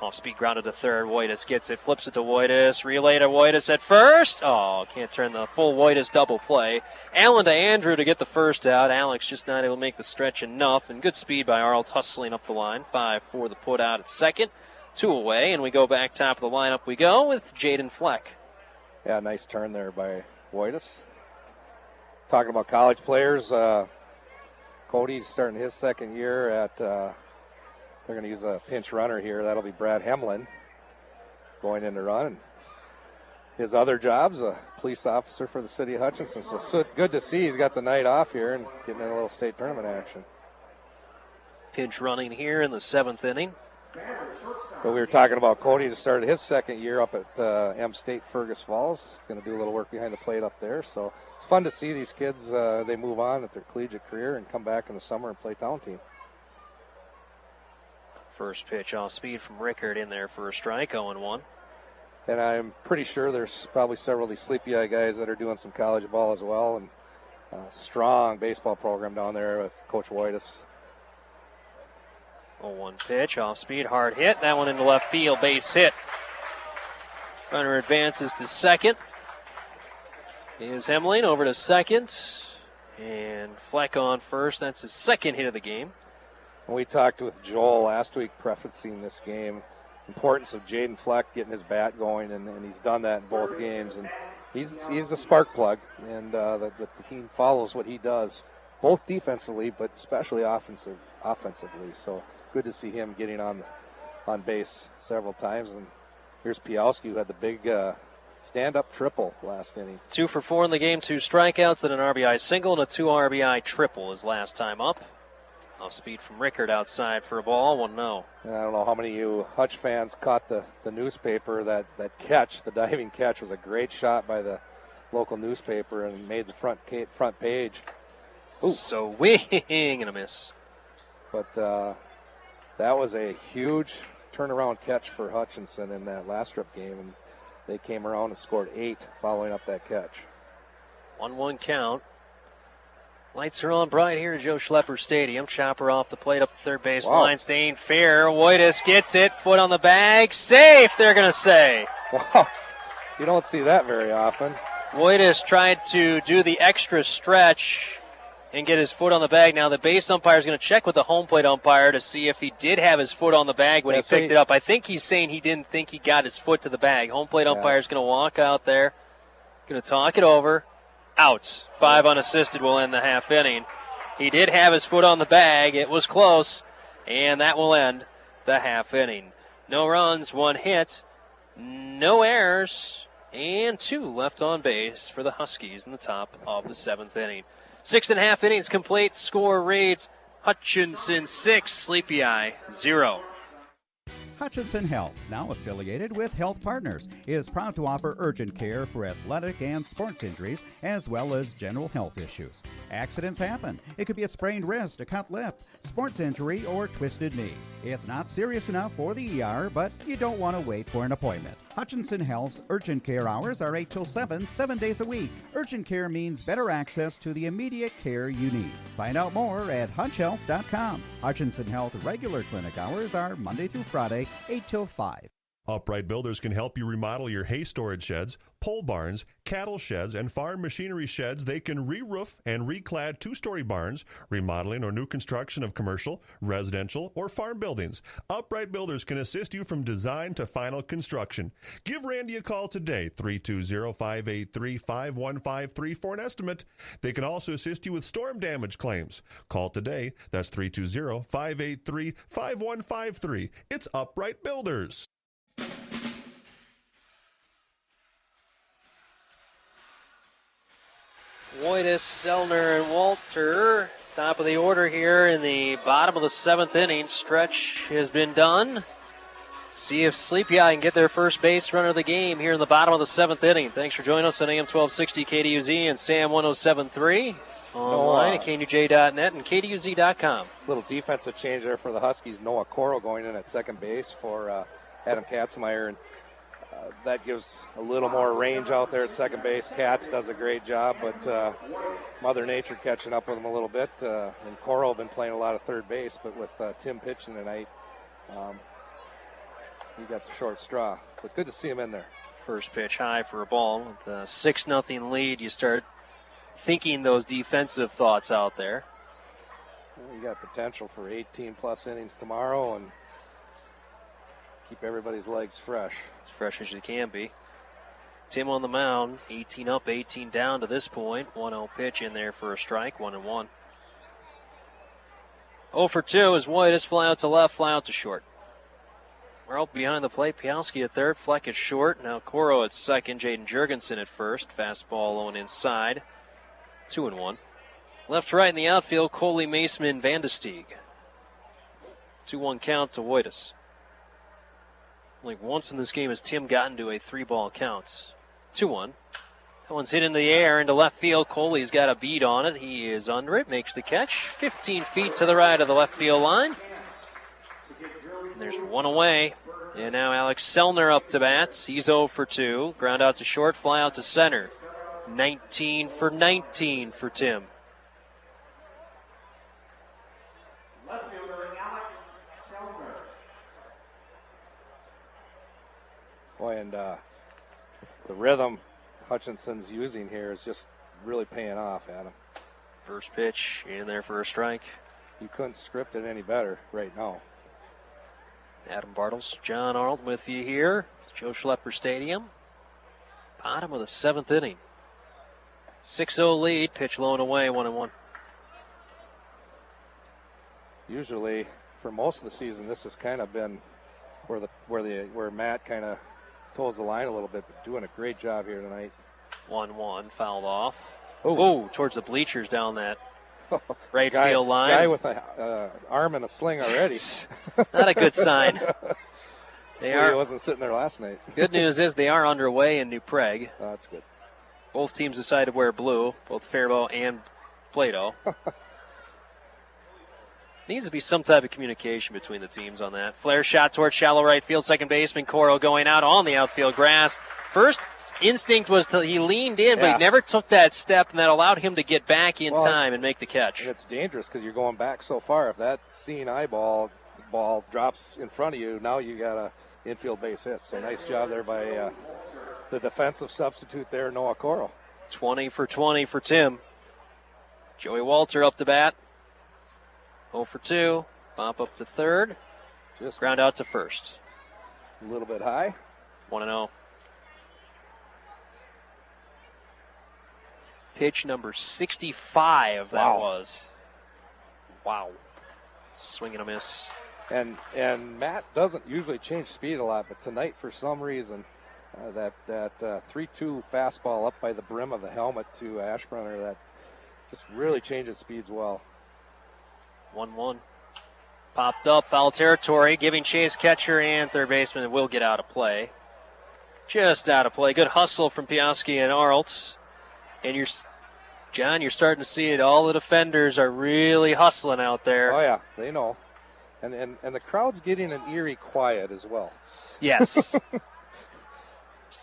Off-speed grounded to third. Woitis gets it, flips it to Woitis. Relay to Woitis at first. Oh, can't turn the full Woitis double play. Allen to Andrew to get the first out. Alex just not able to make the stretch enough. And good speed by Arlt hustling up the line. 5 for the put out at second. 2 away, and we go back top of the lineup we go with Jaden Fleck. Yeah, nice turn there by Woitis. Talking about college players, Cody's starting his 2nd year at, they're going to use a pinch runner here. That'll be Brad Hemlin going in to run. His other job's a police officer for the city of Hutchinson. So good to see he's got the night off here and getting in a little state tournament action. Pinch running here in the 7th inning. But we were talking about Cody to start his 2nd year up at M State Fergus Falls. Going to do a little work behind the plate up there. So it's fun to see these kids, they move on at their collegiate career and come back in the summer and play town team. First pitch off speed from Rickard in there for a strike, 0-1. And I'm pretty sure there's probably several of these Sleepy Eye guys that are doing some college ball as well. And strong baseball program down there with Coach Woitis. 0-1 pitch, off speed, hard hit. That one into left field, base hit. Runner advances to second. Is Hemling over to second. And Fleck on first. That's his second hit of the game. We talked with Joel last week prefacing this game, importance of Jaden Fleck getting his bat going, and he's done that in both games. And he's the spark plug, and the team follows what he does, both defensively but especially offensively. So good to see him getting on base several times. And here's Piowski, who had the big stand-up triple last inning. 2 for 4 in the game, 2 strikeouts, and an RBI single, and a 2 RBI triple his last time up. Off speed from Rickard outside for a ball, 1-0. And I don't know how many of you Hutch fans caught the newspaper. That catch, the diving catch, was a great shot by the local newspaper and made the front page. Ooh. So wing and a miss. But that was a huge turnaround catch for Hutchinson in that last strip game, and they came around and scored 8 following up that catch. 1-1 count. Lights are on bright here at Joe Schlepper Stadium. Chopper off the plate up the third base line, staying fair. Woitis gets it, foot on the bag, safe, they're going to say. Wow, you don't see that very often. Woitis tried to do the extra stretch and get his foot on the bag. Now the base umpire is going to check with the home plate umpire to see if he did have his foot on the bag when he picked it up. I think he's saying he didn't think he got his foot to the bag. Home plate umpire is going to walk out there, going to talk it over. Out. 5 unassisted will end the half inning. He did have his foot on the bag. It was close, and that will end the half inning. No runs, 1 hit, no errors, and 2 left on base for the Huskies in the top of the 7th inning. 6.5 innings complete. Score reads Hutchinson 6, Sleepy Eye 0. Hutchinson Health, now affiliated with Health Partners, is proud to offer urgent care for athletic and sports injuries as well as general health issues. Accidents happen. It could be a sprained wrist, a cut lip, sports injury, or twisted knee. It's not serious enough for the ER, but you don't want to wait for an appointment. Hutchinson Health's urgent care hours are 8 till 7, 7 days a week. Urgent care means better access to the immediate care you need. Find out more at hutchhealth.com. Hutchinson Health regular clinic hours are Monday through Friday, 8 till 5. Upright Builders can help you remodel your hay storage sheds, pole barns, cattle sheds, and farm machinery sheds. They can re-roof and reclad 2-story barns, remodeling or new construction of commercial, residential, or farm buildings. Upright Builders can assist you from design to final construction. Give Randy a call today, 320-583-5153 for an estimate. They can also assist you with storm damage claims. Call today. That's 320-583-5153. It's Upright Builders. Woitis, Selner, and Walter, top of the order here in the bottom of the 7th inning. Stretch has been done. See if Sleepy Eye can get their first base runner of the game here in the bottom of the 7th inning. Thanks for joining us on AM 1260 KDUZ and SAM 107.3. Online at KNUJ.net and KDUZ.com. Little defensive change there for the Huskies. Noah Coro going in at second base for Adam Katzmeyer, and that gives a little more range out there at second base. Katz does a great job, but Mother Nature catching up with him a little bit. And Coro been playing a lot of third base, but with Timm pitching tonight, he got the short straw. But good to see him in there. First pitch high for a ball. With a 6-0 lead, you start thinking those defensive thoughts out there. Well, you got potential for 18-plus innings tomorrow and keep everybody's legs fresh. As fresh as you can be. Timm on the mound, 18 up, 18 down to this point. 1-0 pitch in there for a strike, 1-1. 0 for 2 is Woitis. Fly out to left, fly out to short. We're out behind the plate. Piowski at third, Fleck at short. Now Coro at second, Jaden Jurgensen at first. Fastball low and inside. 2-1. Left to right in the outfield, Coley, Maceman, Van de Steeg. 2-1 count to Woitis. Only once in this game has Timm gotten to a 3-ball count. 2-1. That one's hit into the air into left field. Coley's got a beat on it. He is under it, makes the catch. 15 feet to the right of the left field line. And there's one away. And now Alex Selner up to bats. He's 0 for 2. Ground out to short, fly out to center. 19 for 19 for Timm. Boy, and the rhythm Hutchinson's using here is just really paying off, Adam. First pitch in there for a strike. You couldn't script it any better right now. Adam Bartles, John Arnold with you here. Joe Schlepper Stadium. Bottom of the 7th inning. 6-0 lead, pitch low and away, 1-1. Usually, for most of the season, this has kind of been where Matt kind of toes the line a little bit, but doing a great job here tonight. 1-1, fouled off. Oh, towards the bleachers down that right field line. Guy with an arm in a sling already. Not a good sign. He wasn't sitting there last night. Good news is they are underway in New Prague. Oh, that's good. Both teams decided to wear blue, both Faribault and Plato. Needs to be some type of communication between the teams on that. Flare shot towards shallow right field. Second baseman Coro going out on the outfield grass. First instinct was he leaned in, but he never took that step, and that allowed him to get back in time and make the catch. And it's dangerous because you're going back so far. If that seeing eyeball ball drops in front of you, now you got a infield base hit. So nice job there by the defensive substitute there, Noah Coro. 20 for 20 for Timm. Joey Walter up to bat. 0 for 2. Bump up to third. Just ground out to first. A little bit high. 1-0. Pitch number 65, that was. Wow. Swing and a miss. And Matt doesn't usually change speed a lot, but tonight for some reason that 3-2 fastball up by the brim of the helmet to Ashbrunner, that just really changes speeds well. 1-1. Popped up, foul territory, giving chase catcher and third baseman will get out of play. Just out of play. Good hustle from Piaski and Arlt. And you're starting to see it. All the defenders are really hustling out there. Oh, yeah, they know. And the crowd's getting an eerie quiet as well. Yes.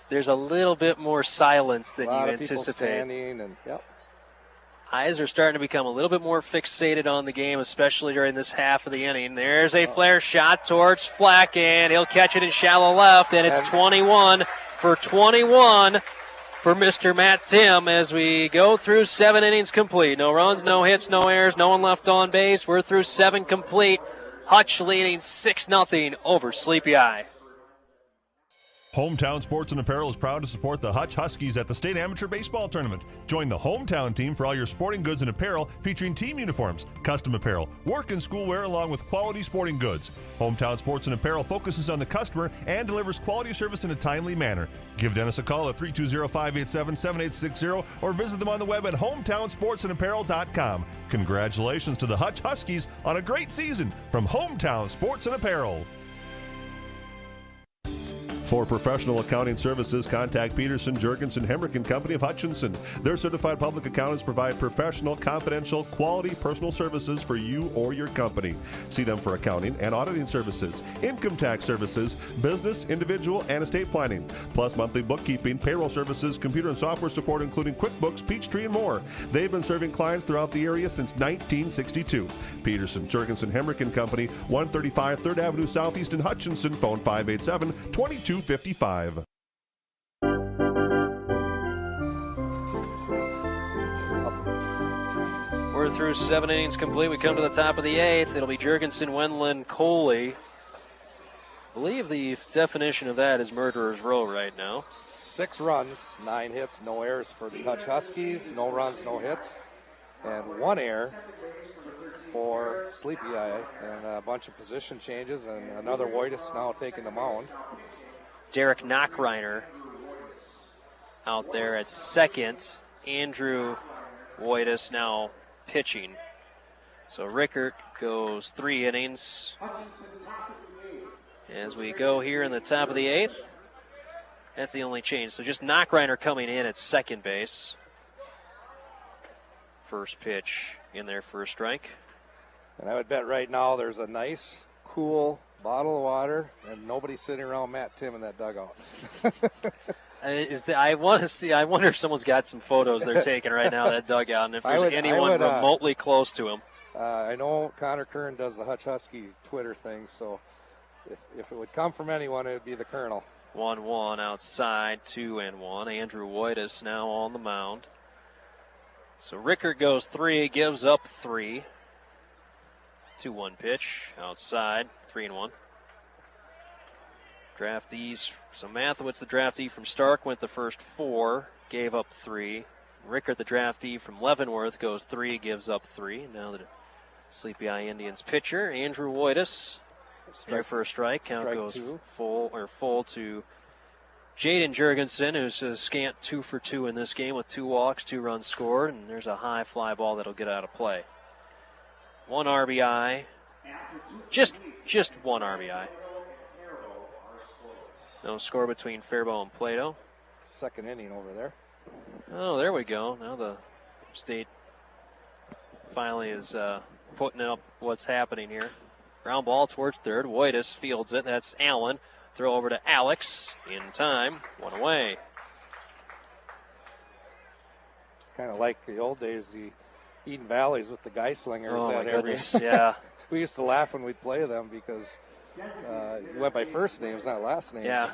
There's a little bit more silence than you anticipate. Standing and, yep. Eyes are starting to become a little bit more fixated on the game, especially during this half of the inning. There's a flare shot towards Fleck, and he'll catch it in shallow left, and it's 21 for 21 for Mr. Matt Timm as we go through 7 innings complete. No runs, no hits, no errors, no one left on base. We're through 7 complete. Hutch leading 6-0 over Sleepy Eye. Hometown Sports and Apparel is proud to support the Hutch Huskies at the State Amateur Baseball Tournament. Join the hometown team for all your sporting goods and apparel featuring team uniforms, custom apparel, work and school wear along with quality sporting goods. Hometown Sports and Apparel focuses on the customer and delivers quality service in a timely manner. Give Dennis a call at 320-587-7860 or visit them on the web at hometownsportsandapparel.com. Congratulations to the Hutch Huskies on a great season from Hometown Sports and Apparel. For professional accounting services, contact Peterson, Jurgensen, Hemrick & Company of Hutchinson. Their certified public accountants provide professional, confidential, quality personal services for you or your company. See them for accounting and auditing services, income tax services, business, individual, and estate planning, plus monthly bookkeeping, payroll services, computer and software support, including QuickBooks, Peachtree, and more. They've been serving clients throughout the area since 1962. Peterson, Jurgensen, Hemrick & Company, 135 3rd Avenue Southeast in Hutchinson. Phone 587-2255. We're through 7 innings complete. We come to the top of the 8th. It'll be Jurgensen, Wendland, Coley. I believe the definition of that is murderer's row right now. 6 runs, 9 hits, no errors for the Hutch Huskies. No runs, no hits. And 1 error for Sleepy Eye. And a bunch of position changes. And another Wojtis now taking the mound. Derek Knockreiner out there at second. Andrew Wojtis now pitching. So Rickert goes 3 innings. As we go here in the top of the 8th. That's the only change. So just Knockreiner coming in at second base. First pitch in there for a strike. And I would bet right now there's a nice, cool bottle of water and nobody sitting around Matt Timm in that dugout. I wonder if someone's got some photos they're taking right now of that dugout, and if there's anyone remotely close to him. I know Connor Kern does the Hutch Husky Twitter thing, so if it would come from anyone, it would be the Colonel. 1-1 outside, 2-1. Andrew Woitis now on the mound. So Rickert goes 3, gives up 3. 2-1 pitch outside, 3-1. Draftees, so Mathewitz, the draftee from Stark, went the first 4, gave up 3. Rickert, the draftee from Leavenworth, goes 3, gives up 3. Now the Sleepy Eye Indians pitcher, Andrew Woitis, there for a strike. Count goes full to Jaden Jurgensen, who's a scant 2 for 2 in this game with 2 walks, 2 runs scored, and there's a high fly ball that'll get out of play. 1 RBI, just 1 RBI. No score between Faribault and Plato. Second inning over there. Oh, there we go. Now the state finally is putting up what's happening here. Ground ball towards third. Woitis fields it. That's Allen. Throw over to Alex. In time. 1 away. Kind of like the old days, the Eden Valleys with the Geislingers. Oh, my goodness, yeah. We used to laugh when we'd play them because you went by first names, not last names. Yeah.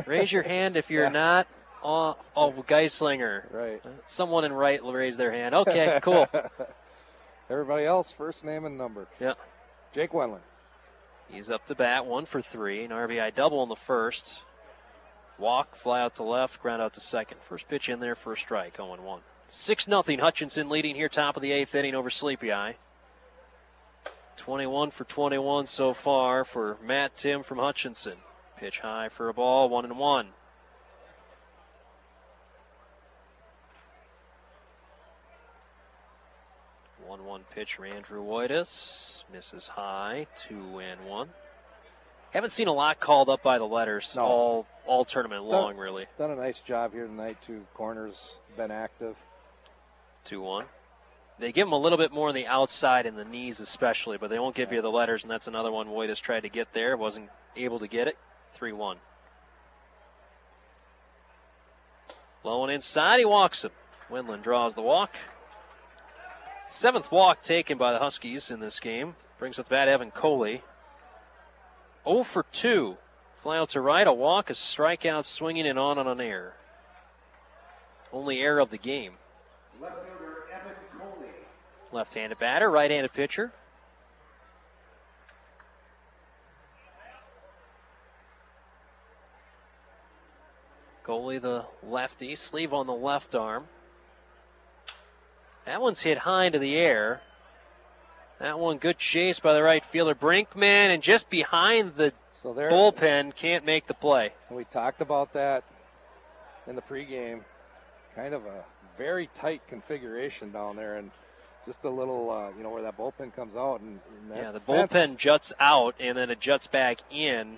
Raise your hand if you're not Geislinger. Right. Someone in right will raise their hand. Okay, cool. Everybody else, first name and number. Yeah. Jake Wendland. He's up to bat, 1 for 3. An RBI double in the first. Walk, fly out to left, ground out to second. First pitch in there for a strike, 0-1. 6-0 Hutchinson leading here, top of the 8th inning over Sleepy Eye. 21 for 21 so far for Matt Timm from Hutchinson. Pitch high for a ball, 1-1. 1-1 pitch for Andrew Woitis. Misses high, 2-1. Haven't seen a lot called up by the letters all tournament long, really. Done a nice job here tonight, too. Corners been active. 2-1. They give him a little bit more on the outside and the knees especially, but they won't give you the letters, and that's another one Woitis tried to get there. Wasn't able to get it. 3-1. Low and inside, he walks him. Wendland draws the walk. 7th walk taken by the Huskies in this game. Brings up the bat Evan Coley. 0 for 2. Fly out to right, a walk, a strikeout, swinging and on an error. Only error of the game. Left-handed batter, right-handed pitcher. Coley, the lefty, sleeve on the left arm. That one's hit high into the air. That one, good chase by the right fielder. Brinkman, and just behind the bullpen, can't make the play. We talked about that in the pregame. Kind of a very tight configuration down there, and just a little, where that bullpen comes out. And the bullpen juts out, and then it juts back in.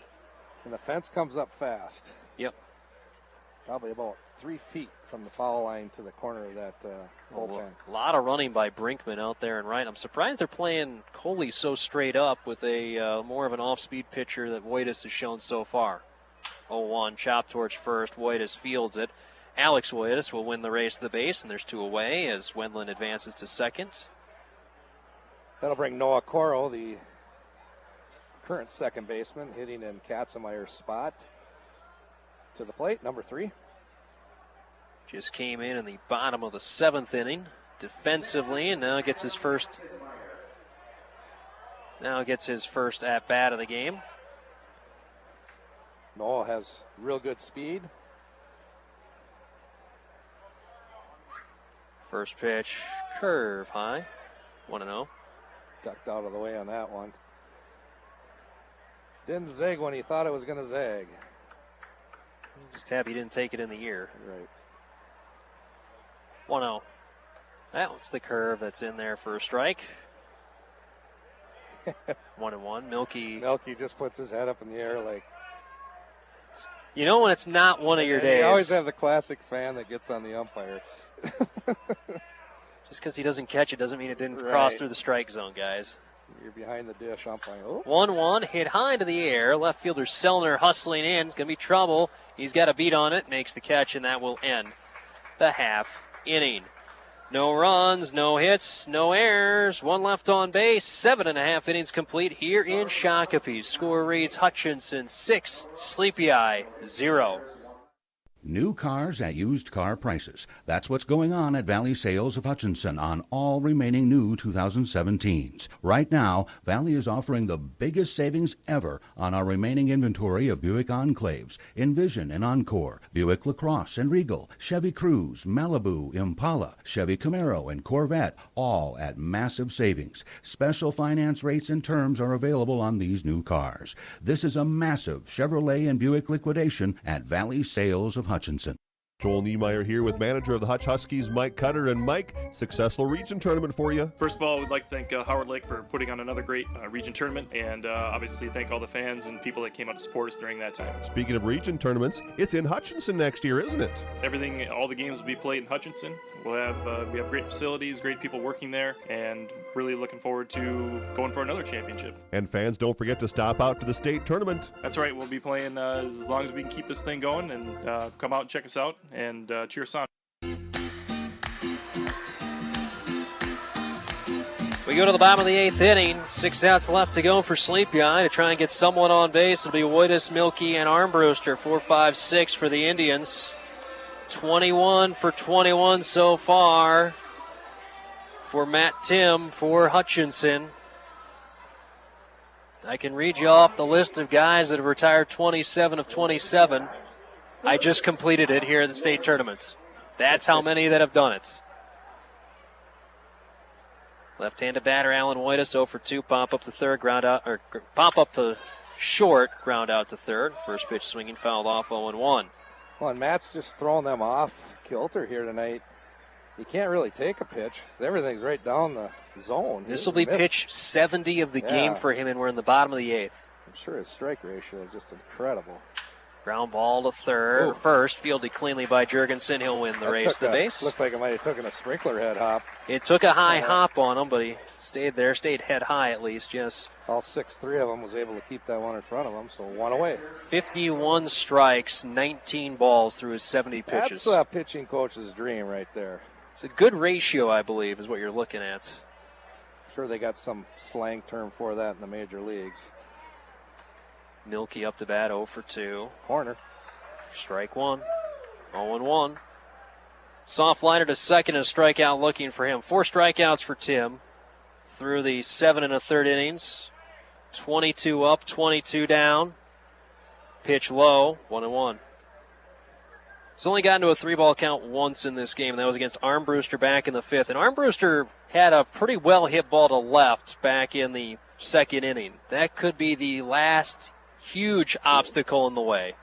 And the fence comes up fast. Yep. Probably about 3 feet from the foul line to the corner of that bullpen. A lot of running by Brinkman out there and right. I'm surprised they're playing Coley so straight up with a more of an off-speed pitcher that Woitis has shown so far. 0-1, chop towards first. Woitis fields it. Alex Woitis will win the race to the base, and there's 2 away as Wendland advances to second. That'll bring Noah Coro, the current second baseman, hitting in Katzenmeyer's spot, to the plate, number 3. Just came in the bottom of the 7th inning defensively, and now gets his first at bat of the game. Noah has real good speed. First pitch, curve high, 1-0. Ducked out of the way on that one. Didn't zig when he thought it was going to zag. Just happy he didn't take it in the ear. Right. 1-0. That one's the curve that's in there for a strike. 1-1. Milky just puts his head up in the air like. When it's not one of your days. You always have the classic fan that gets on the umpire. Just because he doesn't catch it doesn't mean it didn't cross through the strike zone, guys. You're behind the dish umpiring. Oh. 1-1, hit high into the air. Left fielder Sellner hustling in. It's going to be trouble. He's got a beat on it, makes the catch, and that will end the half inning. No runs, no hits, no errors, one left on base. 7.5 innings complete here in Shakopee. Score reads Hutchinson 6, Sleepy Eye 0. New cars at used car prices. That's what's going on at Valley Sales of Hutchinson on all remaining new 2017s. Right now, Valley is offering the biggest savings ever on our remaining inventory of Buick Enclaves, Envision and Encore, Buick LaCrosse and Regal, Chevy Cruze, Malibu, Impala, Chevy Camaro and Corvette, all at massive savings. Special finance rates and terms are available on these new cars. This is a massive Chevrolet and Buick liquidation at Valley Sales of Hutchinson. Joel Niemeyer here with manager of the Hutch Huskies, Mike Cutter. And Mike, successful region tournament for you. First of all, we'd like to thank Howard Lake for putting on another great region tournament, and obviously thank all the fans and people that came out to support us during that time. Speaking of region tournaments, it's in Hutchinson next year, isn't it? All the games will be played in Hutchinson. We have great facilities, great people working there, and really looking forward to going for another championship. And fans, don't forget to stop out to the state tournament. That's right. We'll be playing as long as we can keep this thing going, and come out and check us out and cheer us on. We go to the bottom of the 8th inning. 6 outs left to go for Sleepy Eye to try and get someone on base. It'll be Woitus, Milkey, and Armbruster. 4, 5, 6 for the Indians. 21 for 21 so far for Matt Timm for Hutchinson. I can read you off the list of guys that have retired 27 of 27. I just completed it here in the state tournaments. That's how many that have done it. Left-handed batter Alan Woitus 0 for 2, pop up to third, ground out, or pop up to short, ground out to third. First pitch swinging, fouled off 0-1. Well, and Matt's just throwing them off kilter here tonight. He can't really take a pitch, so everything's right down the zone. This will be pitch 70 of the game for him, and we're in the bottom of the 8th. I'm sure his strike ratio is just incredible. Ground ball to third. Ooh. First, fielded cleanly by Jurgensen. He'll win the race to the base. Looked like it might have taken a sprinkler head hop. It took a high hop on him, but he stayed there, stayed head high at least, yes. All 6'3" of them was able to keep that one in front of him, so one away. 51 strikes, 19 balls through his 70 pitches. That's a pitching coach's dream right there. It's a good ratio, I believe, is what you're looking at. I'm sure they got some slang term for that in the major leagues. Milkey up to bat, 0 for 2. Corner. Strike 1. 0-1. Soft liner to second, and a strikeout looking for him. 4 strikeouts for Timm through the 7 1/3 innings. 22 up, 22 down. Pitch low, 1-1. He's only gotten to a 3-ball count once in this game, and that was against Armbruster back in the 5th. And Armbruster had a pretty well hit ball to left back in the 2nd inning. That could be the last huge obstacle in the way.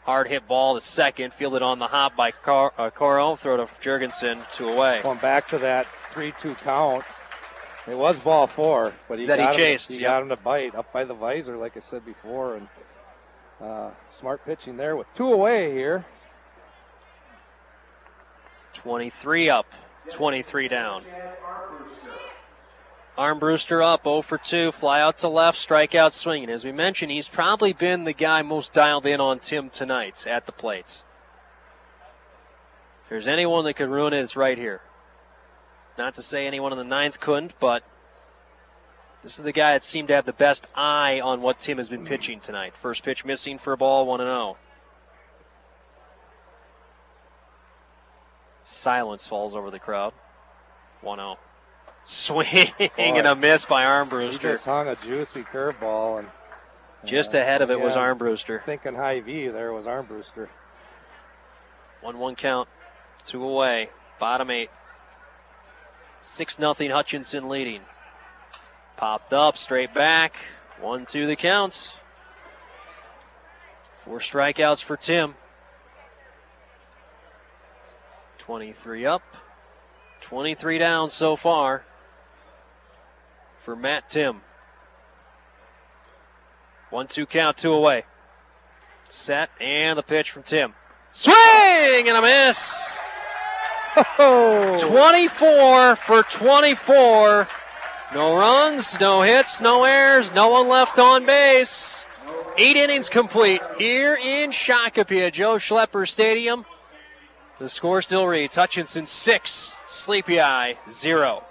Hard hit ball to second, fielded on the hop by Coro. Throw to Jurgensen, 2 away. Going back to that 3-2 count, it was ball 4, but he got him to bite up by the visor, like I said before, and smart pitching there with 2 away here. 23 up, 23 down. Armbruster up, 0 for 2, fly out to left, strikeout swinging. As we mentioned, he's probably been the guy most dialed in on Timm tonight at the plate. If there's anyone that could ruin it, it's right here. Not to say anyone in the 9th couldn't, but this is the guy that seemed to have the best eye on what Timm has been pitching tonight. First pitch missing for a ball, 1-0. Silence falls over the crowd. 1-0. Swing and a miss by Armbruster. He just hung a juicy curveball, and just ahead of it was Armbruster. Thinking high V there was Armbruster. 1-1 count, 2 away, bottom 8. 6-0 Hutchinson leading. Popped up, straight back, 1-2 the count. 4 strikeouts for Timm. 23 up, 23 down so far for Matt Timm. 1-2 count, 2 away. Set, and the pitch from Timm. Swing and a miss. 24 for 24. No runs, no hits, no errors, no one left on base. 8 innings complete here in Shakopee at Joe Schlepper Stadium. The score still reads Hutchinson 6, Sleepy Eye 0.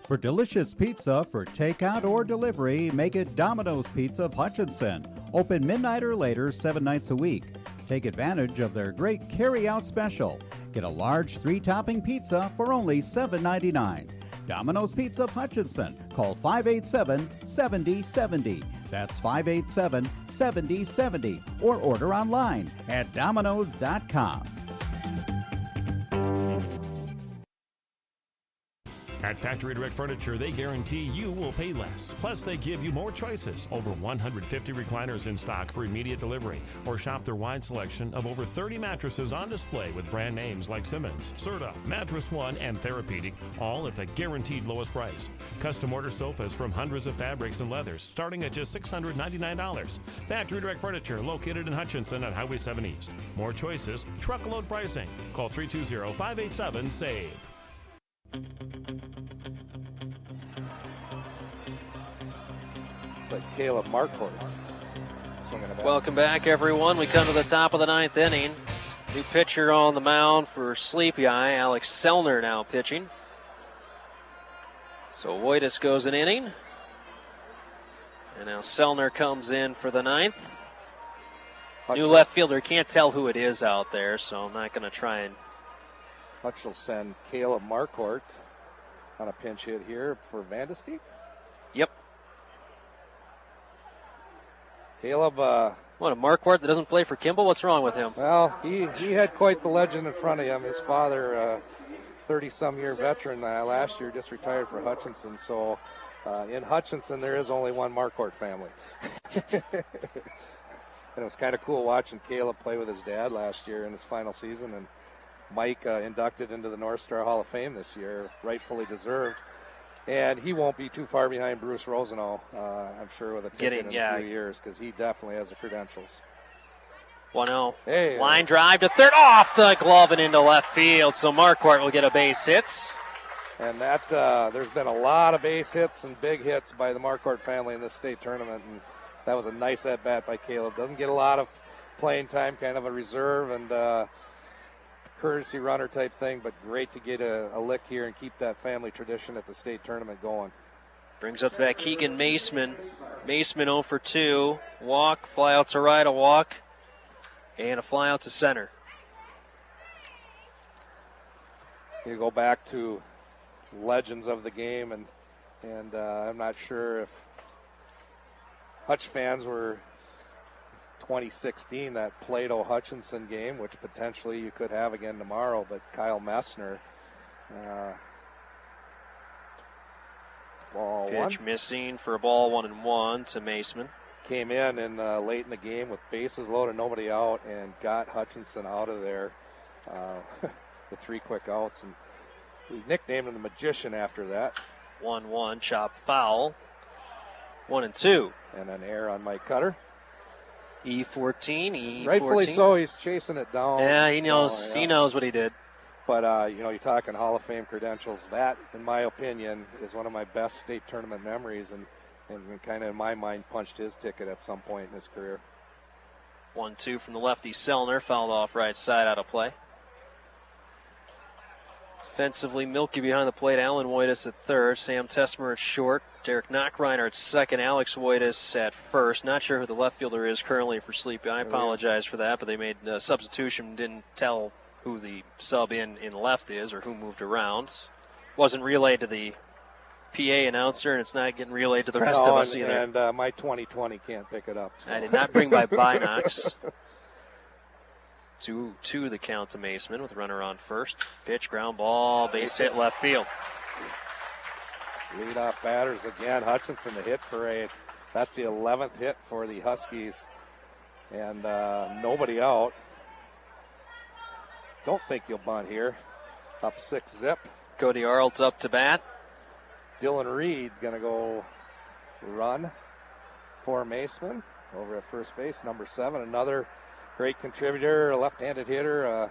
For delicious pizza for takeout or delivery, make it Domino's Pizza of Hutchinson. Open midnight or later 7 nights a week. Take advantage of their great carry-out special. Get a large 3-topping pizza for only $7.99. Domino's Pizza of Hutchinson. Call 587-7070. That's 587-7070. Or order online at Domino's.com. At Factory Direct Furniture, they guarantee you will pay less. Plus, they give you more choices. Over 150 recliners in stock for immediate delivery. Or shop their wide selection of over 30 mattresses on display with brand names like Simmons, Serta, Mattress One, and Therapeutic, all at the guaranteed lowest price. Custom order sofas from hundreds of fabrics and leathers, starting at just $699. Factory Direct Furniture, located in Hutchinson on Highway 7 East. More choices, truckload pricing. Call 320-587-SAVE. It's like Caleb Marquardt. Welcome back, everyone. We come to the top of the 9th inning. New pitcher on the mound for Sleepy Eye. Alex Sellner now pitching. So Woitis goes an inning. And now Sellner comes in for the 9th. New left fielder. Can't tell who it is out there, so I'm not going to try and... Hutch will send Caleb Marquardt on a pinch hit here for Vandesteep. Yep. Caleb. What, a Marquardt that doesn't play for Kimball? What's wrong with him? Well, he had quite the legend in front of him. His father, 30-some-year veteran, last year just retired for Hutchinson. So in Hutchinson, there is only one Marquardt family. And it was kind of cool watching Caleb play with his dad last year in his final season. And Mike inducted into the North Star Hall of Fame this year, rightfully deserved. And he won't be too far behind Bruce Rosenow, I'm sure, with a ticket in a few years, because he definitely has the credentials. 1-0. Hey, line drive to third, off the glove and into left field. So Marquardt will get a base hit. And that there's been a lot of base hits and big hits by the Marquardt family in this state tournament, and that was a nice at-bat by Caleb. Doesn't get a lot of playing time, kind of a reserve and courtesy runner type thing, but great to get a lick here and keep that family tradition at the state tournament going. Brings up back Keegan Maceman. Maceman 0 for 2. Walk, fly out to right, a walk, and a fly out to center. You go back to legends of the game, and I'm not sure if Hutch fans were 2016, that Plato-Hutchinson game, which potentially you could have again tomorrow, but Kyle Messner, ball pitch one. Missing for a ball 1-1 to Maceman. Came in and late in the game with bases loaded, nobody out, and got Hutchinson out of there with 3 quick outs. And we nicknamed him the Magician after that. 1-1, chop foul. 1-2. And an error on Mike Cutter. E14. Rightfully so, he's chasing it down. Yeah, he knows. He knows what he did. But you're talking Hall of Fame credentials. That, in my opinion, is one of my best state tournament memories, and kind of in my mind punched his ticket at some point in his career. 1-2 from the lefty Sellner, fouled off right side, out of play. Defensively, Milky behind the plate. Alan Woitis at third. Sam Tessmer at short. Derek Knockreiner at second. Alex Woitis at first. Not sure who the left fielder is currently for Sleepy. I apologize for that, but they made a substitution. Didn't tell who the sub in left is or who moved around. Wasn't relayed to the PA announcer, and it's not getting relayed to the rest of us either. And my 2020 can't pick it up. So. I did not bring my Binox. 2-2 the count to Maceman with runner on first. Pitch, ground ball, base hit, left field. Leadoff batters again. Hutchinson, the hit parade. That's the 11th hit for the Huskies. And nobody out. Don't think you'll bunt here. Up 6-zip. Cody Arld's up to bat. Dylan Reed going to go run for Maceman over at first base. Number 7, another great contributor, a left-handed hitter,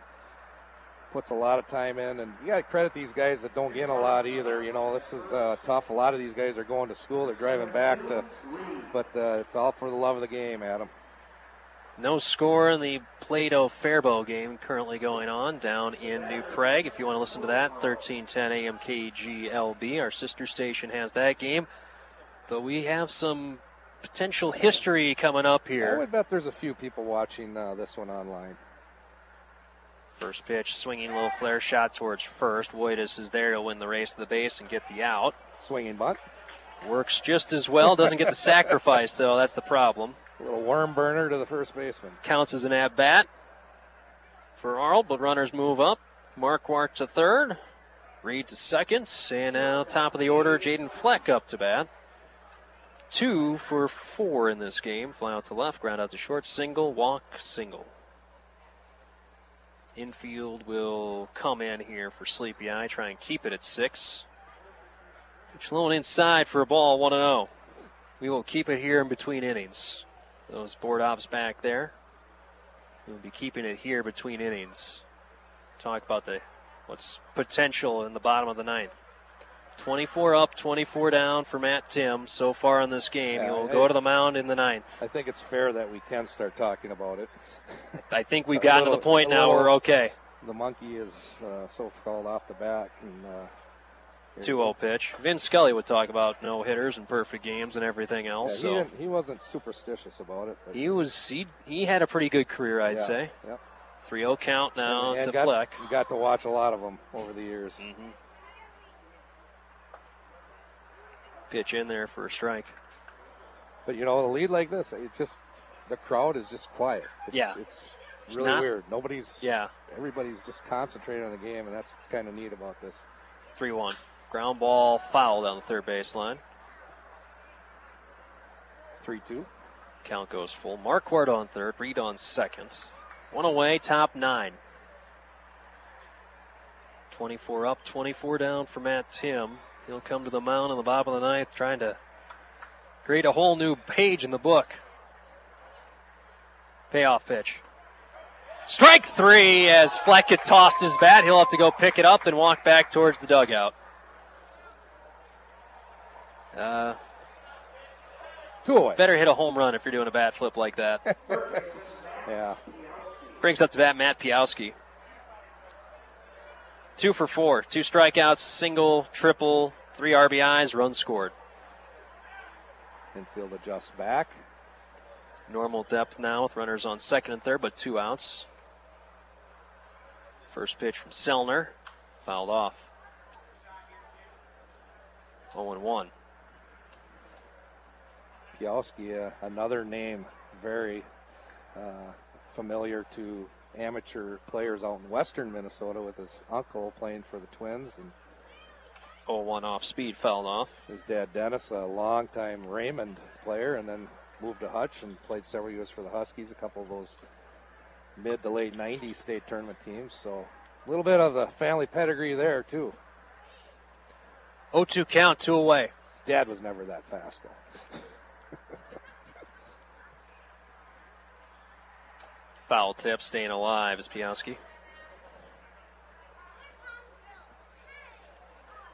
puts a lot of time in, and you got to credit these guys that don't get in a lot either. You know, this is tough. A lot of these guys are going to school, they're driving back to, but it's all for the love of the game, Adam. No score in the Plato-Faribault game currently going on down in New Prague. If you want to listen to that, 1310 AM KGLB. Our sister station has that game. Though we have some potential history coming up here. I would bet there's a few people watching this one online. First pitch, swinging little flare shot towards first. Woitis is there to win the race to the base and get the out. Swinging bunt. Works just as well. Doesn't get the sacrifice, though. That's the problem. A little worm burner to the first baseman. Counts as an at-bat for Arnold, but runners move up. Marquardt to third. Reed to second. And now top of the order, Jaden Fleck up to bat. 2 for 4 in this game. Fly out to left, ground out to short, single, walk, single. Infield will come in here for Sleepy Eye, try and keep it at 6. Low inside for a ball, 1-0. We will keep it here in between innings. Those board ops back there. We'll be keeping it here between innings. Talk about what's potential in the bottom of the ninth. 24 up, 24 down for Matt Timm so far in this game. He will go to the mound in the ninth. I think it's fair that we can start talking about it. I think we've gotten to the point now where we're okay. The monkey is so called off the bat. And 2-0 pitch. Vin Scully would talk about no-hitters and perfect games and everything else. Yeah, he wasn't superstitious about it. But he had a pretty good career, I'd say. Yep. 3-0 count now to Fleck. You got to watch a lot of them over the years. Mm-hmm. Pitch in there for a strike. But, a lead like this, it's just the crowd is just quiet. It's really weird. Everybody's just concentrating on the game, and that's what's kind of neat about this. 3-1. Ground ball foul down the third baseline. 3-2. Count goes full. Marquardt on third, Reed on second. 1 away, top 9. 24 up, 24 down for Matt Timm. He'll come to the mound in the bottom of the ninth, trying to create a whole new page in the book. Payoff pitch. Strike 3 as Fleck had tossed his bat. He'll have to go pick it up and walk back towards the dugout. 2 away. Better hit a home run if you're doing a bat flip like that. Yeah. Brings up to bat Matt Piowski. 2 for 4. 2 strikeouts, single, triple, 3 RBIs, run scored. Infield adjusts back. Normal depth now with runners on second and third, but 2 outs. First pitch from Selner. Fouled off. 0-1. Piowski, another name very familiar to amateur players out in western Minnesota with his uncle playing for the Twins. And 0-1 off speed, fouled off. His dad, Dennis, a longtime Raymond player, and then moved to Hutch and played several years for the Huskies, a couple of those mid to late 90s state tournament teams. So a little bit of the family pedigree there, too. 0-2 count, 2 away. His dad was never that fast, though. Foul tip, staying alive is Piowski.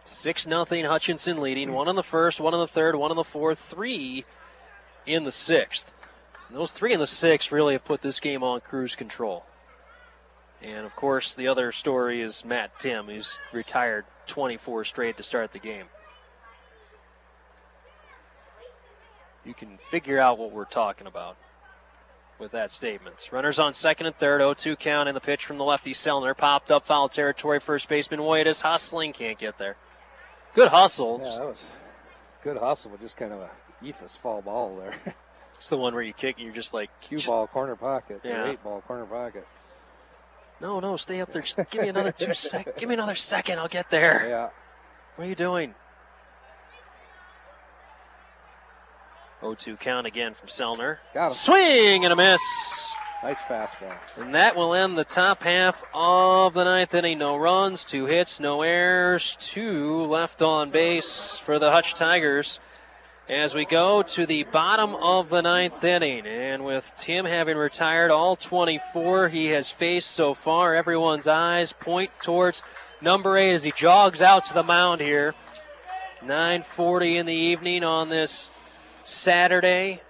6-0 Hutchinson leading. 1 in the first, 1 in the third, 1 in the fourth, 3 in the sixth. And those 3 in the sixth really have put this game on cruise control. And, of course, the other story is Matt Timm, who's retired 24 straight to start the game. You can figure out what we're talking about with that statement. Runners on second and third, 0-2 count, and the pitch from the lefty Selner. Popped up, foul territory, first baseman Woitis hustling, can't get there. Good hustle. Yeah, that was good hustle, but just kind of a eephus foul ball there. It's the one where you kick and you're just like... Cue ball, corner pocket. Yeah. 8-ball, corner pocket. No, stay up there. Just give me another 2 seconds. Give me another second, I'll get there. Yeah. What are you doing? 0-2 count again from Selner. Got him. Swing and a miss. Nice fastball. And that will end the top half of the ninth inning. No runs, 2 hits, no errors, 2 left on base for the Hutch Tigers as we go to the bottom of the ninth inning. And with Timm having retired all 24 he has faced so far, everyone's eyes point towards number 8 as he jogs out to the mound here. 9:40 in the evening on this Saturday,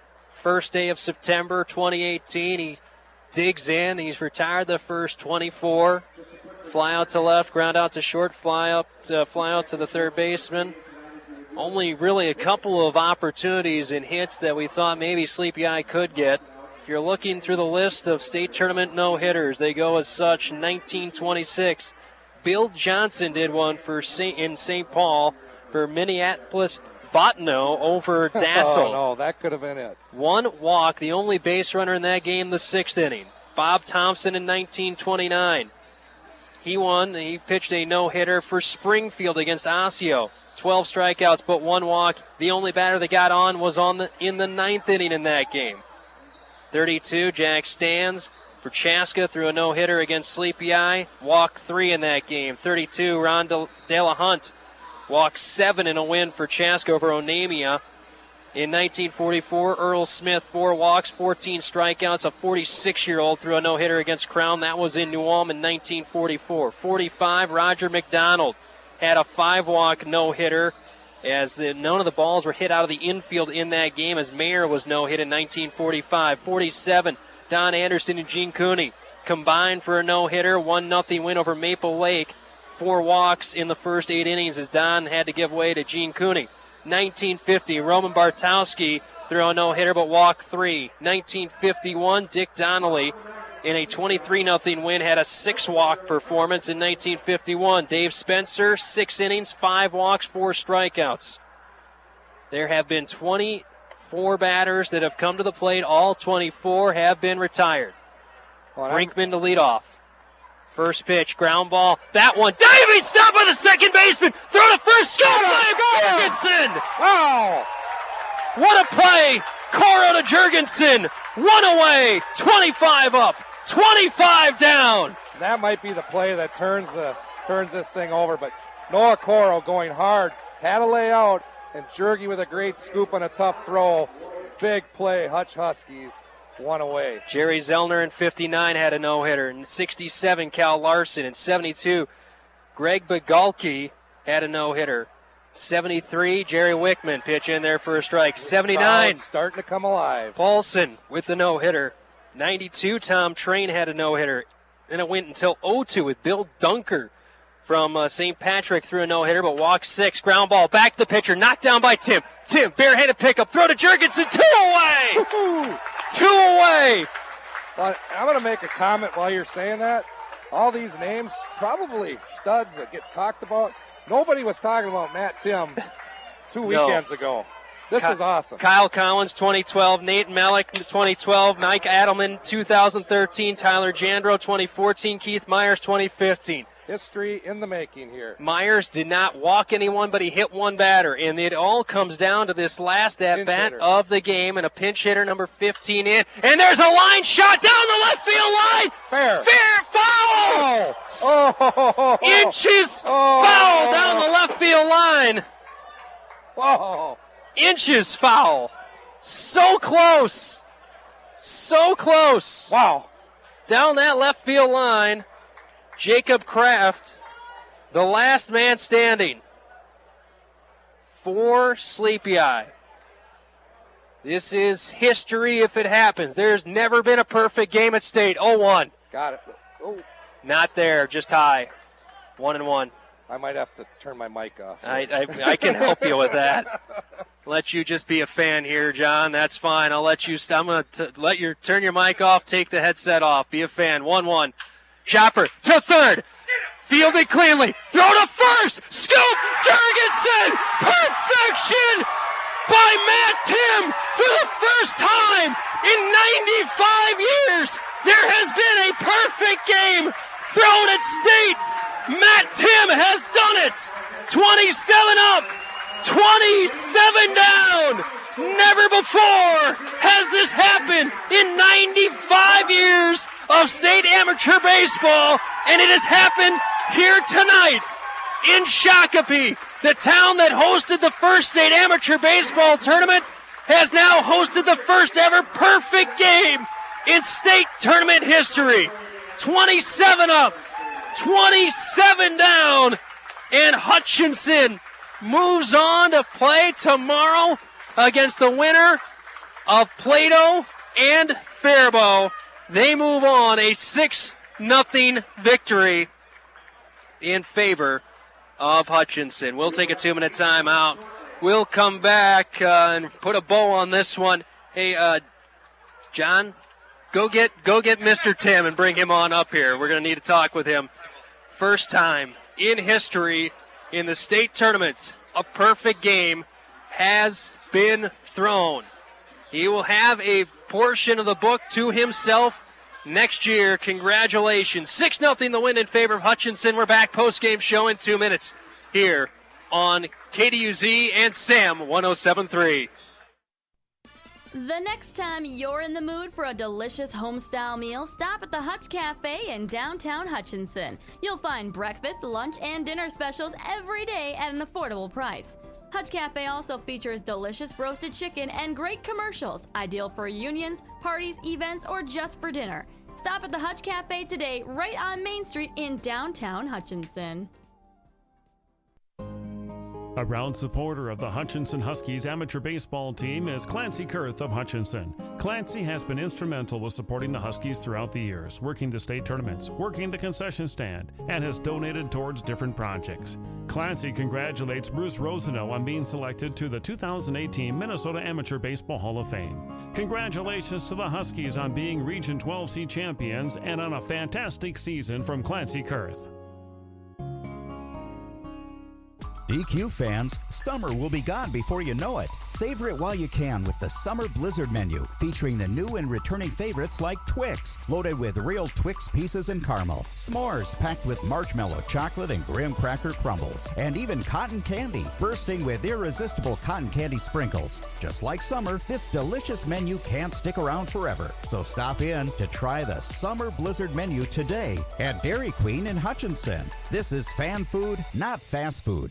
First day of September 2018. He digs in. He's retired the first 24. Fly out to left, ground out to short, fly out to the third baseman. Only really a couple of opportunities and hits that we thought maybe Sleepy Eye could get. If you're looking through the list of state tournament no-hitters, they go as such. 1926. Bill Johnson did one in St. Paul for Minneapolis Bottineau over Dassel. Oh, no, that could have been it. One walk, the only base runner in that game, the sixth inning. Bob Thompson in 1929. He pitched a no-hitter for Springfield against Osseo. 12 strikeouts, but one walk. The only batter that got on was in the ninth inning in that game. 32, Jack Stans for Chaska threw a no-hitter against Sleepy Eye. Walk 3 in that game. 32, Ron De La Hunt. Walk 7 in a win for Chaska over Onamia. In 1944, Earl Smith, 4 walks, 14 strikeouts. A 46-year-old threw a no-hitter against Crown. That was in New Ulm in 1944. 45, Roger McDonald had a 5-walk no-hitter as none of the balls were hit out of the infield in that game as Mayer was no-hit in 1945. 47, Don Anderson and Gene Cooney combined for a no-hitter. 1-0 win over Maple Lake. 4 walks in the first 8 innings as Don had to give way to Gene Cooney. 1950, Roman Bartowski threw a no-hitter but walked 3. 1951, Dick Donnelly in a 23-0 win had a 6-walk performance in 1951. Dave Spencer, 6 innings, 5 walks, 4 strikeouts. There have been 24 batters that have come to the plate. All 24 have been retired. Brinkman to lead off. First pitch, ground ball. That one, diving stop by the second baseman. Throw to first, scoop by Jurgensen. Wow. What a play. Coro to Jurgensen. 1 away, 25 up, 25 down. That might be the play that turns this thing over, but Noah Coro going hard. Had a layout, and Jurgie with a great scoop on a tough throw. Big play, Hutch Huskies. 1 away. Jerry Zellner in 59 had a no-hitter. In 67, Cal Larson. In 72, Greg Bagalki had a no-hitter. 73, Jerry Wickman pitch in there for a strike. 79, starting to come alive. Paulson with the no-hitter. 92, Tom Train had a no-hitter. Then it went until 0-2 with Bill Dunker from St. Patrick threw a no-hitter, but walked 6. Ground ball, back to the pitcher, knocked down by Timm. Timm, barehanded pickup, throw to Jurgensen, 2 away! 2 away! Well, I'm going to make a comment while you're saying that. All these names, probably studs that get talked about. Nobody was talking about Matt Timm 2 weekends ago. This is awesome. Kyle Collins, 2012. Nate Melick, 2012. Mike Adelman, 2013. Tyler Jandro, 2014. Keith Myers, 2015. History in the making here. Myers did not walk anyone, but he hit one batter. And it all comes down to this last at-bat of the game, and a pinch hitter, number 15 in. And there's a line shot down the left field line. Fair foul! Oh. Inches foul down the left field line. Whoa. Inches foul. So close. So close. Wow. Down that left field line. Jacob Kraft, the last man standing for Sleepy Eye. This is history if it happens. There's never been a perfect game at State. 0-1. Got it. Oh. Not there, just high. 1-1. I might have to turn my mic off. I can help you with that. Let you just be a fan here, John. That's fine. I'll let you. I'm going to let you turn your mic off, take the headset off. Be a fan. 1-1. Chopper to third. Fielded cleanly. Throw to first. Scoop. Jurgensen. Perfection by Matt Timm for the first time in 95 years. There has been a perfect game thrown at State. Matt Timm has done it. 27 up. 27 down. Never before has this happened in 95 years of State amateur baseball, and it has happened here tonight in Shakopee. The town that hosted the first State amateur baseball tournament has now hosted the first ever perfect game in State tournament history. 27 up, 27 down, and Hutchinson moves on to play tomorrow against the winner of Plato and Faribault. They move on, a 6-0 victory in favor of Hutchinson. We'll take a 2-minute timeout. We'll come back and put a bow on this one. Hey, John, go get Mr. Timm and bring him on up here. We're going to need to talk with him. First time in history in the state tournament, a perfect game has been thrown. He will have a portion of the book to himself next year. Congratulations. 6-0 the win in favor of Hutchinson. We're back post-game show in 2 minutes here on KDUZ and SAM 107.3. The next time you're in the mood for a delicious home-style meal, stop at the Hutch Cafe in downtown Hutchinson. You'll find breakfast, lunch, and dinner specials every day at an affordable price. Hutch Cafe also features delicious roasted chicken and great commercials, ideal for reunions, parties, events, or just for dinner. Stop at the Hutch Cafe today, right on Main Street in downtown Hutchinson. A proud supporter of the Hutchinson Huskies amateur baseball team is Clancy Kurth of Hutchinson. Clancy has been instrumental with supporting the Huskies throughout the years, working the state tournaments, working the concession stand, and has donated towards different projects. Clancy congratulates Bruce Rosano on being selected to the 2018 Minnesota Amateur Baseball Hall of Fame. Congratulations to the Huskies on being Region 12C champions and on a fantastic season from Clancy Kurth. DQ fans, summer will be gone before you know it. Savor it while you can with the Summer Blizzard menu, featuring the new and returning favorites like Twix, loaded with real Twix pieces and caramel, s'mores packed with marshmallow, chocolate, and graham cracker crumbles, and even cotton candy, bursting with irresistible cotton candy sprinkles. Just like summer, this delicious menu can't stick around forever. So stop in to try the Summer Blizzard menu today at Dairy Queen in Hutchinson. This is fan food, not fast food.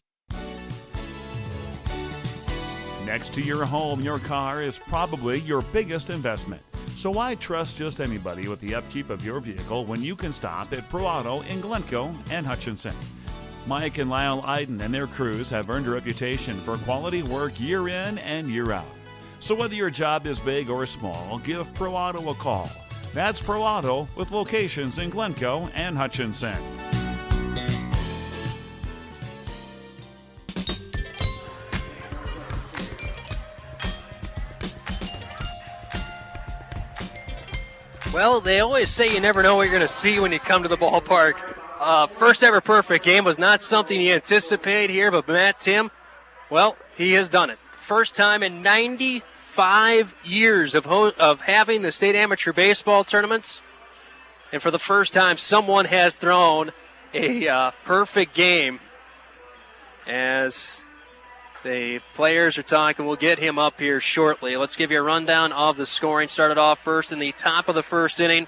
Next to your home, your car is probably your biggest investment. So why trust just anybody with the upkeep of your vehicle when you can stop at Pro Auto in Glencoe and Hutchinson? Mike and Lyle Iden and their crews have earned a reputation for quality work year in and year out. So whether your job is big or small, give Pro Auto a call. That's Pro Auto with locations in Glencoe and Hutchinson. Well, they always say you never know what you're going to see when you come to the ballpark. First ever perfect game was not something you anticipate here, but Matt Timm, well, he has done it. First time in 95 years of having the state amateur baseball tournaments, and for the first time, someone has thrown a perfect game. As the players are talking, we'll get him up here shortly. Let's give you a rundown of the scoring. Started off first in the top of the first inning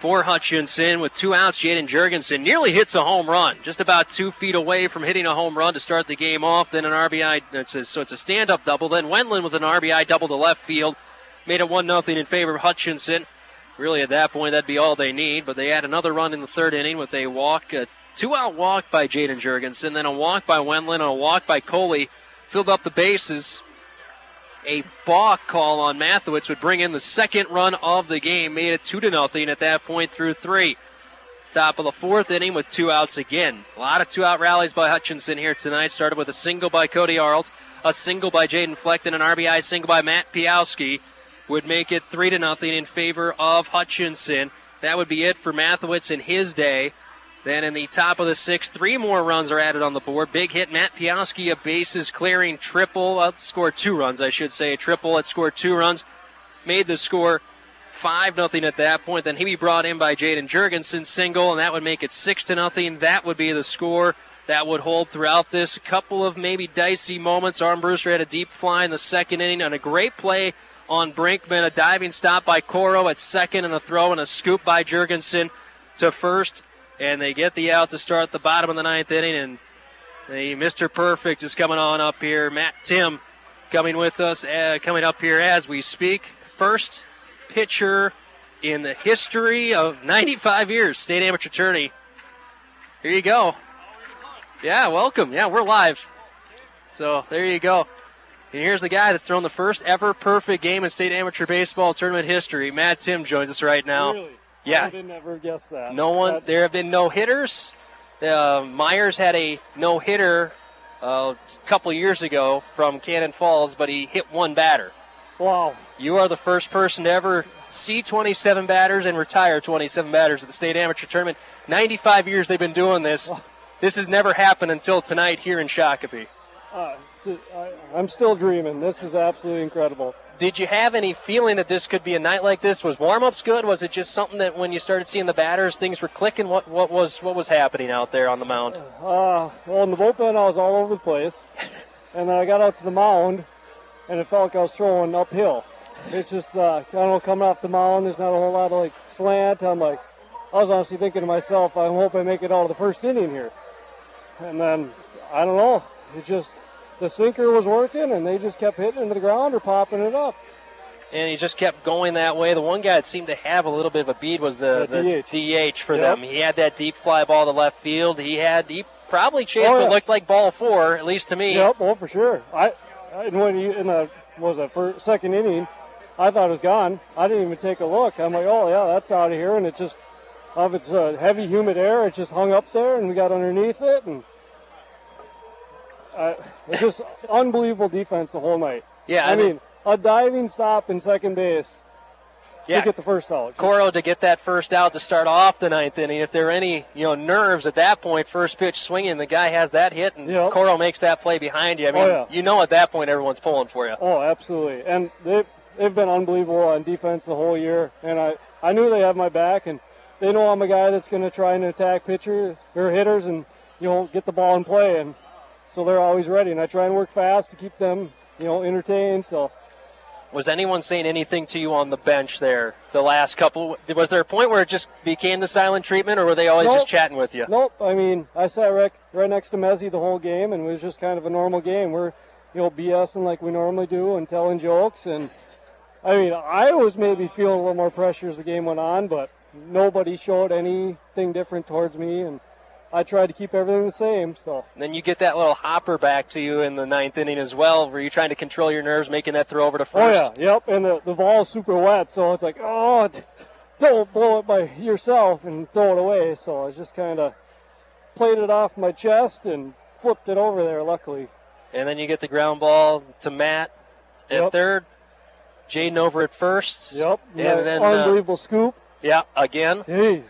for Hutchinson with 2 outs. Jaden Jurgensen nearly hits a home run, just about 2 feet away from hitting a home run to start the game off. Then an RBI, so it's a stand-up double. Then Wendland with an RBI double to left field made it 1-0 in favor of Hutchinson. Really, at that point, that'd be all they need, but they had another run in the third inning with a walk, a 2-out walk by Jaden Jurgensen, then a walk by Wendland and a walk by Coley. Filled up the bases. A balk call on Mathewitz would bring in the second run of the game, made it 2-0 at that point through 3. Top of the fourth inning with 2 outs again. A lot of 2-out rallies by Hutchinson here tonight. Started with a single by Cody Arlt, a single by Jaden Fleckton, an RBI single by Matt Piowski. Would make it 3-0 in favor of Hutchinson. That would be it for Mathewitz in his day. Then in the top of the 6th, 3 more runs are added on the board. Big hit, Matt Piowski, a bases clearing triple. Scored 2 runs, I should say. A triple. It scored 2 runs. Made the score 5-0 at that point. Then he be brought in by Jaden Jurgensen, single, and that would make it 6-0. That would be the score that would hold throughout this. A couple of maybe dicey moments. Armbruster had a deep fly in the second inning and a great play on Brinkman. A diving stop by Coro at second and a throw and a scoop by Jurgensen to first. And they get the out to start the bottom of the 9th inning. And the Mr. Perfect is coming on up here. Matt Timm coming with us, coming up here as we speak. First pitcher in the history of 95 years, state amateur tourney. Here you go. Yeah, welcome. Yeah, we're live. So there you go. And here's the guy that's thrown the first ever perfect game in state amateur baseball tournament history. Matt Timm joins us right now. Really? Yeah. I would have never guessed that. No one. There have been no hitters. Myers had a no hitter a couple years ago from Cannon Falls, but he hit one batter. Wow. You are the first person to ever see 27 batters and retire 27 batters at the state amateur tournament. 95 years they've been doing this. This has never happened until tonight here in Shakopee. I'm still dreaming. This is absolutely incredible. Did you have any feeling that this could be a night like this? Was warm-ups good? Was it just something that when you started seeing the batters, things were clicking? What was happening out there on the mound? Well, in the bullpen, I was all over the place. And then I got out to the mound, and it felt like I was throwing uphill. It's just, I don't know, coming off the mound, there's not a whole lot of, slant. I was honestly thinking to myself, I hope I make it out of the first inning here. And then, I don't know, it just, the sinker was working, and they just kept hitting into the ground or popping it up. And he just kept going that way. The one guy that seemed to have a little bit of a bead was the DH for them. He had that deep fly ball to left field. He probably chased what looked like ball 4, at least to me. Yep, for sure. Second inning, I thought it was gone. I didn't even take a look. I'm like, oh, yeah, that's out of here. And it just, it's heavy, humid air. It just hung up there, and we got underneath it. And it's just unbelievable defense the whole night. Yeah, I mean, a diving stop in second base to get the first out. Coro to get that first out to start off the ninth inning. If there are any nerves at that point, first pitch swinging, the guy has that hit, and Coro makes that play behind you. I mean, you know at that point everyone's pulling for you. Oh, absolutely. And they've been unbelievable on defense the whole year, and I knew they had my back, and they know I'm a guy that's going to try and attack pitchers or hitters and get the ball in play, and so they're always ready. And I try and work fast to keep them entertained. So. Was anyone saying anything to you on the bench there the last couple? Was there a point where it just became the silent treatment, or were they always just chatting with you? Nope. I mean, I sat right next to Mezzi the whole game, and it was just kind of a normal game. We're, BSing like we normally do and telling jokes. And, I mean, I was maybe feeling a little more pressure as the game went on, but nobody showed anything different towards me, and I tried to keep everything the same. So. And then you get that little hopper back to you in the ninth inning as well. Were you trying to control your nerves, making that throw over to first? Oh, yeah. Yep. And the ball is super wet, so it's like, don't blow it by yourself and throw it away. So I just kind of played it off my chest and flipped it over there, luckily. And then you get the ground ball to Matt at third. Jaden over at first. Yep. And then unbelievable scoop. Yeah, again. Jeez.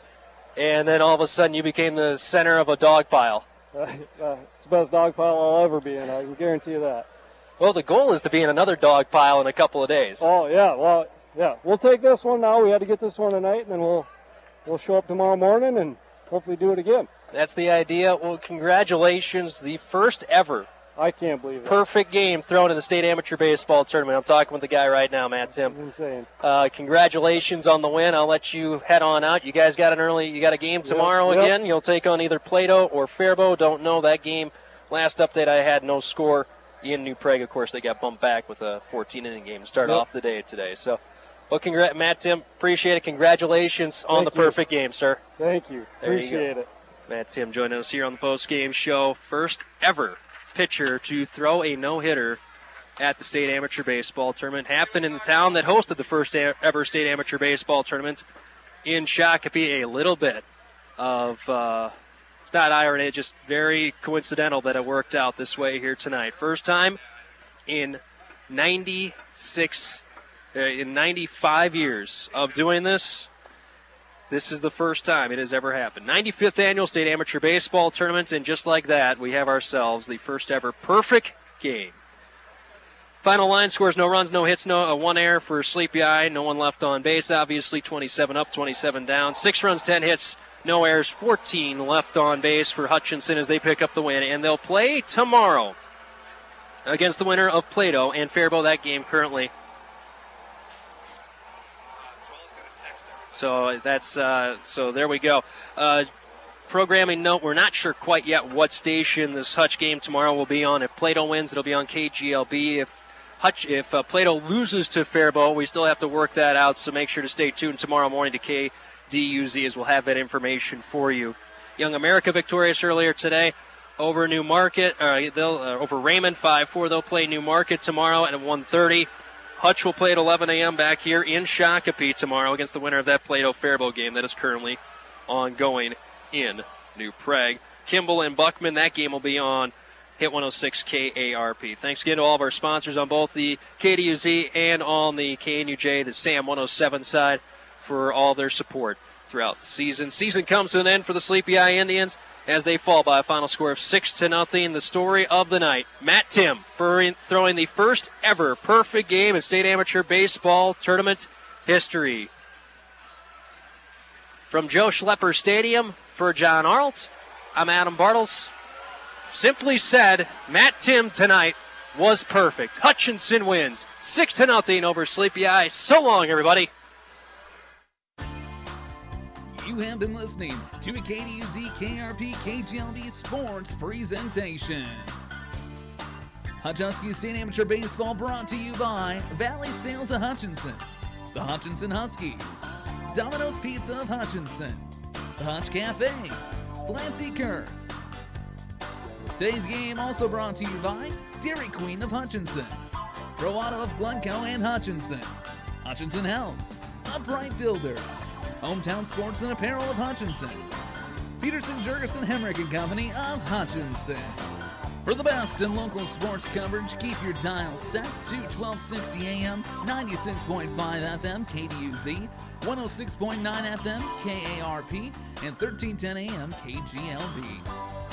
And then all of a sudden you became the center of a dog pile. It's the best dog pile I'll ever be in, I can guarantee you that. Well, the goal is to be in another dog pile in a couple of days. Oh, yeah. Well, yeah. We'll take this one now. We had to get this one tonight, and then we'll show up tomorrow morning and hopefully do it again. That's the idea. Well, congratulations. The first ever I can't believe it. Perfect game thrown in the state amateur baseball tournament. I'm talking with the guy right now, Matt Timm. Insane. Congratulations on the win. I'll let you head on out. You guys got a game tomorrow again. You'll take on either Plato or Faribault. Don't know that game. Last update I had, no score in New Prague. Of course, they got bumped back with a 14-inning game to start off the day today. So, well, Matt Timm, appreciate it. Congratulations on the perfect game, sir. Thank you. Appreciate it. Matt Timm joining us here on the post-game show. First ever pitcher to throw a no-hitter at the state amateur baseball tournament. Happened in the town that hosted the first ever state amateur baseball tournament in Shakopee. A little bit of, it's not irony, just very coincidental that it worked out this way here tonight. First time in 95 years of doing this, this is the first time it has ever happened. 95th Annual State Amateur Baseball Tournament, and just like that, we have ourselves the first ever perfect game. Final line scores: no runs, no hits, one error for Sleepy Eye. No one left on base, obviously. 27 up, 27 down. 6 runs, 10 hits, no errors, 14 left on base for Hutchinson as they pick up the win. And they'll play tomorrow against the winner of Plato and Faribault. That game currently. So that's so there we go. Programming note: we're not sure quite yet what station this Hutch game tomorrow will be on. If Plato wins, it'll be on KGLB. If Plato loses to Faribault, we still have to work that out. So make sure to stay tuned tomorrow morning to KDUZ as we'll have that information for you. Young America victorious earlier today over New Market. They'll over Raymond 5-4. They'll play New Market tomorrow at 1:30. Hutch will play at 11 a.m. back here in Shakopee tomorrow against the winner of that Plato-Faribault game that is currently ongoing in New Prague. Kimball and Buckman, that game will be on Hit 106 KARP. Thanks again to all of our sponsors on both the KDUZ and on the KNUJ, the SAM 107 side, for all their support throughout the season. Season comes to an end for the Sleepy Eye Indians as they fall by a final score of 6-0. The story of the night, Matt Timm throwing the first ever perfect game in state amateur baseball tournament history. From Joe Schlepper Stadium, for John Arlt, I'm Adam Bartles. Simply said, Matt Timm tonight was perfect. Hutchinson wins 6-0 over Sleepy Eye. So long, everybody. You have been listening to a KDUZ KRP KGLB Sports presentation. Hutch-Husky State Amateur Baseball brought to you by Valley Sales of Hutchinson, the Hutchinson Huskies, Domino's Pizza of Hutchinson, the Hutch Cafe, Clancy Kerr. Today's game also brought to you by Dairy Queen of Hutchinson, Pro Auto of Glencoe and Hutchinson, Hutchinson Health, Upright Builders, Hometown Sports and Apparel of Hutchinson, Peterson, Jurgensen, Hemrick and Company of Hutchinson. For the best in local sports coverage, keep your dial set to 1260 AM, 96.5 FM KDUZ, 106.9 FM KARP, and 1310 AM KGLB.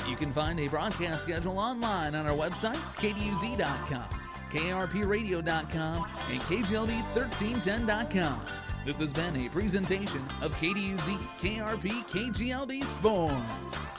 You can find a broadcast schedule online on our websites, kduz.com, krpradio.com, and kglb1310.com. This has been a presentation of KDUZ KRP KGLB Sports.